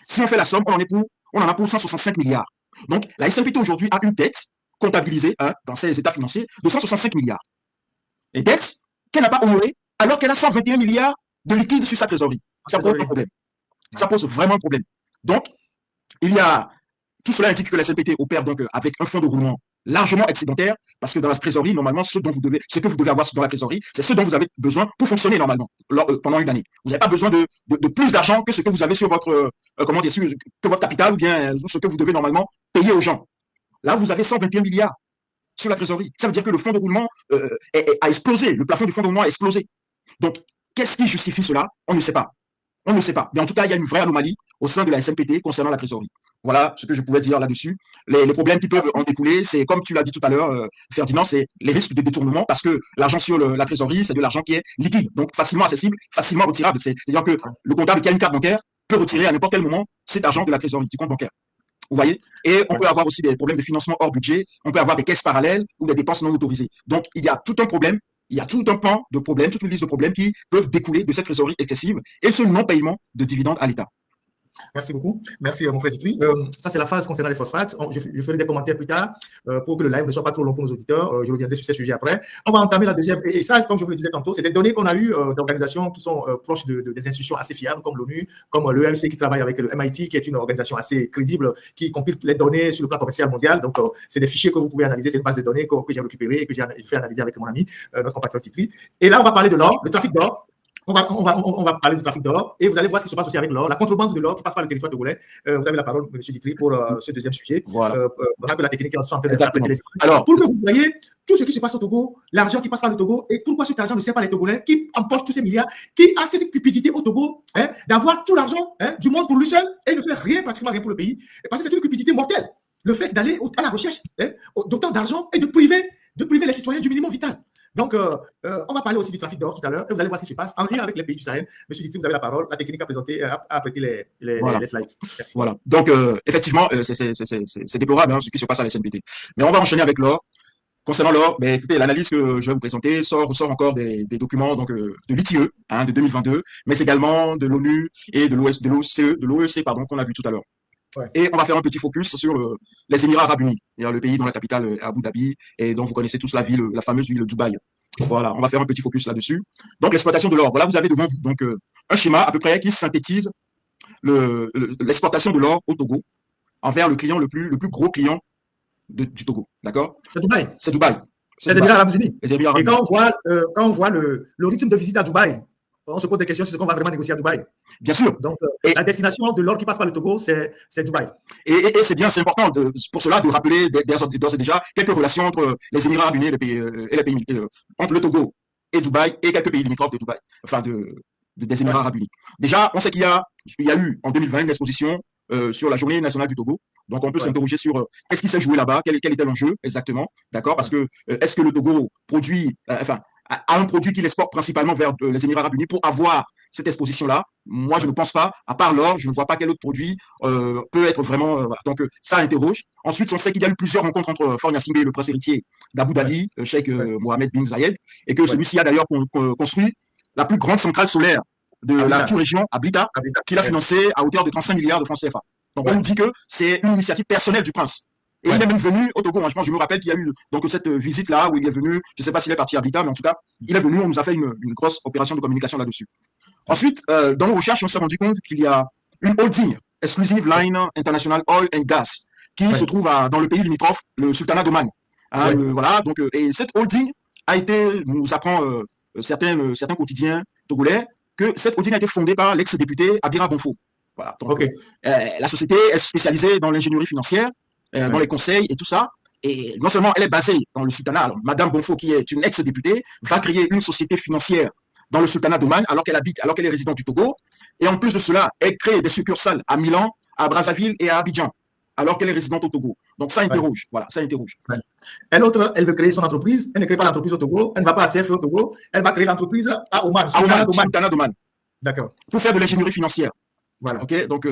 Si on fait la somme, on en a pour 165 milliards. Donc, la SNPT aujourd'hui a une dette comptabilisée dans ses états financiers de 165 milliards. Et dettes qu'elle n'a pas honorées alors qu'elle a 121 milliards de liquide sur sa trésorerie. Ça pose un problème. Ça pose vraiment un problème. Donc, tout cela indique que la SNPT opère donc avec un fonds de roulement largement excédentaire, parce que dans la trésorerie, normalement, ce que vous devez avoir dans la trésorerie, c'est ce dont vous avez besoin pour fonctionner normalement pendant une année. Vous n'avez pas besoin de plus d'argent que ce que vous avez sur votre que votre capital ou bien ce que vous devez normalement payer aux gens. Là, vous avez 121 milliards sur la trésorerie. Ça veut dire que le fonds de roulement a explosé, le plafond du fonds de roulement a explosé. Donc, qu'est-ce qui justifie cela? On ne sait pas. On ne sait pas. Mais en tout cas, il y a une vraie anomalie au sein de la SNPT concernant la trésorerie. Voilà ce que je pouvais dire là-dessus. Les problèmes qui peuvent en découler, c'est comme tu l'as dit tout à l'heure, Ferdinand, c'est les risques de détournement parce que l'argent sur la trésorerie, c'est de l'argent qui est liquide, donc facilement accessible, facilement retirable. C'est-à-dire que le comptable qui a une carte bancaire peut retirer à n'importe quel moment cet argent de la trésorerie, du compte bancaire. Vous voyez? Et on peut avoir aussi des problèmes de financement hors budget, on peut avoir des caisses parallèles ou des dépenses non autorisées. Donc, il y a tout un problème. Il y a tout un pan de problèmes, toute une liste de problèmes qui peuvent découler de cette trésorerie excessive et ce non-paiement de dividendes à l'État. Merci beaucoup. Merci, mon frère Titri. Ça, c'est la phase concernant les phosphates. Je ferai des commentaires plus tard pour que le live ne soit pas trop long pour nos auditeurs. Je reviendrai sur ces sujets après. On va entamer la deuxième. Et ça, comme je vous le disais tantôt, c'est des données qu'on a eues d'organisations qui sont proches des institutions assez fiables, comme l'ONU, comme l'EMC qui travaille avec le MIT, qui est une organisation assez crédible, qui compile les données sur le plan commercial mondial. Donc, c'est des fichiers que vous pouvez analyser. C'est une base de données que j'ai récupérée et que j'ai fait analyser avec mon ami, notre compatriote Titri. Et là, on va parler de l'or, le trafic d'or. On va parler du trafic d'or et vous allez voir ce qui se passe aussi avec l'or, la contrebande de l'or qui passe par le territoire togolais. Vous avez la parole, M. Titri, pour ce deuxième sujet. Voilà. La technique est en train d'interpréter les images. Alors, pour que vous voyez tout ce qui se passe au Togo, l'argent qui passe par le Togo et pourquoi cet argent ne sert pas les Togolais, qui empoche tous ces milliards, qui a cette cupidité au Togo d'avoir tout l'argent du monde pour lui seul et ne fait rien, pratiquement rien pour le pays. Parce que c'est une cupidité mortelle. Le fait d'aller à la recherche d'autant d'argent et de priver les citoyens du minimum vital. Donc, on va parler aussi du trafic d'or tout à l'heure et vous allez voir ce qui se passe en lien avec les pays du Sahel. Monsieur Titri, vous avez la parole. La technique a présenté, a prêté les slides. Merci. Voilà. Donc, effectivement, c'est déplorable ce qui se passe à la SNPT. Mais on va enchaîner avec l'or. Concernant l'or, écoutez, l'analyse que je vais vous présenter ressort encore des documents donc, de l'ITIE de 2022, mais c'est également de l'ONU et de l'OEC qu'on a vu tout à l'heure. Ouais. Et on va faire un petit focus sur les Émirats Arabes Unis, le pays dont la capitale est Abu Dhabi et dont vous connaissez tous la fameuse ville de Dubaï. Voilà, on va faire un petit focus là-dessus. Donc, l'exploitation de l'or. Voilà, vous avez devant vous donc, un schéma à peu près qui synthétise l'exportation de l'or au Togo envers le client le plus gros client du Togo. D'accord? C'est Dubaï. C'est Dubaï. Les Émirats Arabes Unis. Les Émirats Arabes Unis. Et quand on voit le rythme de visite à Dubaï, on se pose des questions sur ce qu'on va vraiment négocier à Dubaï. Bien sûr. Donc, Et- la destination de l'or qui passe par le Togo, c'est Dubaï. Et c'est bien, c'est important pour cela de rappeler d'ores et déjà quelques relations entre les Émirats Arabes Unis et les pays entre le Togo et Dubaï et quelques pays limitrophes de Dubaï, enfin des Émirats Arabes Unis. Déjà, on sait qu'il y a eu en 2020 une exposition sur la journée nationale du Togo. Donc, on peut s'interroger sur qu'est-ce qui s'est joué là-bas, quel était l'enjeu exactement, d'accord? Parce que est-ce que le Togo produit, a un produit qu'il exporte principalement vers les Émirats Arabes Unis pour avoir cette exposition-là? Moi, je ne pense pas. À part l'or, je ne vois pas quel autre produit peut être vraiment. Voilà. Donc, ça interroge. Ensuite, on sait qu'il y a eu plusieurs rencontres entre Faure Gnassingbé, le prince héritier d'Abu Dhabi, Cheikh Mohamed bin Zayed, et que celui-ci a d'ailleurs construit la plus grande centrale solaire de la sous-région, Blida, qu'il a financée à hauteur de 35 milliards de francs CFA. Donc, on nous dit que c'est une initiative personnelle du prince. Et il est même venu au Togo. Je me rappelle qu'il y a eu donc cette visite-là où il est venu. Je ne sais pas s'il est parti à Blida, mais en tout cas, il est venu. On nous a fait une grosse opération de communication là-dessus. Ensuite, dans nos recherches, on s'est rendu compte qu'il y a une holding, Exclusive Line International Oil and Gas, qui se trouve dans le pays limitrophe, le Sultanat d'Oman. Voilà. Donc, et cette holding a été, nous apprend certains quotidiens togolais, que cette holding a été fondée par l'ex-député Abira Bonfo. Voilà. Donc, la société est spécialisée dans l'ingénierie financière, dans les conseils et tout ça. Et non seulement elle est basée dans le sultanat, alors Madame Bonfo, qui est une ex-députée, va créer une société financière dans le sultanat d'Oman alors qu'elle est résidente du Togo. Et en plus de cela, elle crée des succursales à Milan, à Brazzaville et à Abidjan alors qu'elle est résidente au Togo. Donc ça interroge. Voilà, ça interroge. Et l'autre, elle veut créer son entreprise. Elle ne crée pas l'entreprise au Togo. Elle ne va pas à CFE au Togo. Elle va créer l'entreprise à Oman. Sultanat d'Oman. D'accord. Pour faire de l'ingénierie financière. Voilà. Okay, donc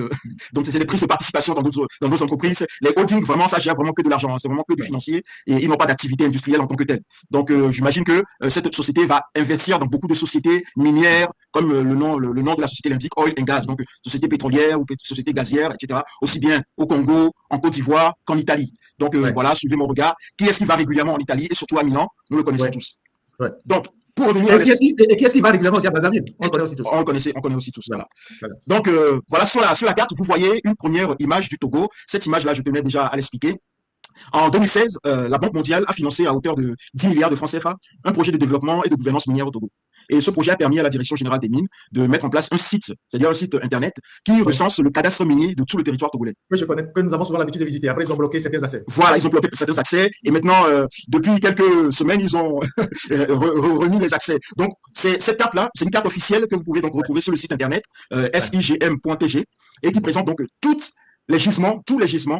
c'est des prises de participation dans d'autres entreprises. Les holdings, vraiment, ça gère vraiment que de l'argent. C'est vraiment que du financier et ils n'ont pas d'activité industrielle en tant que telle. Donc, j'imagine que cette société va investir dans beaucoup de sociétés minières, comme le nom de la société l'indique, Oil and Gas. Donc, société pétrolière ou société gazière, etc. Aussi bien au Congo, en Côte d'Ivoire qu'en Italie. Donc, voilà, suivez mon regard. Qui est-ce qui va régulièrement en Italie et surtout à Milan? Nous le connaissons tous. Donc, pour revenir et qui est-ce qui va régulièrement aussi à Brazzaville? On le connaît aussi tous. On connaît aussi tous. Voilà. Donc, voilà, sur la carte, vous voyez une première image du Togo. Cette image-là, je tenais déjà à l'expliquer. En 2016, la Banque mondiale a financé à hauteur de 10 milliards de francs CFA un projet de développement et de gouvernance minière au Togo. Et ce projet a permis à la Direction générale des mines de mettre en place un site, c'est-à-dire un site internet, qui recense le cadastre minier de tout le territoire togolais. Oui, je connais, que nous avons souvent l'habitude de visiter. Après, ils ont bloqué certains accès. Voilà, ils ont bloqué certains accès. Et maintenant, depuis quelques semaines, ils ont remis les accès. Donc, cette carte-là, c'est une carte officielle que vous pouvez donc retrouver sur le site internet sigm.tg et qui présente donc tous les gisements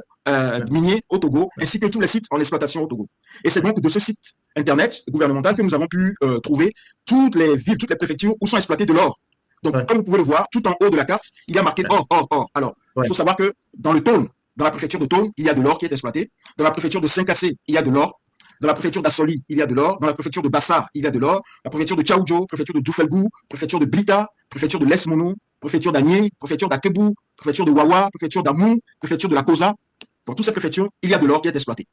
miniers au Togo, ainsi que tous les sites en exploitation au Togo. Et c'est donc de ce site internet gouvernemental que nous avons pu trouver toutes les villes, toutes les préfectures où sont exploités de l'or. Donc, comme vous pouvez le voir, tout en haut de la carte, il y a marqué or, or, or. Alors, il faut savoir que dans le Tone, dans la préfecture de Tone, il y a de l'or qui est exploité. Dans la préfecture de Saint-Cassé, il y a de l'or. Dans la préfecture d'Assoli, il y a de l'or. Dans la préfecture de Bassar, il y a de l'or. La préfecture de Tchaoudjo, préfecture de Djoufelgou, préfecture de Blita, préfecture de l'Esmono, préfecture d'Agné, préfecture d'Akebou, préfecture de Wawa, préfecture d'Amou, préfecture de la Kosa. Dans toutes ces préfectures, il y a de l'or qui est exploité.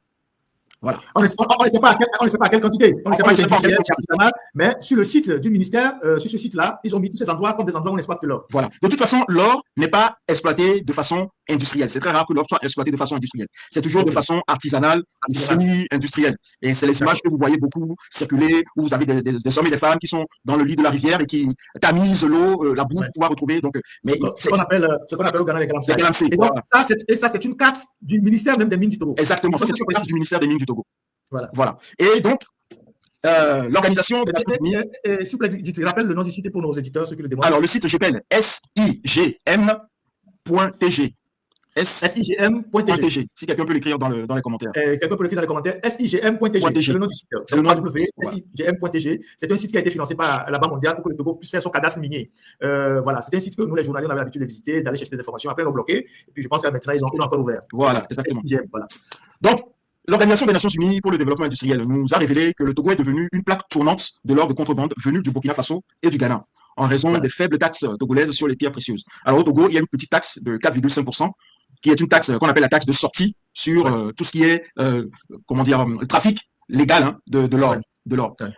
Voilà. On ne sait pas à quelle quantité. On ne sait pas si c'est artisanal, mais sur le site du ministère, sur ce site-là, ils ont mis tous ces endroits comme des endroits où on exploite de l'or. Voilà. De toute façon, l'or n'est pas exploité de façon industrielle. C'est très rare que l'or soit exploité de façon industrielle. C'est toujours de façon artisanale ou semi-industrielle. Et c'est les images que vous voyez beaucoup circuler, où vous avez des hommes et des femmes qui sont dans le lit de la rivière et qui tamisent l'eau, la boue pour pouvoir retrouver. Donc, mais ce qu'on appelle au Ghana les galamsey. Et donc, ça, c'est une carte du ministère même des mines du Togo. Exactement. Ça, c'est une carte du ministère des mines du Togo. Voilà. Et donc, l'organisation des Nations Unies. S'il vous plaît, rappelle le nom du site pour nos éditeurs, ceux qui le demandent. Alors, le site s'appelle sigm.tg. sigm.tg. Si quelqu'un peut l'écrire dans les commentaires. Quelqu'un peut l'écrire dans les commentaires. sigm.tg. C'est le nom du site. C'est le nom du sigm.tg. C'est un site qui a été financé par la Banque mondiale pour que le Togo puisse faire son cadastre minier. Voilà, c'est un site que nous, les journalistes, on avait l'habitude de visiter, d'aller chercher des informations. Après, ils l'ont bloqué. Et puis, je pense que maintenant, ils ont encore ouvert. Voilà, exactement. SIGM, voilà. Donc, l'Organisation des Nations Unies pour le développement industriel nous a révélé que le Togo est devenu une plaque tournante de l'or de contrebande venue du Burkina Faso et du Ghana, en raison des faibles taxes togolaises sur les pierres précieuses. Alors au Togo, il y a une petite taxe de 4,5%, qui est une taxe qu'on appelle la taxe de sortie sur tout ce qui est, trafic légal de l'or.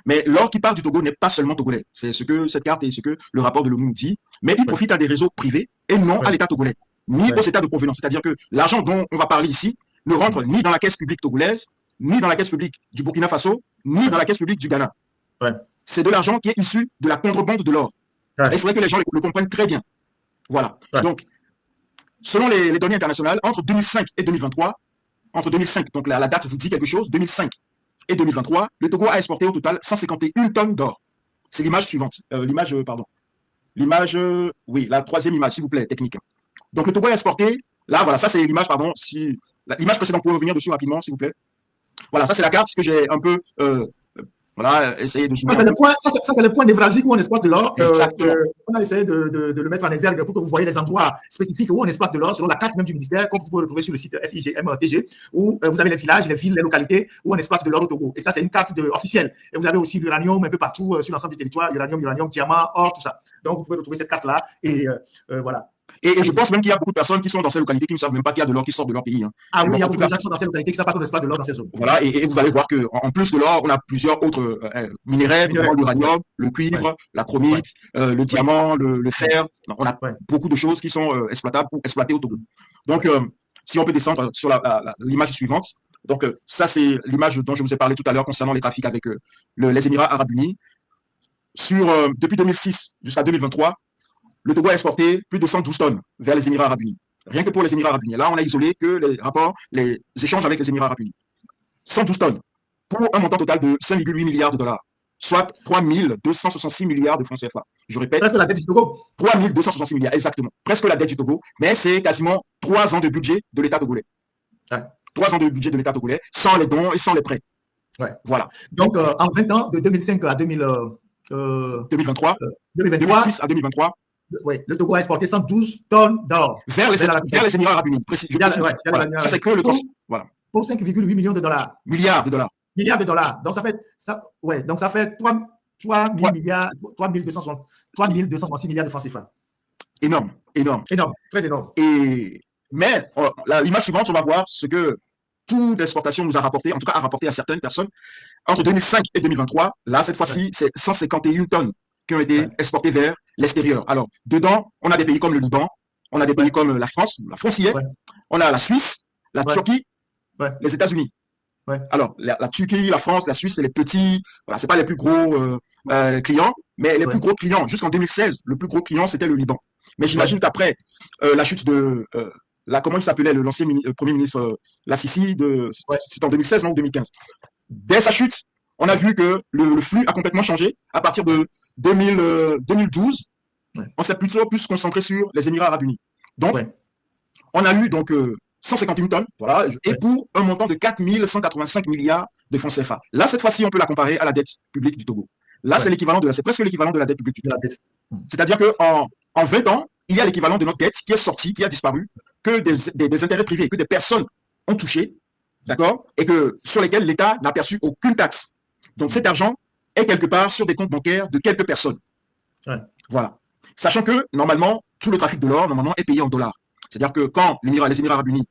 Mais l'or qui part du Togo n'est pas seulement togolais. C'est ce que cette carte et ce que le rapport de l'ONU nous dit, mais il profite à des réseaux privés et non à l'État togolais, ni aux États de provenance. C'est-à-dire que l'argent dont on va parler ici ne rentre ni dans la caisse publique togolaise, ni dans la caisse publique du Burkina Faso, ni dans la caisse publique du Ghana. C'est de l'argent qui est issu de la contrebande de l'or. Ouais. Il faudrait que les gens le comprennent très bien. Voilà. Ouais. Donc, selon les données internationales, entre 2005 et 2023, entre 2005, donc la date vous dit quelque chose, 2005 et 2023, le Togo a exporté au total 151 tonnes d'or. C'est l'image suivante. Oui, la troisième image, s'il vous plaît, technique. Donc, le Togo a exporté, là, voilà, ça c'est l'image, pardon, l'image précédente, vous pouvez revenir dessus rapidement, s'il vous plaît. Voilà, ça c'est la carte que j'ai un peu, voilà, essayé de zoomer. Ça, c'est le point névralgique où on exploite de l'or. On a essayé de le mettre en exergue pour que vous voyez les endroits spécifiques où on exploite de l'or, selon la carte même du ministère, comme vous pouvez retrouver sur le site SIGMTG, où vous avez les villages, les villes, les localités où on exploite de l'or au Togo. Et ça, c'est une carte officielle. Et vous avez aussi l'uranium un peu partout sur l'ensemble du territoire, uranium, diamant, or, tout ça. Donc, vous pouvez retrouver cette carte-là. Et voilà. Et je pense même qu'il y a beaucoup de personnes qui sont dans ces localités qui ne savent même pas qu'il y a de l'or qui sort de leur pays. Hein. Ah oui, il y a beaucoup de gens qui sont dans ces localités qui ne savent pas qu'on exploite de l'or dans ces zones. Voilà, et vous allez voir qu'en plus de l'or, on a plusieurs autres minéraux, l'uranium, le cuivre, la chromite, le diamant, le fer. On a beaucoup de choses qui sont exploitables ou exploitées au Togo. Donc, si on peut descendre sur l'image suivante. Donc, ça, c'est l'image dont je vous ai parlé tout à l'heure concernant les trafics avec les Émirats Arabes Unis. Depuis 2006 jusqu'à 2023, le Togo a exporté plus de 112 tonnes vers les Émirats Arabes Unis. Rien que pour les Émirats Arabes Unis. Là, on a isolé que les rapports, les échanges avec les Émirats Arabes Unis. 112 tonnes pour un montant total de 5,8 milliards de dollars, soit 3 266 milliards de francs CFA. Je répète. Presque la dette du Togo. 3 266 milliards, exactement. Presque la dette du Togo, mais c'est quasiment 3 ans de budget de l'État togolais. Ouais. 3 ans de budget de l'État togolais, sans les dons et sans les prêts. Ouais. Voilà. Donc, en 20 ans, de 2005 à 2023, 2006 à 2023, oui, le Togo a exporté 112 tonnes d'or vers les Émirats Arabes Unis. Voilà. Ça, c'est que le voilà. Pour 5,8 millions de dollars. Milliards de dollars. Milliards de dollars. Donc, ça fait 3 266 milliards de francs CFA. Énorme. Énorme, très énorme. Mais l'image suivante, on va voir ce que toute l'exportation nous a rapporté, en tout cas a rapporté à certaines personnes. Entre 2005 et 2023, là, cette fois-ci, c'est 151 tonnes qui ont été exportés vers l'extérieur. Alors, dedans, on a des pays comme le Liban, on a des pays comme la France y est, on a la Suisse, la Turquie, les États-Unis. Alors, la Turquie, la France, la Suisse, c'est les petits, voilà, c'est pas les plus gros clients, mais les plus gros clients, jusqu'en 2016, le plus gros client, c'était le Liban. Mais j'imagine qu'après la chute de, comment il s'appelait, l'ancien Premier ministre Lassisi, c'était en 2016, non, 2015. Dès sa chute, on a vu que le flux a complètement changé à partir de 2012. On s'est plutôt plus concentré sur les Émirats Arabes Unis. Donc, on a eu donc 151 tonnes, voilà, et pour un montant de 4 185 milliards de francs CFA. Là, cette fois-ci, on peut la comparer à la dette publique du Togo. Là, c'est presque l'équivalent de la dette publique du Togo. C'est-à-dire qu'en 20 ans, il y a l'équivalent de notre dette qui est sortie, qui a disparu, que des intérêts privés, que des personnes ont touché, d'accord, et que sur lesquels l'État n'a perçu aucune taxe. Donc, cet argent est quelque part sur des comptes bancaires de quelques personnes. Voilà. Sachant que, normalement, tout le trafic de l'or, normalement, est payé en dollars. C'est-à-dire que quand les Émirats Arabes Unis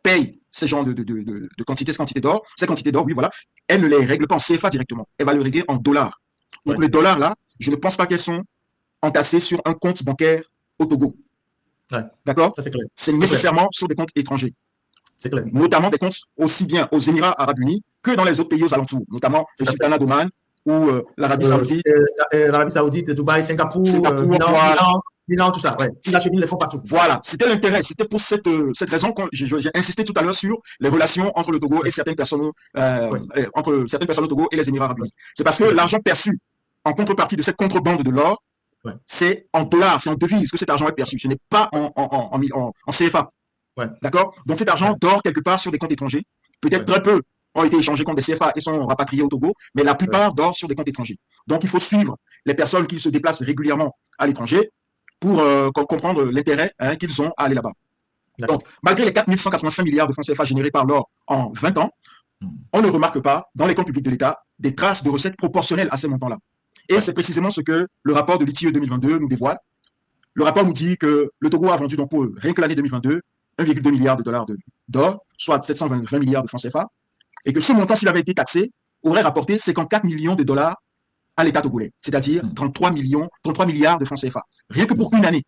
payent ces genres de quantités d'or, ces quantités d'or, oui, voilà, elle ne les règle pas en CFA directement. Elle va le régler en dollars. Donc, les dollars, là, je ne pense pas qu'elles sont entassées sur un compte bancaire au Togo. D'accord ? C'est nécessairement sur des comptes étrangers. C'est clair. Notamment des comptes aussi bien aux Émirats Arabes Unis que dans les autres pays aux alentours, notamment le Sultanat d'Oman ou l'Arabie Saoudite. L'Arabie Saoudite, Dubaï, Singapour, Milan, tout ça. Ils acheminent les fonds partout. Voilà, c'était l'intérêt. C'était pour cette raison que j'ai insisté tout à l'heure sur les relations entre le Togo et certaines personnes, entre certaines personnes au Togo et les Émirats Arabes Unis. C'est parce que l'argent perçu en contrepartie de cette contrebande de l'or, c'est en dollars, c'est en devises que cet argent est perçu. Ce n'est pas en CFA. D'accord ? Donc cet argent dort quelque part sur des comptes étrangers. Peut-être très peu ont été échangés contre des CFA et sont rapatriés au Togo, mais la plupart dort sur des comptes étrangers. Donc il faut suivre les personnes qui se déplacent régulièrement à l'étranger pour comprendre l'intérêt qu'ils ont à aller là-bas. Donc, malgré les 4 185 milliards de francs CFA générés par l'or en 20 ans, on ne remarque pas dans les comptes publics de l'État des traces de recettes proportionnelles à ces montants-là. Et c'est précisément ce que le rapport de l'ITIE 2022 nous dévoile. Le rapport nous dit que le Togo a vendu donc pour rien que l'année 2022 1,2 milliard de dollars d'or, soit 720 milliards de francs CFA, et que ce montant, s'il avait été taxé, aurait rapporté 54 millions de dollars à l'État togolais, c'est-à-dire 33 milliards de francs CFA. Rien que pour une année.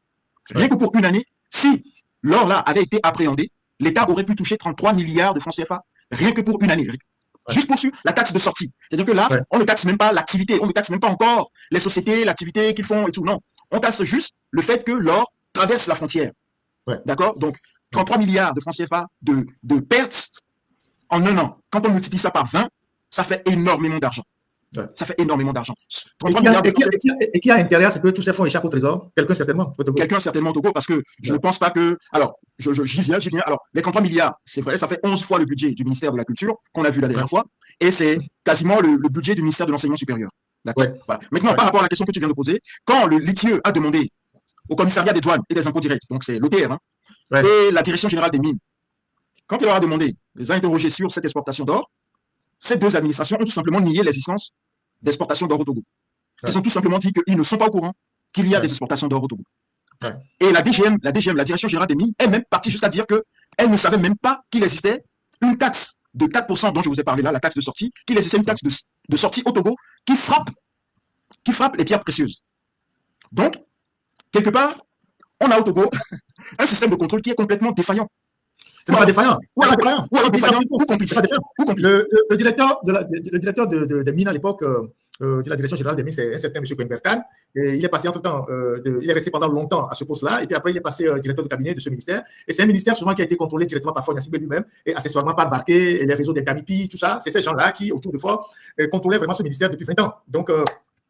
Rien que pour une année, si l'or là avait été appréhendé, l'État aurait pu toucher 33 milliards de francs CFA, rien que pour une année. Juste pour la taxe de sortie. C'est-à-dire que là, on ne taxe même pas l'activité, on ne taxe même pas encore les sociétés, l'activité qu'ils font et tout. Non. On taxe juste le fait que l'or traverse la frontière. Ouais. D'accord? Donc, 33 milliards de francs CFA de pertes en un an. Quand on multiplie ça par 20, ça fait énormément d'argent. Ouais. Ça fait énormément d'argent. Et qui a intérêt à ce que tous ces fonds échappent au trésor? Quelqu'un certainement. Quelqu'un certainement au Togo, parce que je ne pense pas que... Alors, j'y viens. Alors, les 33 milliards, c'est vrai, ça fait 11 fois le budget du ministère de la Culture, qu'on a vu la dernière fois, et c'est quasiment le budget du ministère de l'Enseignement supérieur. D'accord? Ouais. Voilà. Maintenant, par rapport à la question que tu viens de poser, quand le litieux a demandé au commissariat des douanes et des impôts directs, donc c'est l'OTR, et la direction générale des mines, quand il leur a demandé, les a interrogés sur cette exportation d'or, ces deux administrations ont tout simplement nié l'existence d'exportation d'or au Togo. Ils ont tout simplement dit qu'ils ne sont pas au courant qu'il y a des exportations d'or au Togo. Et la DGM, la direction générale des mines, est même partie jusqu'à dire qu'elle ne savait même pas qu'il existait une taxe de 4% dont je vous ai parlé là, la taxe de sortie, qu'il existait une taxe de sortie au Togo qui frappe les pierres précieuses. Donc, quelque part, on a au Togo un système de contrôle qui est complètement défaillant. C'est pas défaillant. Ou complice. Le directeur des mines à l'époque, de la direction générale des mines, c'est un certain M. Quenbertan. Il est passé entre-temps, il est resté pendant longtemps à ce poste-là, et puis après il est passé directeur de cabinet de ce ministère. Et c'est un ministère souvent qui a été contrôlé directement par Fonia Sibé lui-même, et accessoirement par Barquet, et les réseaux des Tamipi, tout ça. C'est ces gens-là qui, autour de fois, contrôlaient vraiment ce ministère depuis 20 ans. Donc,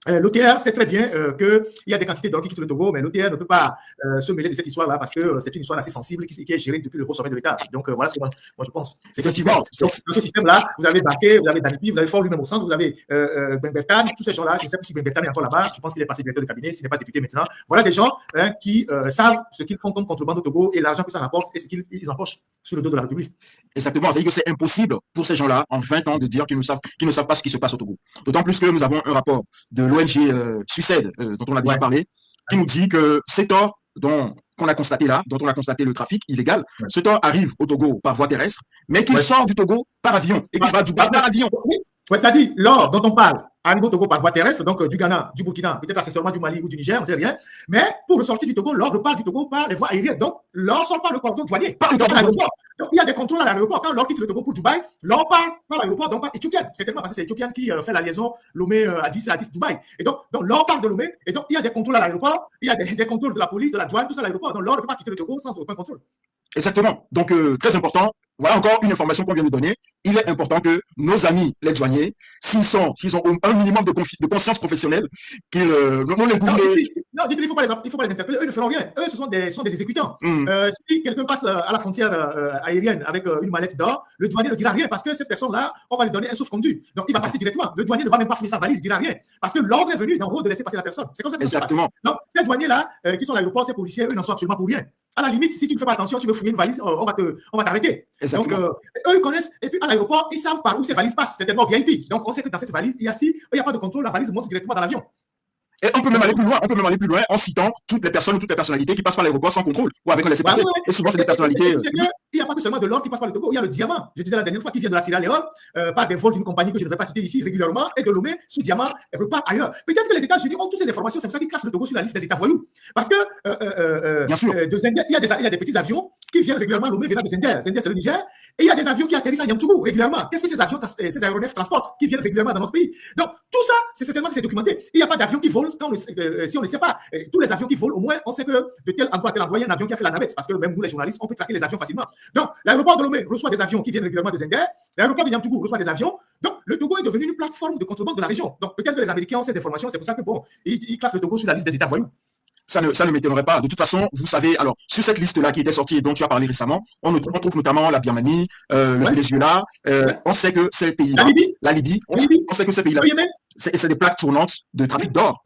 l'OTR sait très bien qu'il y a des quantités d'or qui quittent le Togo, mais l'OTR ne peut pas se mêler de cette histoire-là parce que c'est une histoire assez sensible qui est gérée depuis le haut sommet de l'État. Donc voilà ce que moi je pense. C'est que dans ce système-là, vous avez Baké, vous avez Danipi, vous avez Fort lui-même au centre, vous avez Benbertan, tous ces gens-là. Je ne sais pas si Benbertan est encore là-bas. Je pense qu'il est passé directeur de cabinet, s'il n'est pas député maintenant. Voilà des gens qui savent ce qu'ils font comme contrebande au Togo et l'argent que ça rapporte et ce qu'ils empochent sur le dos de la République. Exactement. C'est-à-dire que c'est impossible pour ces gens-là, en 20 ans, de dire qu'ils ne savent pas ce qui se passe au Togo. D'autant plus que nous avons un rapport de l'ONG Suicide, dont on a déjà parlé, qui nous dit que cet or dont on a constaté le trafic illégal, cet or arrive au Togo par voie terrestre, mais qu'il sort du Togo par avion et qu'il va du Dubaï par avion. Ouais, c'est-à-dire, l'or dont on parle arrive au Togo par voie terrestre, donc du Ghana, du Burkina, peut-être accessoirement du Mali ou du Niger, on ne sait rien. Mais pour ressortir du Togo, l'or repart du Togo par les voies aériennes. Donc, l'or sort par le cordon douanier. Donc, il y a des contrôles à l'aéroport. Quand l'or quitte le Togo pour Dubaï, l'or part par l'aéroport, donc par Éthiopienne. C'est tellement parce que c'est Éthiopienne qui fait la liaison Lomé-Addis Dubaï. Et donc l'or part de Lomé. Et donc, il y a des contrôles à l'aéroport. Il y a des contrôles de la police, de la douane, tout ça à l'aéroport. Donc, l'or ne peut pas quitter le Togo sans aucun contrôle. Exactement. Donc, très important. Voilà encore une information qu'on vient de donner. Il est important que nos amis, les douaniers, s'ils ont un minimum de conscience professionnelle, qu'ils non les gourmets. Non, dites-le, il ne faut pas les interpeller. Eux ne feront rien. Eux, ce sont des exécutants. Si quelqu'un passe à la frontière aérienne avec une mallette d'or, le douanier ne dira rien parce que cette personne-là, on va lui donner un sauf-conduit. Donc, il va passer directement. Le douanier ne va même pas fouiller sa valise, il ne dira rien. Parce que l'ordre est venu d'en haut de laisser passer la personne. C'est comme ça que ça se passe. Donc, ces douaniers-là, qui sont à l'aéroport, ces policiers, eux n'en sont absolument pour rien. À la limite, si tu ne fais pas attention, tu veux fouiller une valise, on va t'arrêter. Donc, eux, ils connaissent. Et puis, à l'aéroport, ils savent par où ces valises passent. C'est tellement VIP. Donc, on sait que dans cette valise, il n'y a pas de contrôle. La valise monte directement dans l'avion. Et on peut même aller plus loin en citant toutes les personnes ou toutes les personnalités qui passent par l'aéroport sans contrôle ou avec un laissez-passer. Et souvent, c'est des personnalités. Il n'y a pas que seulement de l'or qui passe par le Togo, il y a le diamant. Je disais la dernière fois qu'il vient de la Sierra Leone par des vols d'une compagnie que je ne vais pas citer ici régulièrement et de Lomé sous diamant et repart ailleurs. Peut-être que les États-Unis ont toutes ces informations, c'est pour ça qu'ils classent le Togo sur la liste des États voyous. Parce que bien sûr. de Zender, il y a des petits avions qui viennent régulièrement Lomé venant de Zender. Zender, c'est le Niger. Et il y a des avions qui atterrissent à Yamoussoukro régulièrement. Qu'est-ce que ces avions, ces aéronefs transportent qui viennent régulièrement dans notre pays? Donc, tout ça, c'est certainement que c'est documenté. Il n'y a pas d'avion qui vole si on ne sait pas. Tous les avions qui volent, au moins, on sait que de tel endroit à tel endroit, il y a un avion qui a fait la navette. Parce que même nous, les journalistes, on peut traquer les avions facilement. Donc, l'aéroport de Lomé reçoit des avions qui viennent régulièrement de Zender. L'aéroport de Yamoussoukro reçoit des avions. Donc, le Togo est devenu une plateforme de contrebande de la région. Donc, peut-être que les Américains ont ces informations. C'est pour ça que, bon, ils classent le Togo sur la liste des États voyous. Ça ne m'étonnerait pas. De toute façon, vous savez, alors, sur cette liste-là qui était sortie et dont tu as parlé récemment, on trouve notamment la Birmanie, le Venezuela. On sait que ces pays-là, la Libye, on sait que ces pays-là, c'est des plaques tournantes de trafic d'or,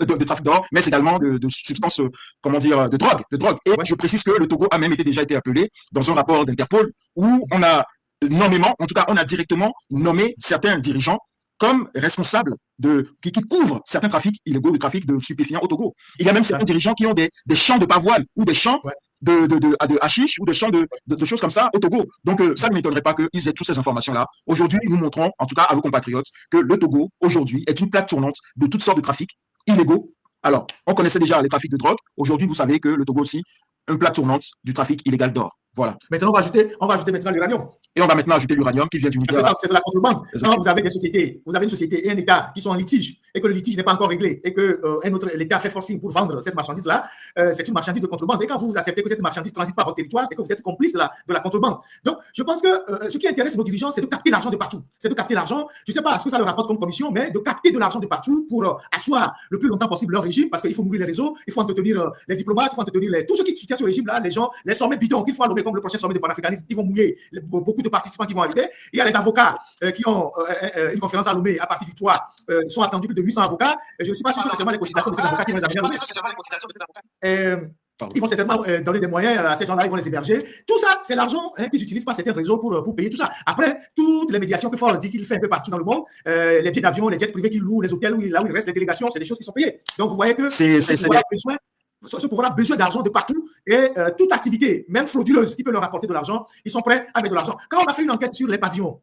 mais c'est également de substances, comment dire, de drogue. Et je précise que le Togo a même déjà été appelé dans un rapport d'Interpol où on a on a directement nommé certains dirigeants comme responsables qui couvrent certains trafics illégaux, de trafic de stupéfiants au Togo. Il y a même certains dirigeants qui ont des champs de pavoine ou des champs de hashish ou des champs de choses comme ça au Togo. Donc, ça ne m'étonnerait pas qu'ils aient toutes ces informations-là. Aujourd'hui, nous montrons, en tout cas à nos compatriotes, que le Togo, aujourd'hui, est une plaque tournante de toutes sortes de trafics illégaux. Alors, on connaissait déjà les trafics de drogue. Aujourd'hui, vous savez que le Togo aussi, une plaque tournante du trafic illégal d'or. Voilà. Maintenant, on va ajouter maintenant l'uranium. Et on va maintenant ajouter l'uranium qui vient du Niger. C'est de la contrebande. Quand vous avez des sociétés, vous avez une société et un État qui sont en litige et que le litige n'est pas encore réglé et que l'État fait forcing pour vendre cette marchandise-là, c'est une marchandise de contrebande. Et quand vous acceptez que cette marchandise transite par votre territoire, c'est que vous êtes complice de la contrebande. Donc, je pense que ce qui intéresse nos dirigeants, c'est de capter l'argent de partout. C'est de capter l'argent, je ne sais pas ce que ça leur rapporte comme commission, mais de capter de l'argent de partout pour asseoir le plus longtemps possible leur régime, parce qu'il faut nourrir les réseaux, il faut entretenir les diplomates, il faut entretenir tous ceux qui soutiennent ce régime-là, les gens, les sommets bidons qu'il faut allouer comme le prochain sommet de panafricanisme, ils vont mouiller beaucoup de participants qui vont arriver. Il y a les avocats qui ont une conférence à Lomé à partir du 3, sont attendus plus de 800 avocats. Je ne sais pas si c'est seulement les cotisations de ces avocats qui vont les amener à Lomé. Ils vont certainement donner des moyens à ces gens-là, ils vont les héberger. Tout ça, c'est l'argent qu'ils utilisent par certains réseaux pour payer tout ça. Après, toutes les médiations que Ford dit qu'il fait un peu partout dans le monde, les billets d'avion, les jets privés qu'il loue, les hôtels là où il reste, les délégations, c'est des choses qui sont payées. Donc, vous voyez que ce pouvoir a besoin d'argent de partout et toute activité, même frauduleuse, qui peut leur apporter de l'argent, ils sont prêts à mettre de l'argent. Quand on a fait une enquête sur les pavillons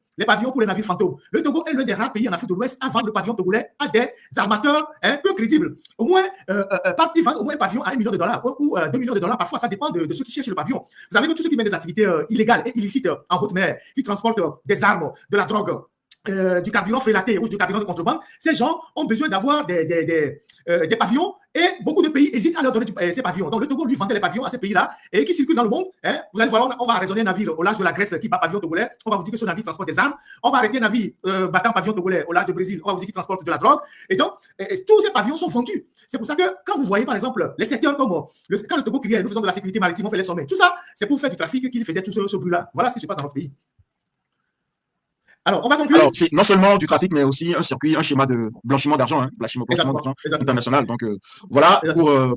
pour les navires fantômes, le Togo est l'un des rares pays en Afrique de l'Ouest à vendre le pavillon togolais à des armateurs un peu crédibles. Au moins, ils vendent au moins un pavillon à $1 million ou $2 millions. Parfois, ça dépend de ceux qui cherchent le pavillon. Vous savez que tous ceux qui mettent des activités illégales et illicites en haute mer, qui transportent des armes, de la drogue, du carburant frélaté ou du carburant de contrebande, ces gens ont besoin d'avoir des pavillons et beaucoup de pays hésitent à leur donner ces pavillons. Donc le Togo lui vendait les pavillons à ces pays-là et qui circulent dans le monde. Vous allez voir, on va arraisonner un navire au large de la Grèce qui bat pavillon togolais. On va vous dire que ce navire transporte des armes. On va arrêter un navire battant pavillon togolais au large du Brésil. On va vous dire qu'il transporte de la drogue. Et donc, tous ces pavillons sont vendus. C'est pour ça que quand vous voyez par exemple les secteurs comme quand le Togo criait, nous faisons de la sécurité maritime, on fait les sommets. Tout ça, c'est pour faire du trafic qu'ils faisaient tout ce bruit-là. Voilà ce qui se passe dans notre pays. Alors, on va conclure. Alors, c'est non seulement du trafic, mais aussi un circuit, un schéma de blanchiment d'argent, blanchiment d'argent international. Donc, voilà,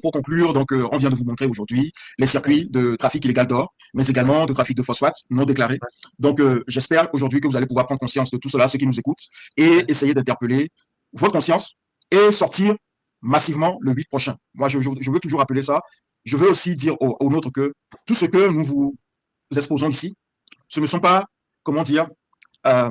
pour conclure, donc, on vient de vous montrer aujourd'hui les circuits de trafic illégal d'or, mais également de trafic de phosphate non déclaré. Donc, j'espère aujourd'hui que vous allez pouvoir prendre conscience de tout cela, ceux qui nous écoutent, et essayer d'interpeller votre conscience et sortir massivement le 8 prochain. Moi, je veux toujours rappeler ça. Je veux aussi dire aux nôtres que tout ce que nous vous exposons ici, ce ne sont pas, comment dire,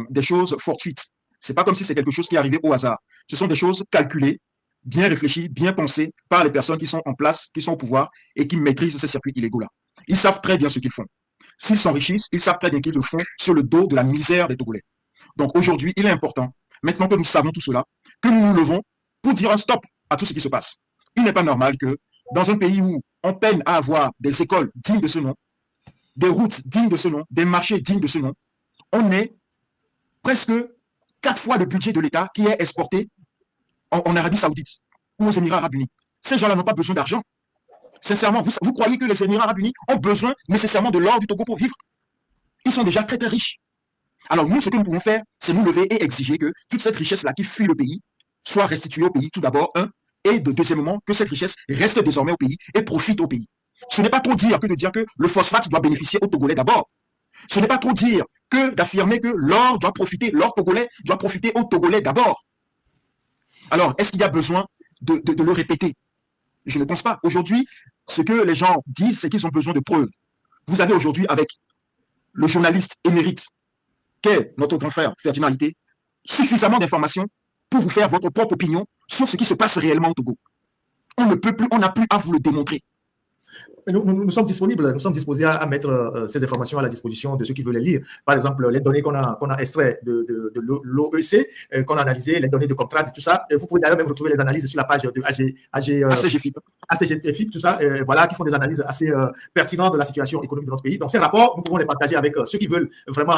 des choses fortuites. C'est pas comme si c'est quelque chose qui est arrivé au hasard. Ce sont des choses calculées, bien réfléchies, bien pensées par les personnes qui sont en place, qui sont au pouvoir et qui maîtrisent ces circuits illégaux-là. Ils savent très bien ce qu'ils font. S'ils s'enrichissent, ils savent très bien qu'ils le font sur le dos de la misère des Togolais. Donc aujourd'hui, il est important, maintenant que nous savons tout cela, que nous nous levons pour dire un stop à tout ce qui se passe. Il n'est pas normal que dans un pays où on peine à avoir des écoles dignes de ce nom, des routes dignes de ce nom, des marchés dignes de ce nom, on ait presque 4 fois le budget de l'État qui est exporté en Arabie Saoudite ou aux Émirats Arabes Unis. Ces gens-là n'ont pas besoin d'argent. Sincèrement, vous croyez que les Émirats Arabes Unis ont besoin nécessairement de l'or du Togo pour vivre? Ils sont déjà très très riches. Alors nous, ce que nous pouvons faire, c'est nous lever et exiger que toute cette richesse-là qui fuit le pays soit restituée au pays, tout d'abord, et deuxièmement, que cette richesse reste désormais au pays et profite au pays. Ce n'est pas trop dire que de dire que le phosphate doit bénéficier aux Togolais d'abord. Ce n'est pas trop dire que d'affirmer que l'or togolais doit profiter aux Togolais d'abord. Alors, est-ce qu'il y a besoin de le répéter? Je ne pense pas. Aujourd'hui, ce que les gens disent, c'est qu'ils ont besoin de preuves. Vous avez aujourd'hui, avec le journaliste émérite, qu'est notre grand frère Ferdinand Ité, suffisamment d'informations pour vous faire votre propre opinion sur ce qui se passe réellement au Togo. On ne peut plus, on n'a plus à vous le démontrer. Nous sommes disponibles, nous sommes disposés à mettre ces informations à la disposition de ceux qui veulent les lire. Par exemple, les données qu'on a extraites de l'OEC, qu'on a analysées, les données de Contraste, tout ça. Et vous pouvez d'ailleurs même retrouver les analyses sur la page de ACGFIP, tout ça, voilà, qui font des analyses assez pertinentes de la situation économique de notre pays. Donc, ces rapports, nous pouvons les partager avec ceux qui veulent vraiment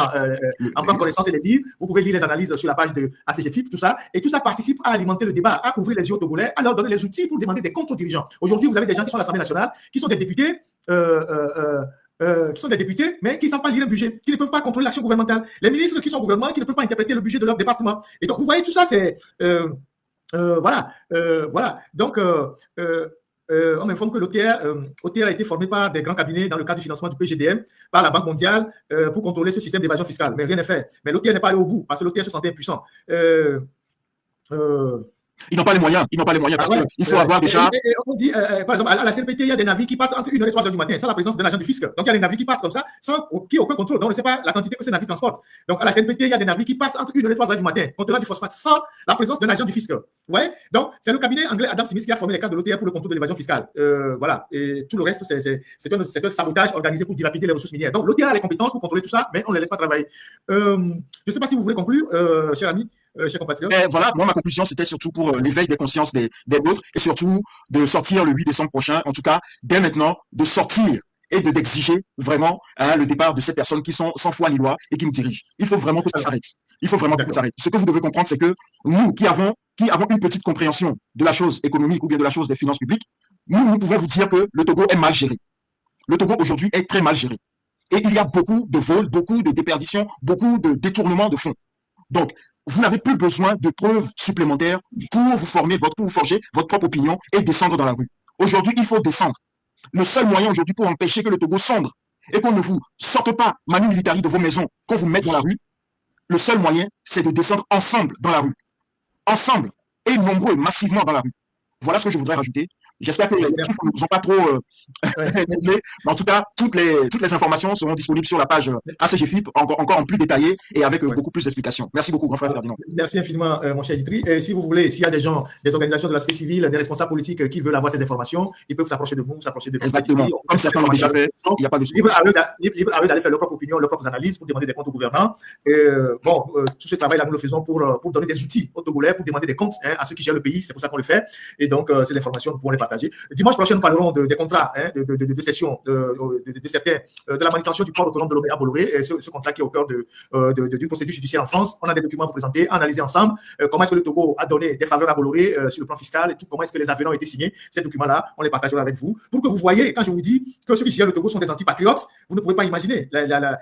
en prendre connaissance et les lire. Vous pouvez lire les analyses sur la page de ACGFIP, tout ça. Et tout ça participe à alimenter le débat, à ouvrir les yeux aux Togolais, à leur donner les outils pour demander des comptes aux dirigeants. Aujourd'hui, vous avez des gens qui sont à l'Assemblée nationale, qui sont des députés, qui sont des députés, mais qui ne savent pas lire le budget, qui ne peuvent pas contrôler l'action gouvernementale. Les ministres qui sont au gouvernement, qui ne peuvent pas interpréter le budget de leur département. Et donc, vous voyez, tout ça, c'est... voilà. Donc, on m'informe que l'OTR a été formé par des grands cabinets dans le cadre du financement du PGDM, par la Banque mondiale, pour contrôler ce système d'évasion fiscale. Mais rien n'est fait. Mais l'OTR n'est pas allé au bout, parce que l'OTR se sentait impuissant. Ils n'ont pas les moyens. Ils n'ont pas les moyens parce Ah ouais. qu'il faut avoir déjà. On dit, par exemple, à la CNPT, il y a des navires qui passent entre 1h et 3h du matin, sans la présence d'un agent du fisc. Donc, il y a des navires qui passent comme ça, sans qui aucun contrôle. Donc, on ne sait pas la quantité que ces navires transportent. Donc, à la CNPT, il y a des navires qui passent entre 1h et 3h du matin, contenant du phosphate, sans la présence d'un agent du fisc. Vous voyez? Donc, c'est le cabinet anglais Adam Smith qui a formé les cadres de l'OTR pour le contrôle de l'évasion fiscale. Voilà. Et tout le reste, c'est un sabotage organisé pour dilapider les ressources minières. Donc, l'OTR a les compétences pour contrôler tout ça, mais on ne les laisse pas travailler. Je ne sais pas si vous voulez conclure, cher ami. Chers compatriotes. Voilà, moi, ma conclusion, c'était surtout pour l'éveil des consciences des autres et surtout de sortir le 8 décembre prochain, en tout cas, dès maintenant, de sortir et d'exiger vraiment le départ de ces personnes qui sont sans foi ni loi et qui nous dirigent. Il faut vraiment que ça s'arrête. Il faut vraiment que ça s'arrête. Ce que vous devez comprendre, c'est que nous, qui avons une petite compréhension de la chose économique ou bien de la chose des finances publiques, nous pouvons vous dire que le Togo est mal géré. Le Togo, aujourd'hui, est très mal géré. Et il y a beaucoup de vols, beaucoup de déperditions, beaucoup de détournements de fonds. Donc, vous n'avez plus besoin de preuves supplémentaires pour vous forger votre propre opinion et descendre dans la rue. Aujourd'hui, il faut descendre. Le seul moyen aujourd'hui pour empêcher que le Togo sombre et qu'on ne vous sorte pas manu militari de vos maisons, qu'on vous mette dans la rue, le seul moyen, c'est de descendre ensemble dans la rue. Ensemble et nombreux, massivement dans la rue. Voilà ce que je voudrais rajouter. J'espère que les chiffres ne nous ont pas trop mais en tout cas, toutes les informations seront disponibles sur la page ACGFIP, encore en plus détaillée et avec beaucoup plus d'explications. Merci beaucoup, grand frère Ferdinand. Merci infiniment, mon cher Ditri. Et si vous voulez, s'il y a des gens, des organisations de la société civile, des responsables politiques qui veulent avoir ces informations, ils peuvent s'approcher de vous, s'approcher de vous. Exactement. Comme certains l'ont déjà fait, il n'y a pas de souci. Libre à eux d'aller faire leur propre opinion, leurs propres analyses pour demander des comptes au gouvernement. Tout ce travail-là, nous le faisons pour donner des outils aux Togolais, pour demander des comptes à ceux qui gèrent le pays. C'est pour ça qu'on le fait. Et donc, ces informations, nous pourrons les partager. Dimanche prochain, nous parlerons des contrats de cession de certains, de la manutention du port autonome de Lomé à Bolloré, ce contrat qui est au cœur d'une procédure judiciaire en France. On a des documents à vous présenter, analyser ensemble comment est-ce que le Togo a donné des faveurs à Bolloré sur le plan fiscal et tout, comment est-ce que les avenants ont été signés. Ces documents-là, on les partagera avec vous pour que vous voyez, quand je vous dis que ceux qui gèrent le Togo sont des antipatriotes, vous ne pouvez pas imaginer la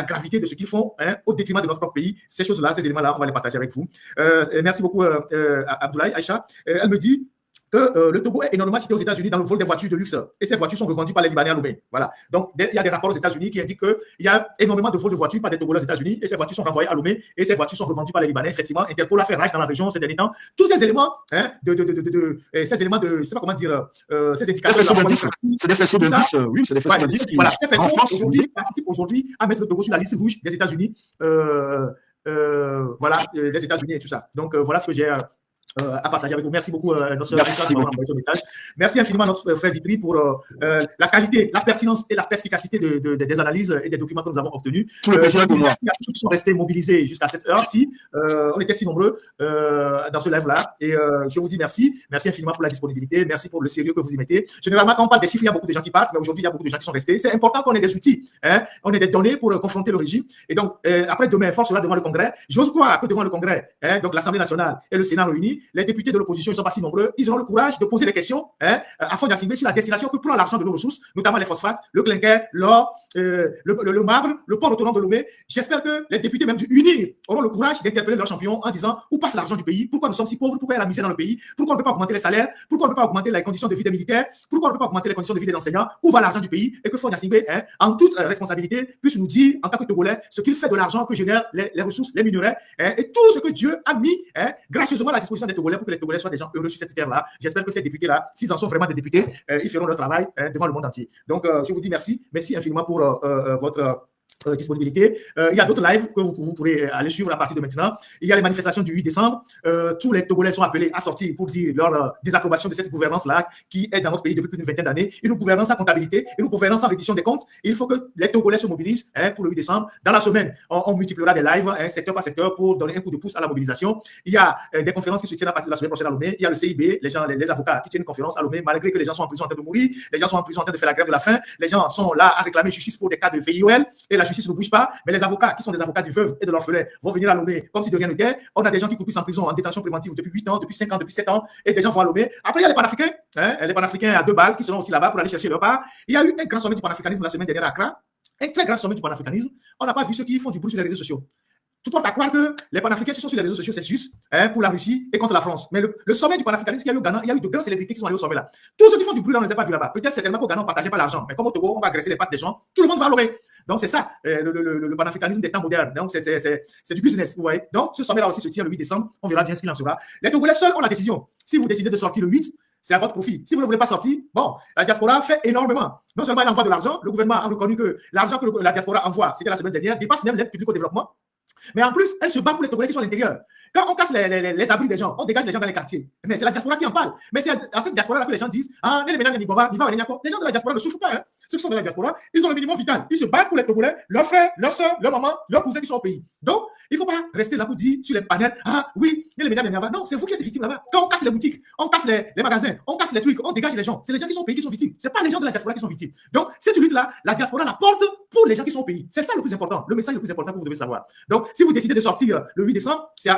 gravité de ce qu'ils font au détriment de notre propre pays. Ces choses-là, ces éléments-là, on va les partager avec vous. Merci beaucoup, Abdoulaye, Aïcha. Elle me dit que le Togo est énormément cité aux États-Unis dans le vol des voitures de luxe. Et ces voitures sont revendues par les Libanais à Lomé. Voilà. Donc, il y a des rapports aux États-Unis qui indiquent qu'il y a énormément de vols de voitures par des Togolais aux États-Unis et ces voitures sont renvoyées à Lomé et ces voitures sont revendues par les Libanais. Effectivement, Interpol a fait rage dans la région ces derniers temps. Tous ces éléments, je ne sais pas comment dire, ces indicateurs. C'est des faisceaux d'indices, oui, c'est des faisceaux d'indices qui, en France, participent aujourd'hui à mettre le Togo sur la liste rouge des États-Unis. Les États-Unis et tout ça. Donc, voilà ce que j'ai à partager avec vous. Merci beaucoup, notre message. Merci infiniment à notre frère Vitry pour la qualité, la pertinence et la perspicacité des analyses et des documents que nous avons obtenus. Tout le plaisir pour moi. Merci à tous ceux qui sont restés mobilisés jusqu'à cette heure-ci. On était si nombreux dans ce live-là. Et je vous dis merci. Merci infiniment pour la disponibilité. Merci pour le sérieux que vous y mettez. Généralement, quand on parle des chiffres, il y a beaucoup de gens qui partent, mais aujourd'hui, il y a beaucoup de gens qui sont restés. C'est important qu'on ait des outils. On ait des données pour confronter le régime. Et donc, après demain, force sera devant le Congrès. J'ose croire que devant le Congrès, donc l'Assemblée nationale et le Sénat réunis, les députés de l'opposition ne sont pas si nombreux, ils auront le courage de poser des questions afin d'assigner sur la destination que prend l'argent de nos ressources, notamment les phosphates, le clinker, l'or, le marbre, le port autonome de Lomé. J'espère que les députés même du UNIR auront le courage d'interpeller leur champion en disant où passe l'argent du pays, pourquoi nous sommes si pauvres, pourquoi il y a la misère dans le pays, pourquoi on ne peut pas augmenter les salaires, pourquoi on ne peut pas augmenter les conditions de vie des militaires, pourquoi on ne peut pas augmenter les conditions de vie des enseignants, où va l'argent du pays et que Fond Yassingbe, en toute responsabilité, puisse nous dire en tant que Togolais ce qu'il fait de l'argent que génèrent les ressources, les minerais et tout ce que Dieu a mis gracieusement à la disposition des Togolais pour que les Togolais soient des gens heureux sur cette terre-là. J'espère que ces députés-là, s'ils en sont vraiment des députés, ils feront leur travail devant le monde entier. Donc, je vous dis merci. Merci infiniment pour votre disponibilité. Il y a d'autres lives que vous pourrez aller suivre à partir de maintenant. Il y a les manifestations du 8 décembre. Tous les Togolais sont appelés à sortir pour dire leur désapprobation de cette gouvernance-là qui est dans notre pays depuis plus d'une vingtaine d'années. Une gouvernance sans comptabilité, une gouvernance sans reddition des comptes. Il faut que les Togolais se mobilisent pour le 8 décembre. Dans la semaine, on multipliera des lives secteur par secteur pour donner un coup de pouce à la mobilisation. Il y a des conférences qui se tiennent à partir de la semaine prochaine à Lomé. Il y a le CIB, les avocats qui tiennent une conférence à Lomé, malgré que les gens sont en prison en train de mourir, les gens sont en prison en train de faire la grève de la faim, les gens sont là à réclamer justice pour des cas de VIOL et la justice ne bouge pas. Mais les avocats, qui sont des avocats du veuve et de l'orphelin, vont venir à Lomé comme si de rien n'était. On a des gens qui croupissent en prison, en détention préventive depuis 8 ans, depuis 5 ans, depuis 7 ans, et des gens vont à Lomé. Après, il y a les panafricains, les panafricains à 2 balles qui seront aussi là-bas pour aller chercher leur part. Il y a eu un grand sommet du panafricanisme la semaine dernière à Accra, un très grand sommet du panafricanisme. On n'a pas vu ceux qui font du bruit sur les réseaux sociaux. tu portes à croire que les panafricains qui sont sur les réseaux sociaux, c'est juste pour la Russie et contre la France. Mais le sommet du panafricanisme qu'il y a eu au Ghana, il y a eu de grandes célébrités qui sont allées au sommet là. Tous ceux qui font du bruit là, on ne les a pas vus là-bas. Peut-être certainement qu'au Ghana, on ne partageait pas l'argent. Mais comme au Togo, on va agresser les pattes des gens, tout le monde va l'aurer. Donc c'est ça, le panafricanisme des temps modernes. Donc c'est du business, vous voyez. Donc ce sommet là aussi se tient le 8 décembre. On verra bien ce qu'il en sera. Les Togolais seuls ont la décision. Si vous décidez de sortir le 8, c'est à votre profit. Si vous ne voulez pas sortir, bon, la diaspora fait énormément. Non seulement elle envoie de l'argent, le gouvernement a reconnu que l'argent que la diaspora envoie, c'était la semaine dernière, dépasse même l'aide publique au développement. Mais en plus, elle se bat pour les Togolais qui sont à l'intérieur. Quand on casse les abris des gens, on dégage les gens dans les quartiers. Mais c'est la diaspora qui en parle. Mais c'est à cette diaspora-là que les gens disent ah, les gens de la diaspora ne souffrent pas. Hein. Ceux qui sont dans la diaspora, ils ont le minimum vital. Ils se battent pour les Togolais, leurs frères, leurs soeurs, leurs mamans, leurs cousins qui sont au pays. Donc, il ne faut pas rester là pour dire sur les panels ah oui, les médias viennent. Non, c'est vous qui êtes victimes là-bas. Quand on casse les boutiques, on casse les magasins, on casse les trucs, on dégage les gens. C'est les gens qui sont au pays qui sont victimes. Ce n'est pas les gens de la diaspora qui sont victimes. Donc, cette lutte-là, la diaspora la porte pour les gens qui sont au pays. C'est ça le plus important, le message le plus important que vous devez savoir. Donc, si vous décidez de sortir le 8 décembre, c'est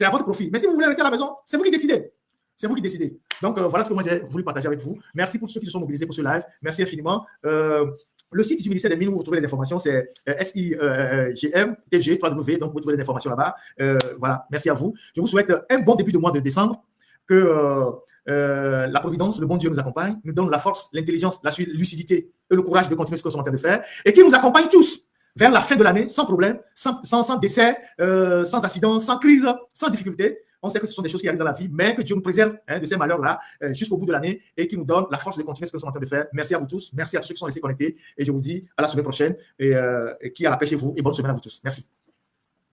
à votre profit. Mais si vous voulez rester à la maison, c'est vous qui décidez. C'est vous qui décidez. Donc, voilà ce que moi j'ai voulu partager avec vous. Merci pour ceux qui se sont mobilisés pour ce live. Merci infiniment. Le site du ministère des Mines où vous trouvez les informations, c'est SIGMTG, 3W. Donc, vous trouvez les informations là-bas. Voilà, merci à vous. Je vous souhaite un bon début de mois de décembre. Que la providence, le bon Dieu nous accompagne, nous donne la force, l'intelligence, la lucidité et le courage de continuer ce que nous sommes en train de faire et qui nous accompagne tous vers la fin de l'année sans problème, sans décès, sans accident, sans crise, sans difficulté. On sait que ce sont des choses qui arrivent dans la vie, mais que Dieu nous préserve de ces malheurs-là jusqu'au bout de l'année et qui nous donne la force de continuer ce que nous sommes en train de faire. Merci à vous tous, merci à tous ceux qui sont restés connectés et je vous dis à la semaine prochaine et qui a la paix chez vous et bonne semaine à vous tous. Merci.